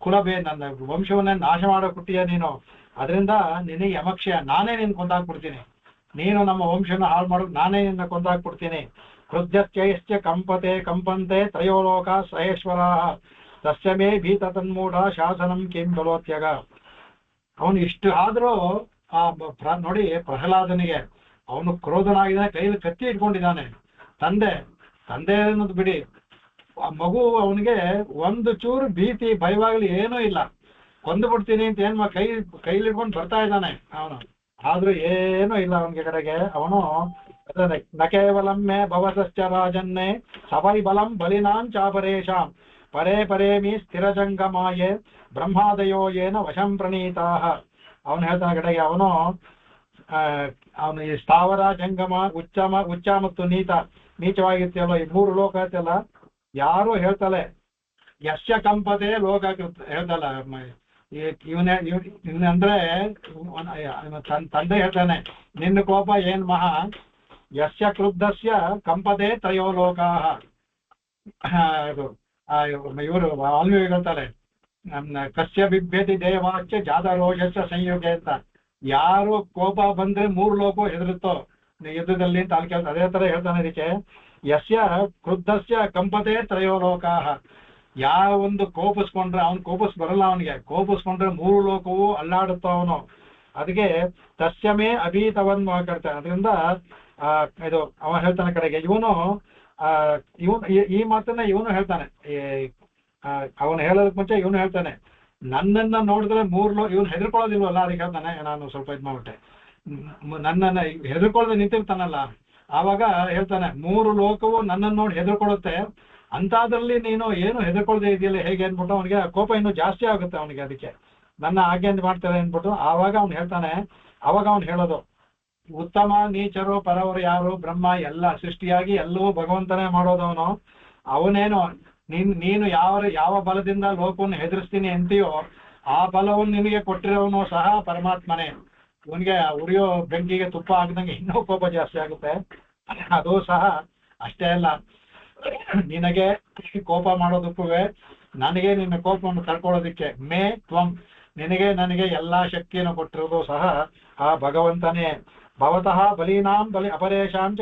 ನನ್ನ ವಂಶವನ್ನೇ ನಾಶ ಮಾಡೋ ಕುಟ್ಟಿಯ ನೀನು, ಅದರಿಂದ ನಿನಗೆ ಯಮಕ್ಷಯ, ನಾನೇ ನಿನ್ ಕೊಂದಾಕ್ಬಿಡ್ತೀನಿ. ನೀನು ನಮ್ಮ ವಂಶನ ಹಾಳು ಮಾಡೋದು ನಾನೇ ನಿನ್ನ ಕೊಂದಾಕ್ಬಿಡ್ತೀನಿ. ಕ್ರುದ್ಧಶ್ಚೈಶ್ಚ ಕಂಪಂತೆ ತ್ರಯೋಲೋಕ ಸಹೇಶ್ವರ ತಸ್ಯ ಮೇ ಭೀತ ತನ್ಮೂಢ ಶಾಸನಂ ಕಿಂ ಬಲೋತ್ಯಗ. ಅವನು ಇಷ್ಟು ಆದ್ರೂ ನೋಡಿ ಪ್ರಹ್ಲಾದನಿಗೆ ಅವನು ಕ್ರೋಧನಾಗಿದ್ದಾನೆ, ಕೈಯಲ್ಲಿ ಕತ್ತಿ ಇಟ್ಕೊಂಡಿದ್ದಾನೆ. ತಂದೆ ಅನ್ನೋದು ಬಿಡಿ, ಆ ಮಗು ಅವನಿಗೆ ಒಂದು ಚೂರು ಭೀತಿ ಭಯವಾಗ್ಲಿ ಏನೂ ಇಲ್ಲ. ಕೊಂದು ಬಿಡ್ತೀನಿ ಅಂತ ಏನ್ ಕೈಲಿ ಇಟ್ಕೊಂಡು ಬರ್ತಾ ಇದ್ದಾನೆ ಅವನು, ಆದ್ರೂ ಏನೂ ಇಲ್ಲ ಅವನಿಗೆ ಕಡೆಗೆ. ಅವನು ನ ಕೇವಲಂ ಮೇ ಭವತಶ್ಚ ರಾಜನ್ನೇ ಸವೈ ಬಲಂ ಬಲಿನಾಂ ಚಾಪರೇಶಾಂ ಪರೇ ಪರೇಮಿ ಸ್ಥಿರಜಂಗಮಾಯೇ ಬ್ರಹ್ಮಾದಯೋ ಏನ ವಶಂ ಪ್ರಣೀತಾಹ. ಅವನು ಹೇಳ್ತಾನೆ ಕಡೆಗೆ, ಅವನು ಈ ಸ್ಥಾವರ ಜಂಗಮ ಉಚ್ಚ ಮತ್ತು ನೀಚವಾಗಿರ್ತೀಯಲ್ಲ, ಈ ಮೂರು ಲೋಕ ಐತಲ್ಲ, ಯಾರು ಹೇಳ್ತಲೆ ಯಶ್ಯ ಕಂಪತೆ ಲೋಕ ಹೇಳ್ತಲ್ಲ. ಇವನಂದ್ರೆ ತಂದೆ ಹೇಳ್ತಾನೆ, ನಿನ್ನ ಕೋಪ ಏನ್ ಮಹಾ, ಯಸ್ಯ ಕ್ರುದ್ಧಸ್ಯ ಕಂಪತೆ ತ್ರಯೋ ಲೋಕಾಹ. ಇವರು ವಾಲ್ಮೀಕಿ ಹೇಳ್ತಾರೆ, ಕಸ್ಯ ಬಿಭ್ಯತಿ ದೇವಾಶ್ಚ ಜಾತರೋಷಸ್ಯ ಸಂಯೋಗ ಅಂತ. ಯಾರು ಕೋಪ ಬಂದ್ರೆ ಮೂರು ಲೋಕ ಹೆದರುತ್ತೋ ಯುದ್ಧದಲ್ಲಿ ಅಂತ ಅಲ್ಲಿ ಕೇಳ್ತಾರೆ. ಅದೇ ತರ ಹೇಳ್ತಾನೆ ಇದಕ್ಕೆ, ಯಸ್ಯ ಕ್ರುದ್ಧಸ್ಯ ಕಂಪತೆ ತ್ರಯೋ ಲೋಕಾಹ. ಯಾವ ಒಂದು ಕೋಪಿಸ್ಕೊಂಡ್ರೆ ಅವ್ನು ಬರಲ್ಲ, ಅವನಿಗೆ ಕೋಪಿಸ್ಕೊಂಡ್ರೆ ಮೂರು ಲೋಕವು ಅಲ್ಲಾಡುತ್ತೋ ಅವನು. ಅದಕ್ಕೆ ತಸ್ಯಮೇ ಅಭೀತವನ್ ಮಾತಾಡ್ತಾನೆ. ಅದರಿಂದ ಇದು ಅವ ಹೇಳ್ತಾನೆ ಕಡೆಗೆ. ಇವನು ಈ ಮಾತನ್ನ ಇವನು ಹೇಳ್ತಾನೆ, ಅವನು ಹೇಳೋದಕ್ಕೆ ಮುಂಚೆ ಇವನು ಹೇಳ್ತಾನೆ, ನನ್ನನ್ನ ನೋಡಿದ್ರೆ ಇವನು ಹೆದರ್ಕೊಳ್ಳೋದಿಲ್ವಲ್ಲ, ಅದಕ್ಕೆ ಹೇಳ್ತಾನೆ. ನಾನು ಸ್ವಲ್ಪ ಇದು ಮಾಡ್ಬಿಟ್ಟೆ, ನನ್ನನ್ನ ಹೆದರ್ಕೊಳ್ಳದೆ ನಿಂತಿರ್ತಾನಲ್ಲ, ಆವಾಗ ಹೇಳ್ತಾನೆ ಮೂರು ಲೋಕವು ನನ್ನನ್ನು ನೋಡಿ ಹೆದರ್ಕೊಳ್ಳುತ್ತೆ, ಅಂತಾದ್ರಲ್ಲಿ ನೀನು ಏನು ಹೆದರ್ಕೊಳ್ಳದೆ ಇದೆಯಲ್ಲ ಹೇಗೆ ಅಂದ್ಬಿಟ್ಟು ಅವನಿಗೆ ಕೋಪ ಇನ್ನೂ ಜಾಸ್ತಿ ಆಗುತ್ತೆ ಅವನಿಗೆ. ಅದಕ್ಕೆ ನನ್ನ ಆಜ್ಞೆ ಮಾಡ್ತಾರೆ ಅಂದ್ಬಿಟ್ಟು ಆವಾಗ ಅವ್ನು ಹೇಳ್ತಾನೆ. ಅವಾಗ ಅವ್ನು ಹೇಳೋದು, ಉತ್ತಮ ನೀಚರು ಪರವರು ಯಾರು, ಬ್ರಹ್ಮ ಎಲ್ಲ ಸೃಷ್ಟಿಯಾಗಿ ಎಲ್ಲವೂ ಭಗವಂತನೇ ಮಾಡೋದವನು. ಅವನೇನು ನೀನು ಯಾವ ಬಲದಿಂದ ಲೋಕವನ್ನು ಹೆದರಿಸ್ತೀನಿ ಅಂತೀಯೋ ಆ ಬಲವನ್ನು ನಿನಗೆ ಕೊಟ್ಟಿರೋನು ಸಹ ಪರಮಾತ್ಮನೇ. ಇವನಿಗೆ ಉರಿಯೋ ಬೆಂಕಿಗೆ ತುಪ್ಪ ಹಾಕಿದಂಗೆ ಇನ್ನೂ ಕೋಪ ಜಾಸ್ತಿ ಆಗುತ್ತೆ. ಅದು ಸಹ ಅಷ್ಟೇ ಅಲ್ಲ, ನಿನಗೆ ಕೋಪ ಮಾಡೋದಕ್ಕೂ ನನಗೆ ನಿನ್ನ ಕೋಪವನ್ನು ತಡ್ಕೊಳ್ಳೋದಿಕ್ಕೆ ಮೇ ತ್ವಂ, ನನಗೆ ಎಲ್ಲಾ ಶಕ್ತಿಯನ್ನು ಕೊಟ್ಟಿರೋದು ಸಹ ಆ ಭಗವಂತನೇ. ಭವತಃ ಬಲೀನಾಂ ಬಲಿ ಅಪರೇಶಾಂಚ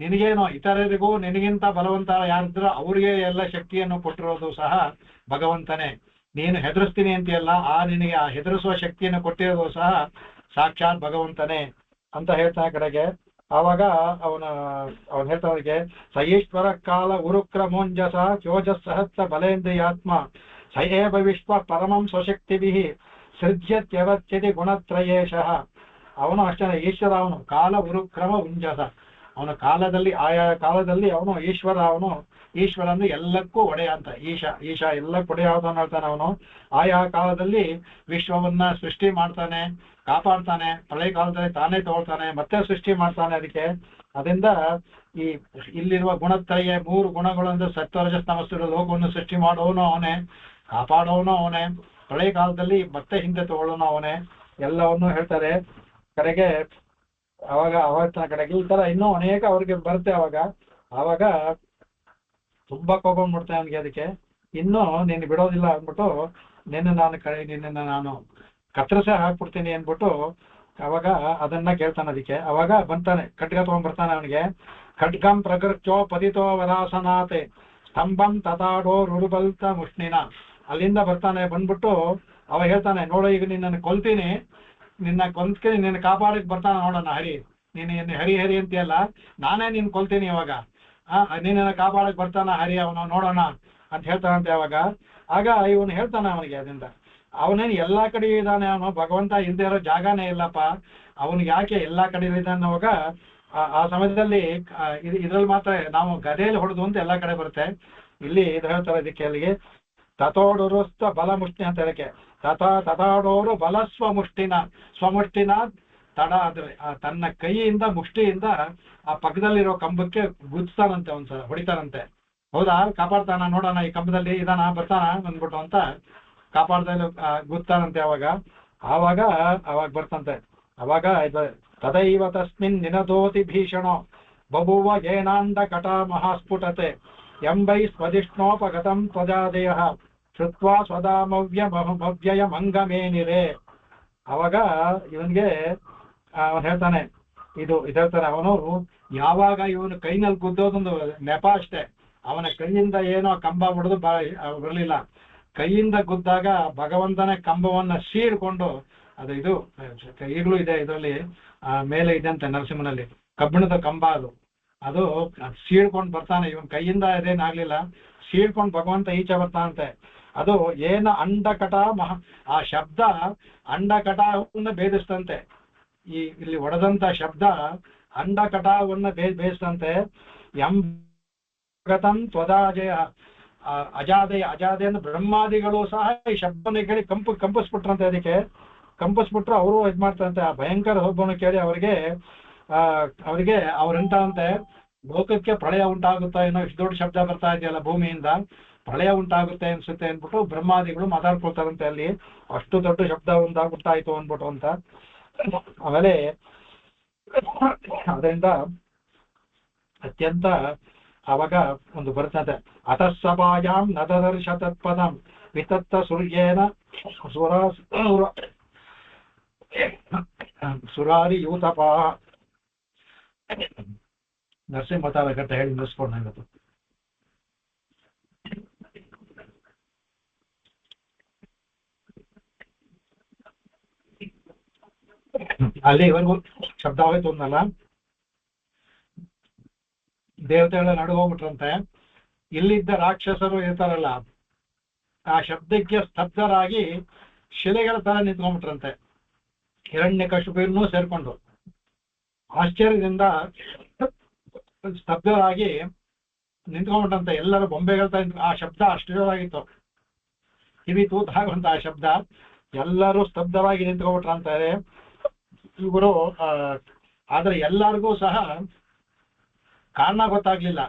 ನಿನಗೇನೋ ಇತರರಿಗೂ ನಿನಗಿಂತ ಬಲವಂತ ಯಾರಿದ್ರು ಅವರಿಗೆ ಎಲ್ಲ ಶಕ್ತಿಯನ್ನು ಕೊಟ್ಟಿರೋದು ಸಹ ಭಗವಂತನೇ. ನೀನು ಹೆದರಿಸ್ತೀನಿ ಅಂತೀಯಲ್ಲ, ನಿನಗೆ ಆ ಹೆದರಿಸುವ ಶಕ್ತಿಯನ್ನು ಕೊಟ್ಟಿರೋದು ಸಹ ಸಾಕ್ಷಾತ್ ಭಗವಂತನೇ ಅಂತ ಹೇಳ್ತಾ ಕಡೆಗೆ. ಆವಾಗ ಅವನು ಹೇಳ್ತಾವಿಗೆ, ಸಯೀಶ್ವರ ಕಾಲ ಉರುಕ್ರಮೋಂಜಸ ಚೋಜಸ್ಸಹಸ್ರ ಬಲೇಂದ್ರಿಯಾತ್ಮ ಸಯೇವ ವಿಶ್ವ ಪರಮಂ ಸ್ವಶಕ್ತಿಭಿ ಸೃಜ್ಯತ್ಯವಚ್ಯತಿ ಗುಣತ್ರಯೇಶಃ. ಅವನು ಅಷ್ಟೇ ಈಶ್ವರ. ಅವನು ಕಾಲ ಉರುಕ್ರಮ ಉಂಜಸ, ಅವನ ಕಾಲದಲ್ಲಿ ಆಯಾ ಕಾಲದಲ್ಲಿ ಅವನು ಈಶ್ವರ. ಅವನು ಈಶ್ವರ ಅಂದ್ರೆ ಎಲ್ಲಕ್ಕೂ ಒಡೆಯ ಅಂತ. ಈಶಾ ಎಲ್ಲಕ್ಕೂ ಒಡೆಯ ಅಂತ ಹೇಳ್ತಾನೆ. ಅವನು ಆಯಾ ಕಾಲದಲ್ಲಿ ವಿಶ್ವವನ್ನ ಸೃಷ್ಟಿ ಮಾಡ್ತಾನೆ, ಕಾಪಾಡ್ತಾನೆ, ಪ್ರಳಯ ಕಾಲದಲ್ಲಿ ತಾನೇ ತಗೊಳ್ತಾನೆ, ಮತ್ತೆ ಸೃಷ್ಟಿ ಮಾಡ್ತಾನೆ. ಅದಕ್ಕೆ ಅದರಿಂದ ಈ ಇಲ್ಲಿರುವ ಗುಣತ್ರಯ 3 ಗುಣಗಳಂದ್ರೆ ಸತ್ವರಜಸ್ ತಮಸ್ಸು ಲೋಕವನ್ನು ಸೃಷ್ಟಿ ಮಾಡೋನು ಅವನೇ, ಕಾಪಾಡೋನು ಅವನೇ, ಪ್ರಳಯ ಕಾಲದಲ್ಲಿ ಮತ್ತೆ ಹಿಂದೆ ತಗೊಳ್ಳೋನು ಅವನೇ, ಎಲ್ಲವನ್ನೂ ಹೇಳ್ತಾರೆ. ಕಡೆಗೆ ಅವಾಗ ಕಡೆಗೆ ಈ ತರ ಇನ್ನೂ ಅನೇಕ ಅವ್ರಿಗೆ ಬರುತ್ತೆ. ಅವಾಗ ತುಂಬಾ ಕೋಪ ಮಾಡ್ತಾನೆ ಅವನಿಗೆ. ಅದಕ್ಕೆ ಇನ್ನೂ ನೀನು ಬಿಡೋದಿಲ್ಲ ಅಂದ್ಬಿಟ್ಟು ನಿನ್ನ ನಾನು ಕತ್ತರಿಸ ಹಾಕ್ಬಿಡ್ತೀನಿ ಅಂದ್ಬಿಟ್ಟು ಅವಾಗ ಅದನ್ನ ಕೇಳ್ತಾನೆ. ಅದಕ್ಕೆ ಅವಾಗ ಬಂತಾನೆ, ಖಡ್ಗ ತಗೊಂಡ್ಬರ್ತಾನೆ ಅವನಿಗೆ. ಖಡ್ಗಂ ಪ್ರಕೃತ್ಯೋ ಪತಿತೋ ವರಾಸನಾತೆ ಸ್ತಂಭಂ ತತಾಡೋ ರುರುಬಲ್ತ ಮುಷ್ಣಿನ. ಅಲ್ಲಿಂದ ಬರ್ತಾನೆ. ಬಂದ್ಬಿಟ್ಟು ಅವ ಹೇಳ್ತಾನೆ, ನೋಡು ಈಗ ನಿನ್ನನ್ನು ಕೊಲ್ತೀನಿ, ನಿನ್ನ ಕೊಂದ್ಕೆ ನಿನ್ನ ಕಾಪಾಡಕ್ ಬರ್ತಾನೆ ನೋಡೋಣ ಹರಿ. ನೀನು ಹರಿ ಹರಿ ಅಂತೀಯಲ್ಲ, ನಾನೇ ನಿನ್ ಕೊಲ್ತೀನಿ ಇವಾಗ. ನಿನ್ನ ಕಾಪಾಡಕ್ ಬರ್ತಾನ ಹರಿ ಅವನು, ನೋಡೋಣ ಅಂತ ಹೇಳ್ತಾನಂತೆ. ಆಗ ಇವನು ಹೇಳ್ತಾನೆ ಅವನಿಗೆ, ಅದರಿಂದ ಅವನೇನು ಎಲ್ಲಾ ಕಡೆ ಇದ್ದಾನೆ, ಅವನು ಭಗವಂತ ಇಲ್ದೇ ಇರೋ ಜಾಗನೇ ಇಲ್ಲಪ್ಪ, ಅವನಿಗೆ ಯಾಕೆ ಎಲ್ಲಾ ಕಡೆ ಇದ್ದಾನೆ. ಅವಾಗ ಆ ಸಮಯದಲ್ಲಿ ಇದ್ರಲ್ಲಿ ಮಾತ್ರ ನಾವು ಗದೆಯಲ್ಲಿ ಹೊಡೆದು ಅಂತ ಎಲ್ಲಾ ಕಡೆ ಬರುತ್ತೆ. ಇಲ್ಲಿ ಇದು ಹೇಳ್ತಾರೆ ಇದಕ್ಕೆ, ಅಲ್ಲಿಗೆ ತಥೋಡುರುಸ್ತ ಬಲ ಮುಷ್ಟಿ ಅಂತ ಹೇಳಕ್ಕೆ, ತಥಾಡೋರು ಬಲ ಸ್ವಮುಷ್ಟಿನ ತಡ ಆದ್ರೆ ತನ್ನ ಕೈಯಿಂದ ಮುಷ್ಟಿಯಿಂದ ಆ ಪಕ್ಕದಲ್ಲಿರೋ ಕಂಬಕ್ಕೆ ಗುದ್ತಾನಂತೆ, ಒಂದ್ಸಲ ಹೊಡಿತಾನಂತೆ. ಹೌದಾ, ಕಾಪಾಡ್ತಾನ ನೋಡೋಣ, ಈ ಕಂಬದಲ್ಲಿ ಇದಾನ ಬರ್ತಾನ ಅಂದ್ಬಿಟ್ಟು ಅಂತ ಕಾಪಾಡ್ದಲ್ಲಿ ಗುದ್ತಾನಂತೆ. ಅವಾಗ ಬರ್ತಂತೆ. ಅವಾಗ ತದೈವ ತಸ್ಮಿನ್ ನಿನದೋತಿ ಭೀಷಣೋ ಬಭುವ ಏನಾಂಡ ಕಟ ಮಹಾಸ್ಫುಟತೆ ಎಂಬೈ ಸ್ವದಿಷ್ಣೋಪಗತಂ ತ್ವಜಾದೇಯ ಶ್ರುತ್ವಾ ಸ್ವದಾಮವ್ಯಯ ಮಂಗಮೇನಿರೆ. ಅವಾಗ ಇವನ್ಗೆ ಅವನು ಹೇಳ್ತಾನೆ, ಇದು ಹೇಳ್ತಾನೆ, ಅವನು ಯಾವಾಗ ಇವನು ಕೈನಲ್ಲಿ ಗುದ್ದೋದೊಂದು ನೆಪ ಅಷ್ಟೇ, ಅವನ ಕೈಯಿಂದ ಏನೋ ಕಂಬ ಹೊಡೆದು ಬರಲಿಲ್ಲ. ಕೈಯಿಂದ ಗುದ್ದಾಗ ಭಗವಂತನ ಕಂಬವನ್ನ ಸೀಳ್ಕೊಂಡು, ಇದು ಈಗಲೂ ಇದೆ ಇದರಲ್ಲಿ ಮೇಲೆ ಇದೆ ಅಂತ ನರಸಿಂಹನಲ್ಲಿ, ಕಬ್ಬಿಣದ ಕಂಬ ಅದು ಸೀಳ್ಕೊಂಡು ಬರ್ತಾನೆ. ಇವನ್ ಕೈಯಿಂದ ಅದೇನಾಗ್ಲಿಲ್ಲ, ಸೀಳ್ಕೊಂಡು ಭಗವಂತ ಈಚೆ ಬರ್ತಾನಂತೆ. ಅದು ಏನ ಅಂಡಕಟ ಆ ಶಬ್ದ ಅಂಡಕಟವನ್ನ ಭೇದಿಸ್ತಂತೆ. ಇಲ್ಲಿ ಹೊಡೆದಂತ ಶಬ್ದ ಅಂಡಕಟವನ್ನ ಬೇಯಿಸ್ತಂತೆ. ಎಂಗತಂ ತ್ವದಾಜಯ ಅಜಾದಯ ಅಂದ್ರೆ ಬ್ರಹ್ಮಾದಿಗಳು ಸಹ ಈ ಶಬ್ದನ ಕೇಳಿ ಕಂಪಿಸ್ಬಿಟ್ರಂತೆ. ಅದಕ್ಕೆ ಕಂಪಿಸ್ಬಿಟ್ರು ಅವರು ಇದ್ ಮಾಡ್ತಾರಂತೆ. ಆ ಭಯಂಕರ ಹೋಗ್ಬನ್ನು ಕೇಳಿ ಅವರಿಗೆ ಅವ್ರೆಂತಂತೆ, ಲೋಕಕ್ಕೆ ಪ್ರಳಯ ಉಂಟಾಗುತ್ತಾ ಏನೋ, ಇಷ್ಟು ದೊಡ್ಡ ಶಬ್ದ ಬರ್ತಾ ಇದೆಯಲ್ಲ ಭೂಮಿಯಿಂದ, ಪ್ರಳಯ ಉಂಟಾಗುತ್ತೆ ಅನ್ಸುತ್ತೆ ಅಂದ್ಬಿಟ್ಟು ಬ್ರಹ್ಮಾದಿಗಳು ಮಾತಾಡ್ಕೊಳ್ತಾರಂತೆ. ಅಲ್ಲಿ ಅಷ್ಟು ದೊಡ್ಡ ಶಬ್ದ ಉಂಟಾಗುತ್ತಾಯ್ತು ಅಂದ್ಬಿಟ್ಟು ಅಂತ. ಆಮೇಲೆ ಅದರಿಂದ ಅತ್ಯಂತ ಅವಾಗ ಒಂದು ಬರ್ತದೆ, ಅತಃಸಭಾಯಾಂ ನದದರ್ಶ ತತ್ಪದಂ ವಿತತ್ತ ಸೂರ್ಯೇನ ಸುರಾರಿ ಯೂತಪ. ನರಸಿಂಹತಾರ ಘಟ್ಟ ಹೇಳಿ ನಿಲ್ಲಿಸ್ಕೊಂಡು ಇವತ್ತು. ಅಲ್ಲಿವರೆಗೂ ಶಬ್ದ ಹೋಯ್ತು ಅಂದಲ್ಲ, ದೇವತೆಗಳ ನಡುಗೋಗ್ಬಿಟ್ರಂತೆ. ಇಲ್ಲಿದ್ದ ರಾಕ್ಷಸರು ಇರ್ತಾರಲ್ಲ, ಆ ಶಬ್ದಕ್ಕೆ ಸ್ತಬ್ಧರಾಗಿ ಶಿಲೆಗಳ ತರ ನಿಂತ್ಕೊಂಡ್ಬಿಟ್ರಂತೆ, ಹಿರಣ್ಯಕಶಿಪುವನ್ನು ಸೇರ್ಕೊಂಡು. ಆಶ್ಚರ್ಯದಿಂದ ಸ್ತಬ್ಧರಾಗಿ ನಿಂತ್ಕೊಂಡ್ಬಿಟ್ಟಂತೆ ಎಲ್ಲರೂ ಬೊಂಬೆಗಳ ತರ. ಆ ಶಬ್ದ ಅಷ್ಟು ಜೋರಾಗಿತ್ತು, ಕಿವಿ ತೂತಾಗುವಂತ ಆ ಶಬ್ದ. ಎಲ್ಲರೂ ಸ್ತಬ್ಧವಾಗಿ ನಿಂತ್ಕೊಂಡ್ಬಿಟ್ರಂತಾರೆ ಇವರು. ಆದ್ರೆ ಎಲ್ಲರಿಗೂ ಸಹ ಕಾರಣ ಗೊತ್ತಾಗ್ಲಿಲ್ಲ,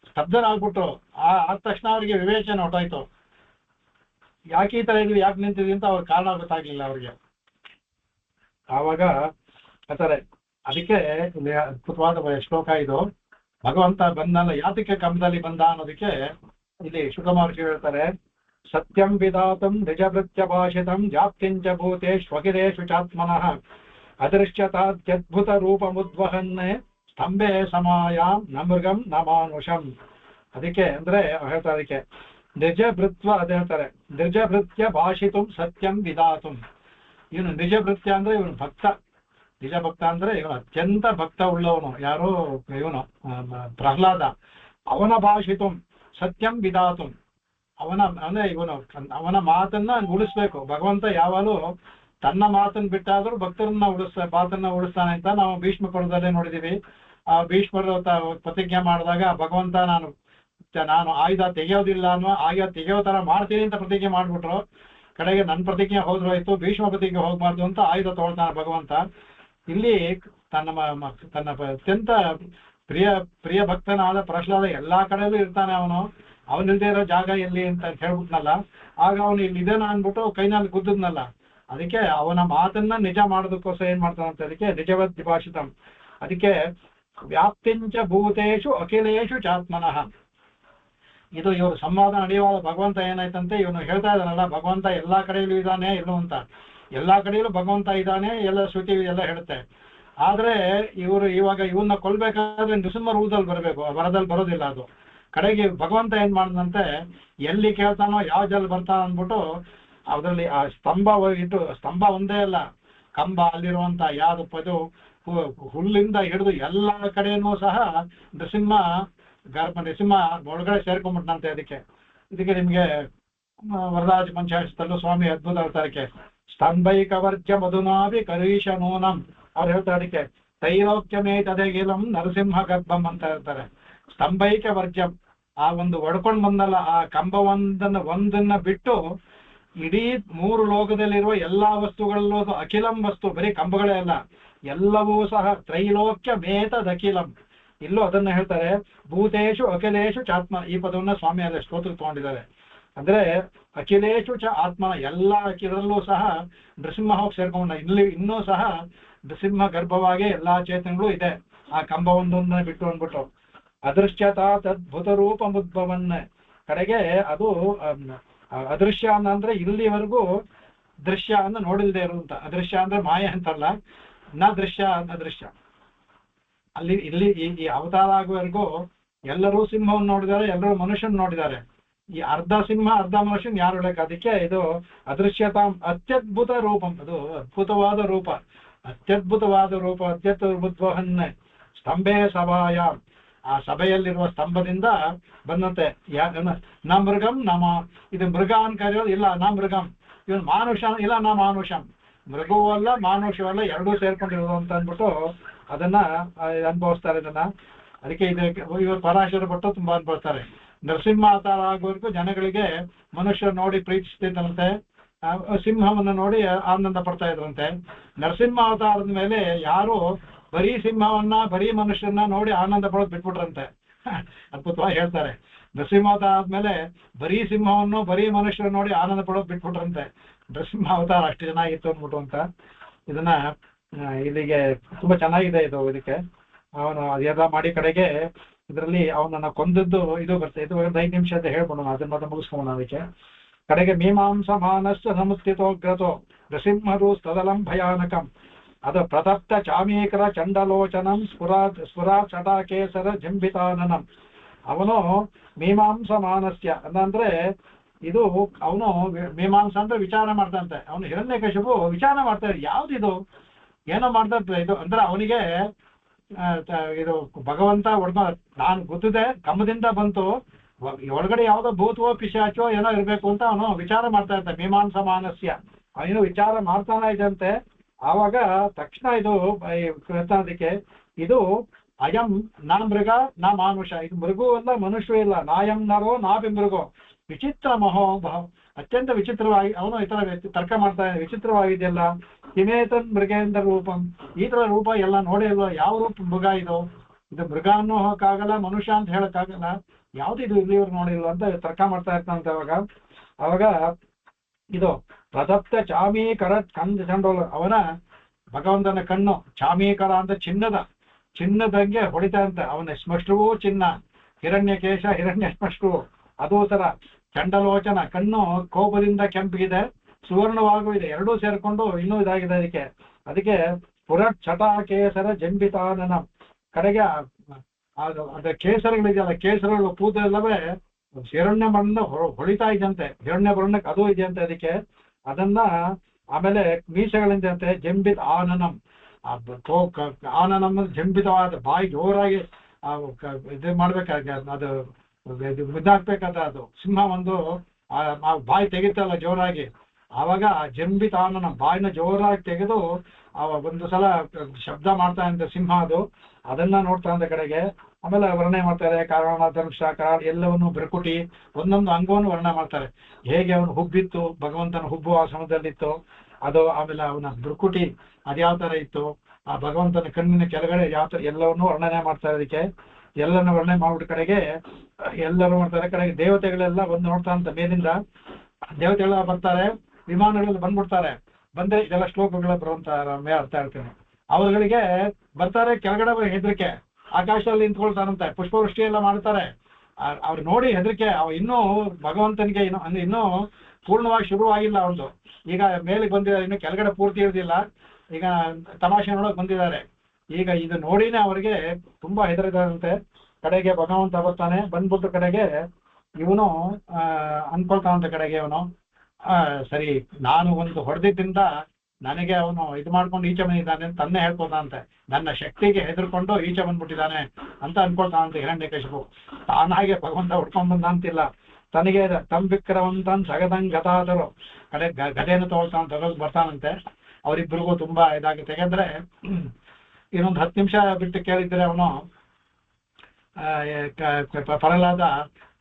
ಸ್ತಬ್ಧರಾಗ್ಬಿಟ್ರು. ಆದ ತಕ್ಷಣ ಅವ್ರಿಗೆ ವಿವೇಚನೆ ಹೊಟ್ಟೋಯ್ತು, ಯಾಕೆ ಈ ತರ ಇದ್ವಿ, ಯಾಕೆ ನಿಂತಿದ್ವಿ ಅಂತ ಅವ್ರ ಕಾರಣ ಗೊತ್ತಾಗ್ಲಿಲ್ಲ ಅವ್ರಿಗೆ. ಆವಾಗ ಹೇಳ್ತಾರೆ, ಅದಕ್ಕೆ ಇಲ್ಲಿ ಅದ್ಭುತವಾದ ಶ್ಲೋಕ ಇದು. ಭಗವಂತ ಬಂದಲ್ಲ, ಯಾತಕ್ಕೆ ಕಂಬದಲ್ಲಿ ಬಂದ ಅನ್ನೋದಕ್ಕೆ ಇಲ್ಲಿ ಶುಕಮಹರ್ಷಿ ಹೇಳ್ತಾರೆ, ಸತ್ಯಂ ವಿಧಾತಂ ನಿಜಭೃತ್ಯ ಭಾಷಿತಂ ಜಾಪ್ತಿಂಚ ಭೂತೇಷ್ವಖಿಲೇಷು ಚಾತ್ಮನಃ ಅದೃಶ್ಯತಾದ್ಯದ್ಭುತ ರೂಪಮುದ್ವಹನ್ನೇ ಸ್ತಂಭೆ ಸಮಾಯಾಂ ನ ಮೃಗಂ ನ ಮಾನುಷಂ. ಅದಕ್ಕೆ ಅಂದ್ರೆ ಹೇಳ್ತಾರೆ, ಅದಕ್ಕೆ ನಿಜಭೃತ್ವ ಅದೇ ಹೇಳ್ತಾರೆ, ನಿಜಭೃತ್ಯ ಭಾಷಿತುಂ ಸತ್ಯಂ ವಿಧಾತುಂ. ಇವನು ನಿಜಭೃತ್ಯ ಅಂದ್ರೆ ಇವನು ಭಕ್ತ, ನಿಜ ಭಕ್ತ ಅಂದ್ರೆ ಇವನು ಅತ್ಯಂತ ಭಕ್ತ ಉಳ್ಳವನು. ಯಾರು ಇವನು ಪ್ರಹ್ಲಾದ. ಅವನ ಭಾಷಿತುಂ ಸತ್ಯಂ ವಿಧಾತುಂ, ಅಂದ್ರೆ ಇವನು ಅವನ ಮಾತನ್ನ ಉಳಿಸ್ಬೇಕು. ಭಗವಂತ ಯಾವಾಗಲೂ ತನ್ನ ಮಾತನ್ನ ಬಿಟ್ಟಾದ್ರೂ ಭಕ್ತರನ್ನ ಮಾತನ್ನ ಉಳಿಸ್ತಾನೆ ಅಂತ ನಾವು ಭೀಷ್ಮ ಪರ್ವದಲ್ಲೇ ನೋಡಿದೀವಿ. ಆ ಭೀಷ್ಮರು ಪ್ರತಿಜ್ಞೆ ಮಾಡಿದಾಗ ಭಗವಂತ ನಾನು ಆಯುಧ ತೆಗೆಯೋದಿಲ್ಲ ಅನ್ನೋ, ಆಯುಧ ತೆಗೆಯೋ ತರ ಮಾಡ್ತೀನಿ ಅಂತ ಪ್ರತಿಜ್ಞೆ ಮಾಡ್ಬಿಟ್ರು. ಕಡೆಗೆ ನನ್ನ ಪ್ರತಿಜ್ಞೆ ಹೋದ್ರಾಯ್ತು, ಭೀಷ್ಮ ಪ್ರತಿಜ್ಞೆ ಹೋಗ್ಬಾರ್ದು ಅಂತ ಆಯುಧ ತಗೊಳ್ತಾನೆ ಭಗವಂತ. ಇಲ್ಲಿ ತನ್ನ ಅತ್ಯಂತ ಪ್ರಿಯ ಭಕ್ತನಾದ ಪ್ರಹ್ಲಾದ ಎಲ್ಲಾ ಕಡೆಯಲ್ಲೂ ಇರ್ತಾನೆ. ಅವನಿಲ್ದೇ ಇರೋ ಜಾಗ ಎಲ್ಲಿ ಅಂತ ಹೇಳ್ಬಿಟ್ನಲ್ಲ, ಆಗ ಅವನು ಇಲ್ಲಿ ಇದೇನ ಅನ್ಬಿಟ್ಟು ಕೈನಲ್ಲಿ ಗುದ್ದದ್ನಲ್ಲ. ಅದಕ್ಕೆ ಅವನ ಮಾತನ್ನ ನಿಜ ಮಾಡೋದಕ್ಕೋಸ್ಕರ ಏನ್ ಮಾಡ್ತಾನಂತ, ಅದಕ್ಕೆ ನಿಜವದ್ ವಿಭಾಷಿತಂ. ಅದಕ್ಕೆ ವ್ಯಾಪ್ತಿಂಚ ಭೂತೇಶು ಅಖಿಲೇಶು ಚಾತ್ಮನಃ. ಇದು ಇವರು ಸಂವಾದ ನಡೆಯುವಾಗ ಭಗವಂತ ಏನಾಯ್ತಂತೆ, ಇವನು ಹೇಳ್ತಾ ಇದ್ದಾನಲ್ಲ, ಭಗವಂತ ಎಲ್ಲಾ ಕಡೆಯಲ್ಲೂ ಇದ್ದಾನೆ ಎಲ್ಲೂ ಅಂತ. ಎಲ್ಲಾ ಕಡೆಯಲ್ಲೂ ಭಗವಂತ ಇದ್ದಾನೆ, ಎಲ್ಲ ಶ್ರುತಿ ಎಲ್ಲ ಹೇಳುತ್ತೆ. ಆದ್ರೆ ಇವರು ಇವಾಗ ಇವನ್ನ ಕೊಲ್ಬೇಕಾದ್ರೆ ನೃಸಿಂಹ ರೂಪದಲ್ಲಿ ಬರಬೇಕು, ವರದಲ್ಲಿ ಬರೋದಿಲ್ಲ. ಅದು ಕಡೆಗೆ ಭಗವಂತ ಏನ್ ಮಾಡಿದಂತೆ, ಎಲ್ಲಿ ಕೇಳ್ತಾನೋ ಯಾವ ಜಲ್ ಬರ್ತಾನ ಅಂದ್ಬಿಟ್ಟು ಅದರಲ್ಲಿ ಆ ಸ್ತಂಭ ಇಟ್ಟು, ಸ್ತಂಭ ಒಂದೇ ಅಲ್ಲ, ಕಂಬ ಅಲ್ಲಿರುವಂತ ಯಾವ್ದು ಇದು ಹುಲ್ಲಿಂದ ಹಿಡಿದು ಎಲ್ಲಾ ಕಡೆಯೂ ಸಹ ನೃಸಿಂಹ ಒಳಗಡೆ ಸೇರ್ಕೊಂಡ್ಬಿಟ್ನಂತೆ. ಇದಕ್ಕೆ ನಿಮ್ಗೆ ವರದಾಜ ಪಂಚಾಯತಲ್ಲೂ ಸ್ವಾಮಿ ಅದ್ಭುತ ಹೇಳ್ತಾರೆ, ಸ್ತಂಭೈಕ ವರ್ಜ ಮಧುನಾಭಿ ಕರೀಶ ನೂನಂ. ಅವ್ರು ಹೇಳ್ತಾರೆ ಅದಕ್ಕೆ ತೈಲೋಕ್ಯಮೇ ತದಗಿಲಂ ನರಸಿಂಹ ಗರ್ಭಂ ಅಂತ ಹೇಳ್ತಾರೆ. ಸ್ತಂಭೈಕ ವರ್ಜಂ, ಆ ಒಂದು ಒಡ್ಕೊಂಡ್ ಬಂದಲ್ಲ ಆ ಕಂಬ ಒಂದನ್ನ ಬಿಟ್ಟು ಇಡೀ 3 ಲೋಕದಲ್ಲಿರುವ ಎಲ್ಲಾ ವಸ್ತುಗಳಲ್ಲೂ ಅಖಿಲಂ ವಸ್ತು, ಬರೀ ಕಂಬಗಳೇ ಅಲ್ಲ, ಎಲ್ಲವೂ ಸಹ ತ್ರೈಲೋಕ್ಯ ಮೇತದಖಿಲಂ. ಇಲ್ಲೂ ಅದನ್ನ ಹೇಳ್ತಾರೆ, ಭೂತೇಶು ಅಖಿಲೇಶು ಚಾತ್ಮ. ಈ ಪದವನ್ನ ಸ್ವಾಮಿ ಅಲ್ಲೇ ಸ್ತೋತ್ರ ತಗೊಂಡಿದ್ದಾರೆ. ಅಂದ್ರೆ ಅಖಿಲೇಶು ಚ ಆತ್ಮನ, ಎಲ್ಲಾ ಇದರಲ್ಲೂ ಸಹ ನೃಸಿಂಹ ಹೋಗಿ ಸೇರ್ಕೊಂಡ. ಇಲ್ಲಿ ಇನ್ನೂ ಸಹ ನೃಸಿಂಹ ಗರ್ಭವಾಗಿ ಎಲ್ಲಾ ಚೇತನಗಳು ಇದೆ, ಆ ಕಂಬ ಒಂದೊಂದನ್ನ ಬಿಟ್ಟು ಅಂದ್ಬಿಟ್ಟು. ಅದೃಶ್ಯತಾ ತದ್ಭುತ ರೂಪ ಮುದ್ಭವನ್. ಕಡೆಗೆ ಅದು ಅದೃಶ್ಯ ಅಂದ್ರೆ ಇಲ್ಲಿವರೆಗೂ ದೃಶ್ಯ ಅನ್ನ ನೋಡಿಲ್ದೇ ಇರುವಂತ. ಅದೃಶ್ಯ ಅಂದ್ರೆ ಮಾಯ ಅಂತಲ್ಲ, ನ ದೃಶ್ಯ ಅದೃಶ್ಯ. ಇಲ್ಲಿ ಈ ಅವತಾರ ಆಗುವವರೆಗೂ ಎಲ್ಲರೂ ಸಿಂಹವನ್ನು ನೋಡಿದ್ದಾರೆ, ಎಲ್ಲರೂ ಮನುಷ್ಯನ್ ನೋಡಿದ್ದಾರೆ. ಈ ಅರ್ಧ ಸಿಂಹ ಅರ್ಧ ಮನುಷ್ಯನ್ ಯಾರು ಹೇಳಕ್. ಅದಕ್ಕೆ ಇದು ಅದೃಶ್ಯತಾ ಅತ್ಯದ್ಭುತ ರೂಪಂ, ಅದು ಅದ್ಭುತವಾದ ರೂಪ, ಅತ್ಯದ್ಭುತವಾದ ರೂಪ. ಅತ್ಯದ್ಭುತವನ್ನ ಸ್ತಂಭೆ ಸಭಾಯ, ಆ ಸಭೆಯಲ್ಲಿರುವ ಸ್ತಂಭದಿಂದ ಬಂದಂತೆ. ನ ಮೃಗಂ ನಮ, ಇದು ಮೃಗ ಅಂತ ಕರೆಯೋದು ಇಲ್ಲ, ನ ಮೃಗಂ. ಇವನು ಮಾನುಷ ಇಲ್ಲ, ನ ಮಾನುಷಂ. ಮೃಗವೂ ಅಲ್ಲ ಮಾನುಷವಲ್ಲ, ಎರಡೂ ಸೇರ್ಕೊಂಡಿರೋದು ಅಂತ ಅಂದ್ಬಿಟ್ಟು ಅದನ್ನ ಅನುಭವಿಸ್ತಾರೆ ಇದನ್ನ. ಅದಕ್ಕೆ ಇವರು ಪರಾಶರ ಭಟ್ಟು ತುಂಬಾ ಅನುಭವಿಸ್ತಾರೆ. ನರಸಿಂಹ ಅವತಾರ ಆಗುವವರೆಗೂ ಜನಗಳಿಗೆ ಮನುಷ್ಯರು ನೋಡಿ ಪ್ರೀತಿಸ್ತಿದ್ದಂತೆ, ಸಿಂಹವನ್ನು ನೋಡಿ ಆನಂದ ಪಡ್ತಾ ಇದ್ರಂತೆ. ನರಸಿಂಹ ಅವತಾರದ ಮೇಲೆ ಯಾರು ಬರೀ ಸಿಂಹವನ್ನ ಬರೀ ಮನುಷ್ಯರನ್ನ ನೋಡಿ ಆನಂದ ಪಡೋದು ಬಿಟ್ಬಿಟ್ರಂತೆ. ಅದ್ಭುತವಾಗಿ ಹೇಳ್ತಾರೆ, ನರಸಿಂಹ ಅವತಾರ ಆದ್ಮೇಲೆ ಬರೀ ಸಿಂಹವನ್ನು ಬರೀ ಮನುಷ್ಯರು ನೋಡಿ ಆನಂದ ಪಡೋದು ಬಿಟ್ಬಿಟ್ರಂತೆ. ನರಸಿಂಹ ಅವತಾರ ಅಷ್ಟು ಚೆನ್ನಾಗಿತ್ತು ಅಂದ್ಬಿಟ್ಟು ಅಂತ. ಇದನ್ನ ಇಲ್ಲಿಗೆ ತುಂಬಾ ಚೆನ್ನಾಗಿದೆ ಇದು. ಇದಕ್ಕೆ ಅವನು ಅದೆಲ್ಲ ಮಾಡಿ ಕಡೆಗೆ ಇದರಲ್ಲಿ ಅವನನ್ನ ಕೊಂದದ್ದು ಇದು ಬರ್ತದೆ. ಇದು 5 ನಿಮಿಷ ಅಂತ ಹೇಳ್ಬೋದು, ಅದನ್ನ ಮತ್ತೆ ಮುಗಿಸ್ಕೊಂಡು ಅದಕ್ಕೆ ಕಡೆಗೆ ಮೀಮಾಂಸ ಮಾನಸ್ಸ ಸಮುತ್ಥಿತೋಗ್ರತೋ ನೃಸಿಂಹರು ಸ್ಥದಲಂ ಭಯಾನಕಂ. ಅದು ಪ್ರತಪ್ತ ಚಾಮೀಕರ ಚಂಡಲೋಚನಂ ಸ್ಫುರಾ ಚಟಾಕೇಸರ ಜಂಬಿತಾನನಂ. ಅವನು ಮೀಮಾಂಸ ಮಾನಸ್ಯ ಅಂದ್ರೆ ಇದು ಅವನು ಮೀಮಾಂಸ ಅಂದ್ರೆ ವಿಚಾರ ಮಾಡ್ತಂತೆ. ಅವನು ಹಿರಣ್ಯಕಶಿಪು ವಿಚಾರ ಮಾಡ್ತಾರೆ, ಯಾವ್ದಿದು ಏನೋ ಮಾಡ್ತಾ ಇದು ಅಂದ್ರೆ ಅವನಿಗೆ ಇದು ಭಗವಂತ ನಾನು ಗೊತ್ತಿದೆ, ಕಂಬದಿಂದ ಬಂತು, ಒಳಗಡೆ ಯಾವ್ದೋ ಭೂತವೋ ಪಿಶಾಚೋ ಏನೋ ಇರ್ಬೇಕು ಅಂತ ಅವನು ವಿಚಾರ ಮಾಡ್ತಾ ಇರ್ತಾನೆ. ಮೀಮಾಂಸ ಮಾನಸ್ಯ, ಅವನು ವಿಚಾರ ಮಾಡ್ತಾನೆ ಇದಂತೆ. ಆವಾಗ ತಕ್ಷಣ ಇದು ಅದಕ್ಕೆ ಇದು ಅಯಂ ನಾ ಮೃಗ ನಾ ಮಾನುಷ, ಇದು ಮೃಗು ಅಲ್ಲ ಮನುಷ್ಯ ಇಲ್ಲ. ನಾಯಂ ನರೋ ನಾಭಿ ಮೃಗೋ ವಿಚಿತ್ರ ಮಹೋಭಾವ. ಅತ್ಯಂತ ವಿಚಿತ್ರವಾಗಿ ಅವನು ಈ ತರ ತರ್ಕ ಮಾಡ್ತಾನೆ, ವಿಚಿತ್ರವಾಗಿದೆಯಲ್ಲ. ಕಿಮೇತನ್ ಮೃಗೇಂದ್ರ ರೂಪಂ, ಈ ತರ ರೂಪ ಎಲ್ಲ ನೋಡೇ ಇಲ್ವ, ಯಾವ ರೂಪ ಮೃಗ ಇದು ಮೃಗ ಅನ್ನೋ ಹೋಗಕ್ಕಾಗಲ್ಲ, ಮನುಷ್ಯ ಅಂತ ಹೇಳಕ್ಕಾಗಲ್ಲ, ಯಾವ್ದಿದು ಇಲ್ಲಿವ್ರು ನೋಡಿಲ್ವ ಅಂತ ತರ್ಕ ಮಾಡ್ತಾ ಇರ್ತಾನಂತೆ. ಅವಾಗ ಇದು ಪ್ರದಪ್ತ ಚಾಮೀಕರ ಚಂಡೋಲ, ಅವನ ಭಗವಂತನ ಕಣ್ಣು ಚಾಮೀಕರ ಅಂತ ಚಿನ್ನದಂಗೆ ಹೊಡಿತಾ ಅಂತ. ಅವನ ಸ್ಮಷ್ಟವೂ ಚಿನ್ನ, ಹಿರಣ್ಯಕೇಶ ಹಿರಣ್ಯ ಸ್ಮಷ್ಟವು ಅದೂ ತರ. ಚಂಡಲೋಚನ ಕಣ್ಣು ಕೋಪದಿಂದ ಕೆಂಪಿಗಿದೆ, ಸುವರ್ಣವಾಗೂ ಇದೆ, ಎರಡೂ ಸೇರ್ಕೊಂಡು ಇನ್ನೂ ಇದಾಗಿದೆ. ಅದಕ್ಕೆ ಪುರಟ್ ಛಟ ಕೇಸರ ಜಂಬಿತಾನನ. ಕಡೆಗೆ ಅದ ಕೇಸರಗಳಿದೆಯಲ್ಲ, ಕೇಸರಗಳು ಕೂದಲೆಲ್ಲವೇ ಹಿರಣ್ಯ ಬಣ್ಣ ಹೊಳಿತಾ ಇದ್ದಂತೆ, ಹಿರಣ್ಯ ಬಣ್ಣಕ್ಕೆ ಅದು ಇದೆಯಂತೆ. ಅದಕ್ಕೆ ಅದನ್ನ ಆಮೇಲೆ ಮೀಸೆಗಳಿಂದಂತೆ ಜಂಬಿತ ಆನನಂ. ಆನನಂ ಜಂಬಿತವಾದ ಬಾಯಿ ಜೋರಾಗಿ ಇದು ಮಾಡ್ಬೇಕಾಗ, ಅದು ಬಿದ್ದಾಕ್ಬೇಕಾದ. ಅದು ಸಿಂಹ ಒಂದು ಬಾಯಿ ತೆಗಿತಲ್ಲ ಜೋರಾಗಿ, ಆವಾಗ ಜಂಬಿತ ಆನನ ಬಾಯಿನ ಜೋರಾಗಿ ತೆಗೆದು ಒಂದು ಸಲ ಶಬ್ದ ಮಾಡ್ತಾ ಇದ್ದ ಸಿಂಹ ಅದು. ಅದನ್ನ ನೋಡ್ತಾ ಇದ್ದ ಕಡೆಗೆ ಆಮೇಲೆ ವರ್ಣನೆ ಮಾಡ್ತಾರೆ. ಕಾರಣ ಧನುಷ ಕಾರಣ ಎಲ್ಲವನ್ನು ಬ್ರಕುಟಿ ಒಂದೊಂದು ಅಂಗವನ್ನು ವರ್ಣನೆ ಮಾಡ್ತಾರೆ. ಹೇಗೆ ಅವನು ಹುಬ್ಬಿತ್ತು, ಭಗವಂತನ ಹುಬ್ಬು ಆ ಸಮಯದಲ್ಲಿತ್ತು, ಅದು ಆಮೇಲೆ ಅವನ ಬೃಕುಟಿ ಅದ್ಯಾವ ತರ ಇತ್ತು, ಆ ಭಗವಂತನ ಕಣ್ಣಿನ ಕೆಳಗಡೆ ಯಾವ ತರ ಎಲ್ಲವನ್ನೂ ವರ್ಣನೆ ಮಾಡ್ತಾರೆ. ಅದಕ್ಕೆ ಎಲ್ಲರನ್ನು ವರ್ಣನೆ ಮಾಡ್ಬಿಟ್ಟು ಕಡೆಗೆ ಎಲ್ಲರೂ ಮಾಡ್ತಾರೆ. ಕಡೆಗೆ ದೇವತೆಗಳೆಲ್ಲ ಬಂದು ನೋಡ್ತಾ ಅಂತ ಮೇಲಿಂದ ದೇವತೆಗಳೆಲ್ಲ ಬರ್ತಾರೆ, ವಿಮಾನಗಳಲ್ಲಿ ಬಂದ್ಬಿಡ್ತಾರೆ. ಬಂದ್ರೆ ಇದೆಲ್ಲ ಶ್ಲೋಕಗಳ ಬರುವಂತ ಅರ್ಥ ಹೇಳ್ತೇನೆ. ಅವರುಗಳಿಗೆ ಬರ್ತಾರೆ, ಕೆಳಗಡೆ ಹೆದರಿಕೆ, ಆಕಾಶದಲ್ಲಿ ನಿಂತ್ಕೊಳ್ತಾರಂತೆ, ಪುಷ್ಪವೃಷ್ಟಿ ಎಲ್ಲ ಮಾಡ್ತಾರೆ. ಅವ್ರು ನೋಡಿ ಹೆದರಿಕೆ. ಇನ್ನೂ ಭಗವಂತನಿಗೆ ಇನ್ನೂ ಪೂರ್ಣವಾಗಿ ಶುರುವಾಗಿಲ್ಲ ಅವ್ರದ್ದು. ಈಗ ಮೇಲಿಗೆ ಬಂದಿದ್ದಾರೆ, ಇನ್ನು ಕೆಳಗಡೆ ಪೂರ್ತಿ ಇರೋದಿಲ್ಲ. ಈಗ ತಮಾಷೆ ನೋಡೋಕೆ ಬಂದಿದ್ದಾರೆ. ಈಗ ಇದು ನೋಡಿನೇ ಅವರಿಗೆ ತುಂಬಾ ಹೆದರಿದಾರಂತೆ. ಕಡೆಗೆ ಭಗವಂತ ಬರ್ತಾನೆ. ಬಂದ್ಬಿಟ್ಟು ಕಡೆಗೆ ಇವನು ಅನ್ಕೊಳ್ತಾನಂತ, ಕಡೆಗೆ ಇವನು ಸರಿ ನಾನು ಒಂದು ಹೊಡೆದಿದ್ದರಿಂದ ನನಗೆ ಅವನು ಇದು ಮಾಡ್ಕೊಂಡು ಈಚೆ ಬಂದಿದ್ದಾನೆ ಅಂತ ತನ್ನೇ ಹೇಳ್ಕೊತಾನಂತೆ. ನನ್ನ ಶಕ್ತಿಗೆ ಹೆದರ್ಕೊಂಡು ಈಚೆ ಬಂದ್ಬಿಟ್ಟಿದ್ದಾನೆ ಅಂತ ಅನ್ಕೊಳ್ತಾನಂತೆ ಹಿರಣ್ಯಕಶಿಪು. ತಾನಾಗೆ ಭಗವಂತ ಹೊಡ್ಕೊಂಡ್ ಬಂದ ಅಂತಿಲ್ಲ, ತನಗೆ ತಂಬಿಕ್ರವಂತನ್ ಸಗದಂಗ್ ಗತಾದರು ಕಡೆ ಗದೆಯನ್ನು ತಗೊಳ್ತಾನ ಬರ್ತಾನಂತೆ. ಅವರಿಬ್ಬರಿಗೂ ತುಂಬಾ ಇದಾಗುತ್ತೆ. ಯಾಕಂದ್ರೆ ಇನ್ನೊಂದು 10 ನಿಮಿಷ ಬಿಟ್ಟು ಕೇಳಿದ್ರೆ ಅವನು ಪ್ರಹ್ಲಾದ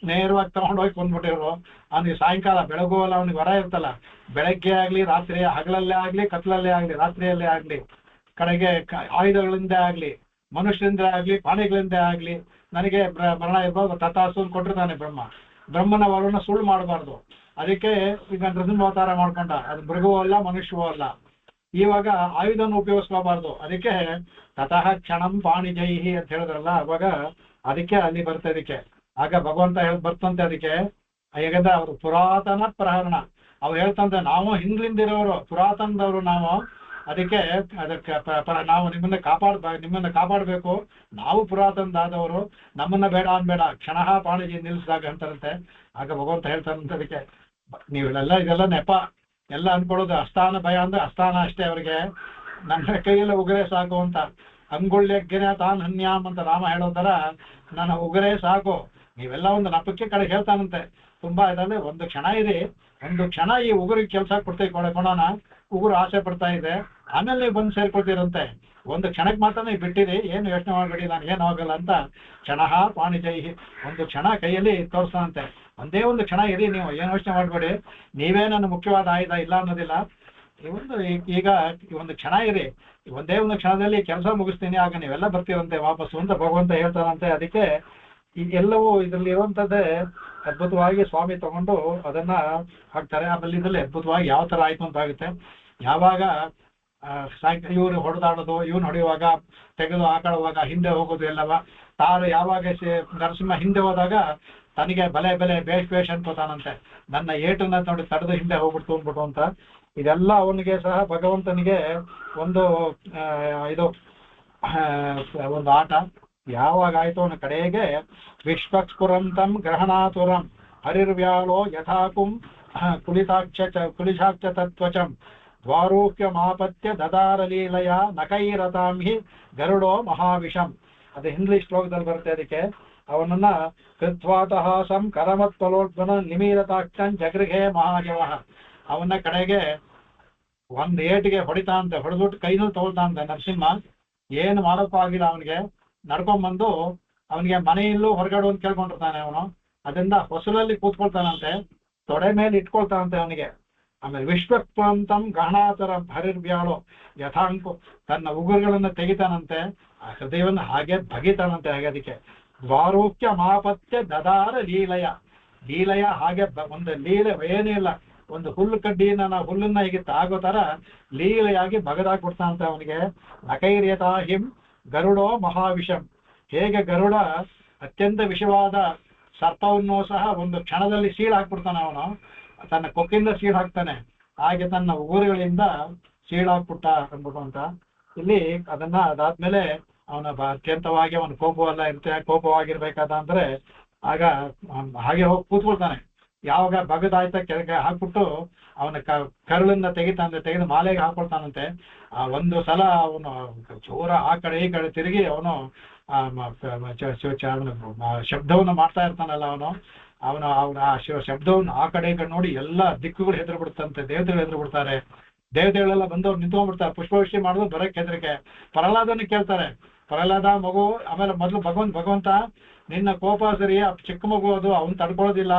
ನೇರವಾಗಿ ತಗೊಂಡೋಗಿ ಬಂದ್ಬಿಟ್ಟಿರು. ಅವನಿಗೆ ಸಾಯಂಕಾಲ ಬೆಳಗುವಲ್ಲ, ಅವನಿಗೆ ವರ ಇರ್ತಲ್ಲ, ಬೆಳಗ್ಗೆ ಆಗ್ಲಿ ರಾತ್ರಿ, ಹಗಲಲ್ಲೇ ಆಗ್ಲಿ ಕತ್ಲಲ್ಲೇ ಆಗ್ಲಿ ರಾತ್ರಿಯಲ್ಲೇ ಆಗ್ಲಿ, ಕಡೆಗೆ ಆಯುಧಗಳಿಂದ ಆಗ್ಲಿ ಮನುಷ್ಯರಿಂದ ಆಗ್ಲಿ ಪ್ರಾಣಿಗಳಿಂದ ಆಗ್ಲಿ ನನಗೆ ಮರಣ ಇರ್ಬೋದು ತಥಾಸು ಕೊಟ್ಟಿರ್ತಾನೆ ಬ್ರಹ್ಮ. ಬ್ರಹ್ಮನ ವರನ ಸುಳ್ಳು ಮಾಡಬಾರ್ದು. ಅದಕ್ಕೆ ಈಗ ನೃಸಿಂಹಾವತಾರ ಮಾಡ್ಕೊಂಡ. ಅದು ಮೃಗವೂ ಅಲ್ಲ ಮನುಷ್ಯವೂ ಅಲ್ಲ. ಇವಾಗ ಆಯುಧನ ಉಪಯೋಗಿಸ್ಕೋಬಾರ್ದು. ಅದಕ್ಕೆ ತತಃ ಕ್ಷಣಂ ಪಾಣಿಜೈಹಿ ಅಂತ ಹೇಳಿದ್ರಲ್ಲ, ಅವಾಗ ಅದಕ್ಕೆ ಅಲ್ಲಿ ಬರ್ತದೆ. ಅದಕ್ಕೆ ಆಗ ಭಗವಂತ ಬರ್ತಂತೆ. ಅದಕ್ಕೆ ಹೇಗಂದ್ರೆ ಅವರು ಪುರಾತನ ಪ್ರಹರಣ ಅವ್ರು ಹೇಳ್ತಂತೆ, ನಾವು ಹಿಂದ್ಲಿಂದಿರೋರು, ಪುರಾತನದವರು ನಾವು. ಅದಕ್ಕೆ ಅದಕ್ಕೆ ನಾವು ನಿಮ್ಮನ್ನ ಕಾಪಾಡಬೇಕು, ನಾವು ಪುರಾತನದಾದವರು, ನಮ್ಮನ್ನ ಬೇಡ ಅನ್ಬೇಡ, ಕ್ಷಣಃ ಪಾಣಿಜಿ ನಿಲ್ಲಿಸಿದಾಗ ಅಂತಾರಂತೆ. ಆಗ ಭಗವಂತ ಹೇಳ್ತಾರಂತೆ, ಅದಕ್ಕೆ ನೀವೆಲ್ಲ ಇದೆಲ್ಲ ನೆಪ ಎಲ್ಲ ಅನ್ಕೊಳ್ಳೋದು. ಅಸ್ಥಾನ ಭಯ ಅಂದ್ರೆ ಅಸ್ಥಾನ ಅಷ್ಟೇ. ಅವ್ರಿಗೆ ನನ್ನ ಕೈಯೆಲ್ಲ ಉಗುರೇ ಸಾಕು ಅಂತ, ಅಂಗುಳ್ಯಜ್ಞ ತಾನ್ ಹನ್ಯಾಮ್ ಅಂತ ರಾಮ ಹೇಳೋದರ ನನ್ನ ಉಗುರೇ ಸಾಕು. ನೀವೆಲ್ಲ ಒಂದು ನಪಕ್ಕೆ ಕಡೆ ಹೇಳ್ತಾನಂತೆ. ತುಂಬಾ ಇದಾದ್ರೆ ಒಂದು ಕ್ಷಣ ಇದೆ, ಒಂದು ಕ್ಷಣ ಈ ಉಗುರಿಗೆ ಕೆಲಸ ಕೊಡೋಣ, ಉಗುರು ಆಸೆ ಪಡ್ತಾ ಇದೆ, ಆಮೇಲೆ ನೀವು ಬಂದು ಸೇರ್ಕೊಳ್ತೀರಂತೆ. ಒಂದು ಕ್ಷಣಕ್ಕೆ ಮಾತ್ರ ನೀವು ಬಿಟ್ಟಿರಿ, ಏನು ಯೋಚನೆ ಮಾಡಬೇಡಿ, ನಾನು ಏನು ಹೋಗಲ್ಲ ಅಂತ. ಕ್ಷಣಃ ಪಾಣಿಜೈಹಿ, ಒಂದು ಕ್ಷಣ ಕೈಯಲ್ಲಿ ತೋರಿಸ್ತಾನಂತೆ. ಒಂದೇ ಒಂದು ಕ್ಷಣ ಇರಿ, ನೀವು ಏನು ಯೋಚನೆ ಮಾಡಬೇಡಿ, ನೀವೇ ನನ್ನ ಮುಖ್ಯವಾದ ಆಯುಧ ಇಲ್ಲ ಅನ್ನೋದಿಲ್ಲ. ಈಗ ಒಂದು ಕ್ಷಣ ಇರಿ, ಒಂದೇ ಒಂದು ಕ್ಷಣದಲ್ಲಿ ಕೆಲಸ ಮುಗಿಸ್ತೀನಿ, ಆಗ ನೀವೆಲ್ಲ ಬರ್ತೀರಂತೆ ವಾಪಸ್ಸು ಅಂತ ಭಗವಂತ ಹೇಳ್ತಾರಂತೆ. ಅದಕ್ಕೆ ಎಲ್ಲವೂ ಇದರಲ್ಲಿ ಇರುವಂತದ್ದೇ ಅದ್ಭುತವಾಗಿ ಸ್ವಾಮಿ ತಗೊಂಡು ಅದನ್ನ ಹಾಕ್ತಾರೆ. ಆಮೇಲೆ ಇದರಲ್ಲಿ ಅದ್ಭುತವಾಗಿ ಯಾವ ತರ ಆಯ್ತು ಅಂತ ಆಗುತ್ತೆ. ಯಾವಾಗ ಇವ್ರು ಹೊಡೆದಾಡೋದು, ಇವನು ಹೊಡೆಯುವಾಗ ತೆಗೆದು ಹಾಕೊಳ್ಳುವಾಗ ಹಿಂದೆ ಹೋಗೋದು ಎಲ್ಲವ ತಾನು. ಯಾವಾಗ ನರಸಿಂಹ ಹಿಂದೆ ಹೋದಾಗ ತನಗೆ ಬಲೆ ಬೇಷ್ ಅನ್ಕೋತಾನಂತೆ, ನನ್ನ ಏಟನ್ನ ನೋಡಿ ತಡೆದು ಹಿಂದೆ ಹೋಗ್ಬಿಡ್ತು ಅಂದ್ಬಿಟ್ಟು ಅಂತ. ಇದೆಲ್ಲ ಅವನಿಗೆ ಸಹ ಭಗವಂತನಿಗೆ ಒಂದು ಒಂದು ಆಟ. ಯಾವಾಗ ಆಯ್ತು ಅವನ ಕಡೆಗೆ ವಿಶ್ವಸ್ಫುರಂತಂ ಗ್ರಹಣಾತುರಂ ಹರಿರ್ವ್ಯಾಳೋ ಯಥಾಕುಂ ಕುಲಿಶಾಕ್ಷ ತತ್ವಚಂ ದ್ವಾರೋಕ್ಯ ಮಾಪತ್ಯ ದದಾರ ಲೀಲಯ ನಕೈರತಾಂ ಹಿ ಗರುಡೋ ಮಹಾವಿಷಂ. ಅದು ಹಿಂದಿ ಶ್ಲೋಕದಲ್ಲಿ ಬರುತ್ತೆ. ಅದಕ್ಕೆ ಅವನನ್ನ ಕೃತ್ವಾತಹಾಸಂ ಕರಮತ್ವಲೋದ್ವನ ನಿಮೀರತಾಕ್ಷಂ ಜಗೃಹೇ ಮಹಾಜವ. ಅವನ ಕಡೆಗೆ ಒಂದ್ ಏಟಿಗೆ ಹೊಡಿತಾಂತೆ, ಹೊಡೆದ್ಬಿಟ್ಟು ಕೈನಲ್ಲಿ ತಗೊಳ್ತಾಂತೆ ನರಸಿಂಹ. ಏನು ಮಾಡೋಕ್ಕೂ ಆಗಿಲ್ಲ ಅವನಿಗೆ. ನಡ್ಕೊಂಡ್ಬಂದು ಅವನಿಗೆ ಮನೆಯಲ್ಲೂ ಹೊರಗಡೆ ಒಂದು ಕೇಳ್ಕೊಂಡಿರ್ತಾನೆ ಅವನು. ಅದರಿಂದ ಹೊಸಲಲ್ಲಿ ಕೂತ್ಕೊಳ್ತಾನಂತೆ, ತೊಡೆ ಮೇಲೆ ಇಟ್ಕೊಳ್ತಾನಂತೆ ಅವನಿಗೆ. ಆಮೇಲೆ ವಿಶ್ವಸ್ಫುರಂತಂ ಗಹನಾತರ ಹರಿರ್ವ್ಯಾಳೋ ಯಥಾಂಕು, ತನ್ನ ಉಗುರುಗಳನ್ನ ತೆಗಿತಾನಂತೆ, ಆ ಹೃದಯವನ್ನು ಹಾಗೆ ಬಗಿತಾನಂತೆ. ಹಾಗೆ ಅದಕ್ಕೆ ದ್ವಾರೋಕ್ಯ ಮಾಪತ್ಯ ದದಾರ ಲೀಲಯ ಹಾಗೆ ಒಂದು ಲೀಲೆ ಏನೂ ಇಲ್ಲ, ಒಂದು ಹುಲ್ಲು ಕಡ್ಡಿನ ನಾವು ಹುಲ್ಲನ್ನ ಹೀಗೆ ತಾಗೋ ತರ ಲೀಲೆಯಾಗಿ ಬಗದಾಕ್ಬಿಡ್ತಾನಂತೆ ಅವನಿಗೆ. ನಕೈರ್ಯತಾ ಹಿಂ ಗರುಡೋ ಮಹಾವಿಷಂ. ಹೇಗೆ ಗರುಡ ಅತ್ಯಂತ ವಿಷವಾದ ಸರ್ಪವನ್ನು ಸಹ ಒಂದು ಕ್ಷಣದಲ್ಲಿ ಸೀಳು ಹಾಕ್ಬಿಡ್ತಾನೆ ಅವನು, ತನ್ನ ಕೊಕ್ಕಿಂದ ಸೀಳು ಹಾಕ್ತಾನೆ, ಹಾಗೆ ತನ್ನ ಉಗುರುಗಳಿಂದ ಸೀಳಾಕ್ಬಿಟ್ಟ ಅಂದ್ಬಿಟ್ಟು ಅಂತ. ಇಲ್ಲಿ ಅದನ್ನ ಅದಾದ್ಮೇಲೆ ಅವನ ಅತ್ಯಂತವಾಗಿ ಅವನ ಕೋಪವೆಲ್ಲ ಇರುತ್ತೆ. ಕೋಪವಾಗಿರ್ಬೇಕಾದ ಅಂದ್ರೆ ಆಗ ಹಾಗೆ ಹೋಗಿ ಕೂತ್ಕೊಳ್ತಾನೆ. ಯಾವಾಗ ಬಗದಾಯ್ತ ಕೆಳಗೆ ಹಾಕ್ಬಿಟ್ಟು ಅವನ ಕರುಳನ್ನ ತೆಗೆದು ಮಾಲೆಗೆ ಹಾಕೊಳ್ತಾನಂತೆ. ಒಂದು ಸಲ ಅವನು ಜೋರ ಆ ಕಡೆ ಈ ಕಡೆ ತಿರುಗಿ ಅವನು ಶಬ್ದವನ್ನು ಮಾಡ್ತಾ ಇರ್ತಾನಲ್ಲ ಅವನು ಆ ಶಬ್ದವನ್ನು ಆ ಕಡೆ ಈ ಕಡೆ ನೋಡಿ ಎಲ್ಲ ದಿಕ್ಕುಗಳು ಹೆದರು ಬಿಡುತ್ತಂತೆ. ದೇವತೆಗಳು ಹೆದರು ಬಿಡ್ತಾರೆ. ದೇವತೆಗಳೆಲ್ಲ ಬಂದವ್ರು ನಿಂತ್ಕೊಂಡ್ಬಿಡ್ತಾರೆ. ಪುಷ್ಪವೃಷ್ಟಿ ಮಾಡೋದು ಬರಕ್ಕೆ ಹೆದರಿಕೆ. ಪ್ರಹ್ಲಾದನ ಕೇಳ್ತಾರೆ, ಪ್ರಹ್ಲಾದ ಮಗು, ಆಮೇಲೆ ಮೊದಲು ಭಗವಂತ ನಿನ್ನ ಕೋಪ ಸರಿ, ಚಿಕ್ಕ ಮಗು ಅದು, ಅವನು ತಡ್ಕೊಳ್ಳೋದಿಲ್ಲ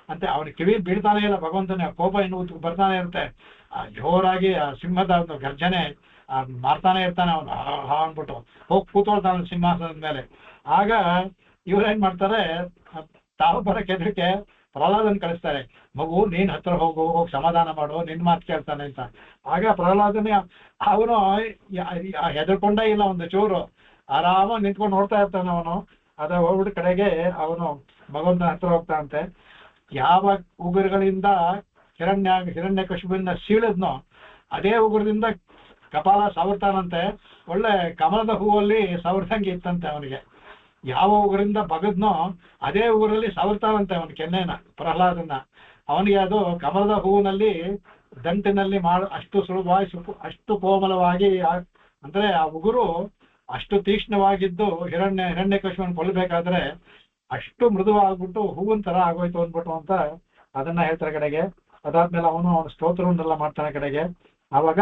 ಅಂತೆ. ಅವನ ಕಿವಿ ಬೀಳ್ತಾನೆ ಇಲ್ಲ ಭಗವಂತನ ಕೋಪ ಇನ್ನು ಬರ್ತಾನೆ ಇರುತ್ತೆ. ಜೋರಾಗಿ ಆ ಸಿಂಹದ ಒಂದು ಗರ್ಜನೆ ಮಾಡ್ತಾನೆ ಇರ್ತಾನೆ ಅವನು, ಹಾ ಅಂದ್ಬಿಟ್ಟು ಹೋಗಿ ಕೂತ್ಕೊಳ್ತಾನೆ ಸಿಂಹಾಸನದ ಮೇಲೆ. ಆಗ ಇವ್ರೇನ್ ಮಾಡ್ತಾರೆ, ತಾವು ಬರಕ್ಕೆ ಎದಕ್ಕೆ ಪ್ರಹ್ಲಾದನ್ ಕಳಿಸ್ತಾರೆ, ಮಗು ನೀನ್ ಹತ್ರ ಹೋಗು, ಹೋಗಿ ಸಮಾಧಾನ ಮಾಡು, ನಿನ್ ಮಾತು ಕೇಳ್ತಾನೆ ಅಂತ. ಆಗ ಪ್ರಹ್ಲಾದನೇ ಅವನು ಹೆದರ್ಕೊಂಡೇ ಇಲ್ಲ ಒಂದು ಚೂರು, ಆರಾಮಾಗಿ ನಿಂತ್ಕೊಂಡು ನೋಡ್ತಾ ಇರ್ತಾನೆ ಅವನು. ಅದ ಹೋಗ್ಬಿಟ್ಟು ಕಡೆಗೆ ಅವನು ಭಗವಂತನ ಹತ್ರ ಹೋಗ್ತಾನಂತೆ. ಯಾವ ಉಗುರುಗಳಿಂದ ಹಿರಣ್ಯಕಶಿಪುವಿನ ಸೀಳದ್ನೋ ಅದೇ ಉಗುರದಿಂದ ಕಪಾಲ ಸವರ್ತಾನಂತೆ. ಒಳ್ಳೆ ಕಮಲದ ಹೂವಲ್ಲಿ ಸವರ್ದಂಗೆ ಇತ್ತಂತೆ ಅವನಿಗೆ. ಯಾವ ಉಗುರಿಂದ ಬಗದ್ನೋ ಅದೇ ಊರಲ್ಲಿ ಸವರ್ತಾನಂತೆ ಅವನ ಕೆನ್ನೆನ, ಪ್ರಹ್ಲಾದನ. ಅವನಿಗೆ ಅದು ಕಮಲದ ಹೂವಿನಲ್ಲಿ ದಂಟಿನಲ್ಲಿ ಅಷ್ಟು ಸುಲಭವಾಗಿ ಅಷ್ಟು ಕೋಮಲವಾಗಿ, ಅಂದ್ರೆ ಆ ಉಗುರು ಅಷ್ಟು ತೀಕ್ಷ್ಣವಾಗಿದ್ದು ಹಿರಣ್ಯಕಶಿಪುವನ್ನು ಕೊಲ್ಲಬೇಕಾದ್ರೆ ಅಷ್ಟು ಮೃದುವಾಗ್ಬಿಟ್ಟು ಹೂವಿನ ತರ ಆಗೋಯ್ತು ಅಂದ್ಬಿಟ್ಟು ಅಂತ ಅದನ್ನ ಹೇಳ್ತಾರೆ ಕಡೆಗೆ. ಅದಾದ್ಮೇಲೆ ಅವನು ಸ್ತೋತ್ರವನ್ನೆಲ್ಲ ಮಾಡ್ತಾನೆ ಕಡೆಗೆ. ಆವಾಗ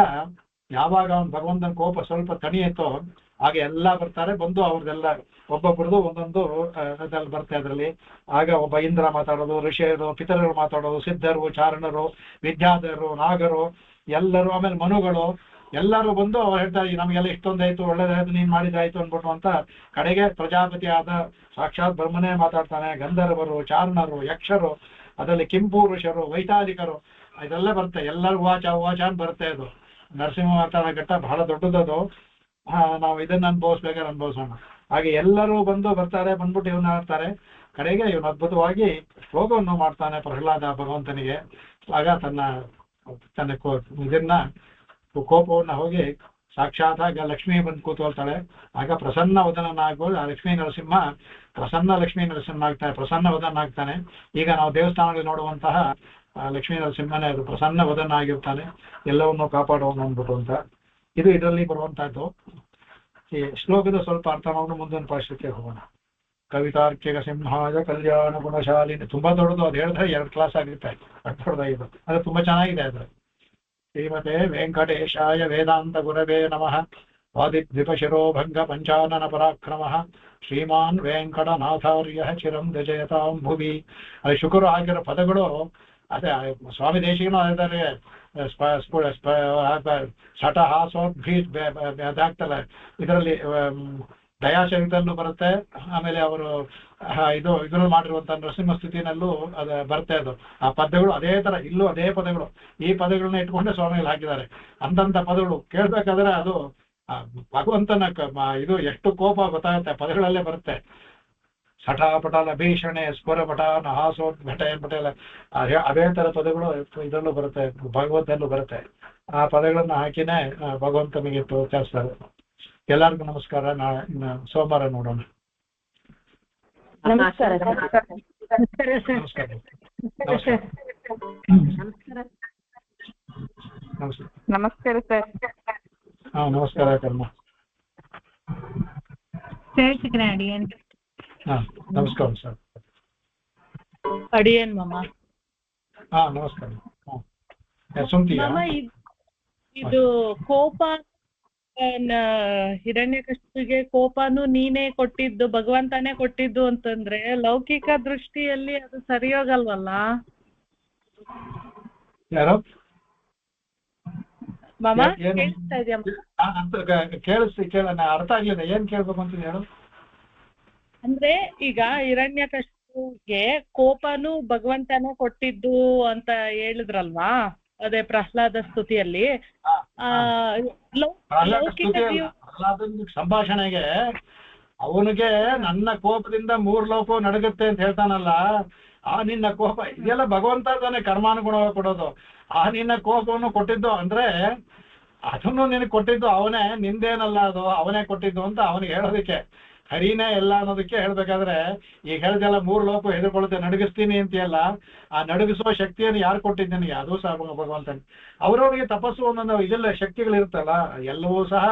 ಯಾವಾಗ ಅವನು ಭಗವಂತನ ಕೋಪ ಸ್ವಲ್ಪ ತಣಿಯಿತೋ ಆಗ ಎಲ್ಲ ಬರ್ತಾರೆ, ಬಂದು ಅವ್ರದ್ದೆಲ್ಲ ಒಬ್ಬೊಬ್ರದ್ದು ಒಂದೊಂದು ಅದ್ರಲ್ಲಿ ಬರ್ತಾ ಇದ್ರಲ್ಲಿ. ಆಗ ಒಬ್ಬ ಇಂದ್ರ ಮಾತಾಡೋದು, ಋಷಿಯರು, ಪಿತರರು ಮಾತಾಡೋದು, ಸಿದ್ಧರು, ಚಾರಣರು, ವಿದ್ಯಾಧರರು, ನಾಗರು ಎಲ್ಲರೂ, ಆಮೇಲೆ ಮನುಗಳು ಎಲ್ಲರೂ ಬಂದು ಅವ್ರು ಹೇಳ್ತಾರೆ, ನಮಗೆಲ್ಲ ಇಷ್ಟೊಂದಾಯ್ತು, ಒಳ್ಳೇದಾಯ್ತು, ನೀನ್ ಮಾಡಿದಾಯ್ತು ಅನ್ಬಿಟ್ಟು ಅಂತ. ಕಡೆಗೆ ಪ್ರಜಾಪತಿ ಆದ ಸಾಕ್ಷಾತ್ ಬ್ರಹ್ಮನೇ ಮಾತಾಡ್ತಾನೆ. ಗಂಧರ್ವರು, ಚಾರಣರು, ಯಕ್ಷರು, ಅದರಲ್ಲಿ ಕಿಂಪುರುಷರು, ವೈತಾಲಿಕರು ಇದೆಲ್ಲ ಬರುತ್ತೆ. ಎಲ್ಲರೂ ಉವಾಚ ಅಂತ ಬರುತ್ತೆ. ಅದು ನರಸಿಂಹಾವತಾರ ಘಟ್ಟ ಬಹಳ ದೊಡ್ಡದದು. ನಾವು ಇದನ್ನ ಅನುಭವಿಸ್ಬೇಕಾದ್ರೆ ಅನುಭವಿಸೋಣ. ಹಾಗೆ ಎಲ್ಲರೂ ಬರ್ತಾರೆ. ಬಂದ್ಬಿಟ್ಟು ಇವನ್ನ ಆಡ್ತಾರೆ. ಕಡೆಗೆ ಇವನು ಅದ್ಭುತವಾಗಿ ಶ್ಲೋಕವನ್ನು ಮಾಡ್ತಾನೆ ಪ್ರಹ್ಲಾದ ಭಗವಂತನಿಗೆ. ಆಗ ತನ್ನ ಇದನ್ನ ಕೋಪವನ್ನ ಹೋಗಿ ಸಾಕ್ಷಾತ್ ಆಗ ಲಕ್ಷ್ಮೀ ಬಂದು ಕೂತ್ಕೊಳ್ತಾಳೆ. ಆಗ ಪ್ರಸನ್ನ ವದನನಾಗ್ಬೋದು ಆ ಲಕ್ಷ್ಮೀ ನರಸಿಂಹ, ಲಕ್ಷ್ಮೀ ನರಸಿಂಹ ಪ್ರಸನ್ನ ವದನ ಆಗ್ತಾನೆ. ಈಗ ನಾವು ದೇವಸ್ಥಾನದಲ್ಲಿ ನೋಡುವಂತಹ ಲಕ್ಷ್ಮೀ ನರಸಿಂಹನೇ ಅದು ಪ್ರಸನ್ನ ವದನ ಆಗಿರ್ತಾನೆ, ಎಲ್ಲವನ್ನೂ ಕಾಪಾಡುವನು ಅಂದ್ಬಿಟ್ಟು ಅಂತ. ಇದು ಇದರಲ್ಲಿ ಬರುವಂತಹದ್ದು. ಈ ಶ್ಲೋಕದ ಸ್ವಲ್ಪ ಅರ್ಥ ಮಾಡೋಣ, ಮುಂದಿನ ಪಾಠಕ್ಕೆ ಹೋಗೋಣ. ಕವಿತಾರ್ಕಿಕ ಸಿಂಹಾಯ ಕಲ್ಯಾಣ ಗುಣಶಾಲಿನಿ, ತುಂಬಾ ದೊಡ್ಡದು. ಅದು ಹೇಳಿದ್ರೆ 2 ಕ್ಲಾಸ್ ಆಗುತ್ತೆ, ಅಷ್ಟು ದೊಡ್ಡದಾಗಿದೆ. ಅದು ತುಂಬಾ ಚೆನ್ನಾಗಿದೆ. ಅದ್ರ ಶ್ರೀಮತೆ ವೆಂಕಟೇಶಾಯ ವೇದಾಂತ ಗುರವೇ ನಮಃ. ವಾದಿದ್ವಿಪಶಿರೋ ಭಂಗ ಪಂಚಾನನ ಪರಾಕ್ರಮಃ ಶ್ರೀಮಾನ್ ವೆಂಕಟನಾಥಾರ್ಯ ಚಿರಂ ಜಯತಾಂ ಭುವಿ. ಅದು ಶುಕರು ಹಾಕಿರೋ ಪದಗಳು. ಅದೇ ಸ್ವಾಮಿ ದೇಶಿಕನು ಹೇಳಿದ್ದಾರೆ, ಸಟಹಾಸೋದ್ಭೀ ಅದಾಗ್ತಲ್ಲ. ಇದರಲ್ಲಿ ದಯಾಚರಿತಲ್ಲೂ ಬರುತ್ತೆ. ಆಮೇಲೆ ಅವರು ಇದ್ರಲ್ಲಿ ಮಾಡಿರುವಂತಹ ನರಸಿಂಹ ಸ್ಥಿತಿನಲ್ಲೂ ಅದು ಬರುತ್ತೆ. ಅದು ಆ ಪದಗಳು ಅದೇ ತರ ಇಲ್ಲೂ ಅದೇ ಪದಗಳು, ಈ ಪದಗಳನ್ನ ಇಟ್ಕೊಂಡೆ ಸ್ವಾಮಿಗಳು ಹಾಕಿದ್ದಾರೆ. ಅಂತಂತ ಪದಗಳು ಕೇಳ್ಬೇಕಾದ್ರೆ ಅದು ಭಗವಂತನ ಇದು ಎಷ್ಟು ಕೋಪ ಗೊತ್ತಾಗುತ್ತೆ, ಪದಗಳಲ್ಲೇ ಬರುತ್ತೆ. ಸಟಾಪಟಲ ಭೀಷಣೆ ಸ್ಫುರಪಟ ನಹಾಸೋದ್ಘಟ ಏನ್ಬಿಟ್ಟೆಲ್ಲ ಅದೇ ತರ ಪದಗಳು ಇದರಲ್ಲೂ ಬರುತ್ತೆ, ಭಗವಂತನಲ್ಲೂ ಬರುತ್ತೆ. ಆ ಪದಗಳನ್ನ ಹಾಕಿನೇ ಭಗವಂತನಿಗೆ ಪ್ರೋತ್ಸಾಹಿಸ್ತಾರೆ. ಎಲ್ಲರಿಗೂ ನಮಸ್ಕಾರ. ಸೋಮವಾರ ನೋಡೋಣ. ನಮಸ್ಕಾರ. ನಮಸ್ಕಾರ ಸರ್. ಹಾ ನಮಸ್ಕಾರ ಕರ್ಮ. ಅಡಿಯನ್. ಹಾ ನಮಸ್ಕಾರ ಸರ್. ಅಡಿಯನ್ ಮಾಮ. ಹಾ ನಮಸ್ಕಾರ. ಸುಮ್ತಿಯಾ? ಇದು ಕೋಪ, ಹಿರಣ್ಯಕಶಿಪುವಿಗೆ ಕೋಪನು ನೀನೇ ಕೊಟ್ಟಿದ್ದು, ಭಗವಂತನೇ ಕೊಟ್ಟಿದ್ದು ಅಂತಂದ್ರೆ ಲೌಕಿಕ ದೃಷ್ಟಿಯಲ್ಲಿ ಅದು ಸರಿ ಹೋಗಲ್ವಲ್ಲ ಯಾರೋ ಮಾಮ? ಕೇಳಿಸ್ತಾ ಇದೆಯಾ? ಕೇಳೋಣ, ಅರ್ಥ ಆಗ್ಲಿಲ್ಲ. ಏನ್ ಕೇಳ್ಬೇಕು ಅಂತ ಹೇಳು. ಅಂದ್ರೆ ಈಗ ಹಿರಣ್ಯಕಶಿಪುವಿಗೆ ಕೋಪನು ಭಗವಂತನೇ ಕೊಟ್ಟಿದ್ದು ಅಂತ ಹೇಳಿದ್ರಲ್ವಾ, ಅದೇ ಪ್ರಹ್ಲಾದ ಸ್ತುತಿಯಲ್ಲಿ. ಸಂಭಾಷಣೆಗೆ ಅವನಿಗೆ ನನ್ನ ಕೋಪದಿಂದ 3 ಲೋಕ ನಡಗುತ್ತೆ ಅಂತ ಹೇಳ್ತಾನಲ್ಲ, ಆ ನಿನ್ನ ಕೋಪ ಇದೆಲ್ಲ ಭಗವಂತ ತಾನೇ ಕರ್ಮಾನುಗುಣವಾಗಿ ಕೊಡೋದು. ಆ ನಿನ್ನ ಕೋಪವನ್ನು ಕೊಟ್ಟಿದ್ದು ಅಂದ್ರೆ ಅದನ್ನು ನಿನಗೆ ಕೊಟ್ಟಿದ್ದು ಅವನೇ, ನಿಂದೇನಲ್ಲ, ಅದು ಅವನೇ ಕೊಟ್ಟಿದ್ದು ಅಂತ ಅವನಿಗೆ ಹೇಳೋದಕ್ಕೆ. ಹರಿನೇ ಎಲ್ಲ ಅನ್ನೋದಕ್ಕೆ ಹೇಳ್ಬೇಕಾದ್ರೆ ಈಗ ಹೇಳ್ದೆಲ್ಲ 3 ಲೋಕ ಹೆದರ್ಕೊಳ್ಳುತ್ತೆ, ನಡಗಿಸ್ತೀನಿ ಅಂತೆಲ್ಲ. ಆ ನಡಗಿಸುವ ಶಕ್ತಿಯನ್ನು ಯಾರು ಕೊಟ್ಟಿದ್ದೇನೆ? ಅದು ಸಹ ಭಗವಂತನ. ಅವರವರಿಗೆ ತಪಸ್ಸು ಒಂದೊಂದು ಇದೆಲ್ಲ ಶಕ್ತಿಗಳಿರುತ್ತಲ್ಲ, ಎಲ್ಲವೂ ಸಹ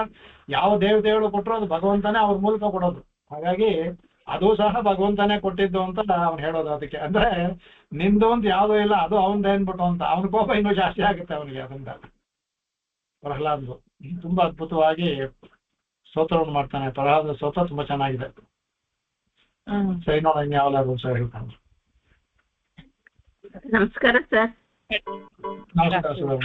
ಯಾವ ದೇವತೆಗಳು ಕೊಟ್ಟರು ಅದು ಭಗವಂತನೇ ಅವ್ರ ಮೂಲಕ ಕೊಡೋದು. ಹಾಗಾಗಿ ಅದು ಸಹ ಭಗವಂತನೇ ಕೊಟ್ಟಿದ್ದು ಅಂತ ಅವ್ನು ಹೇಳೋದು. ಅದಕ್ಕೆ ಅಂದ್ರೆ ನಿಂದು ಅಂತ ಯಾವುದೂ ಇಲ್ಲ, ಅದು ಅವನದೇ ಅನ್ಬಿಟ್ಟು ಅಂತ ಅವನ ಕೋಪ ಇನ್ನೂ ಜಾಸ್ತಿ ಆಗುತ್ತೆ ಅವನಿಗೆ. ಅದರಿಂದ ಪ್ರಹ್ಲಾದ್ ತುಂಬಾ ಅದ್ಭುತವಾಗಿ ಸ್ತೋತ್ರವನ್ನು ಮಾಡ್ತಾನೆ. ಪ್ರಹ್ಲಾದ ಸ್ತೋತ್ರ ತುಂಬಾ ಚೆನ್ನಾಗಿದೆ. ಸರಿ ನೋಡ, ಇನ್ಯಾವಲಾದ್ರು ಸರ್ ಹೇಳ್ತಾನೆ. ನಮಸ್ಕಾರ ಸರ್. ನಮಸ್ಕಾರ.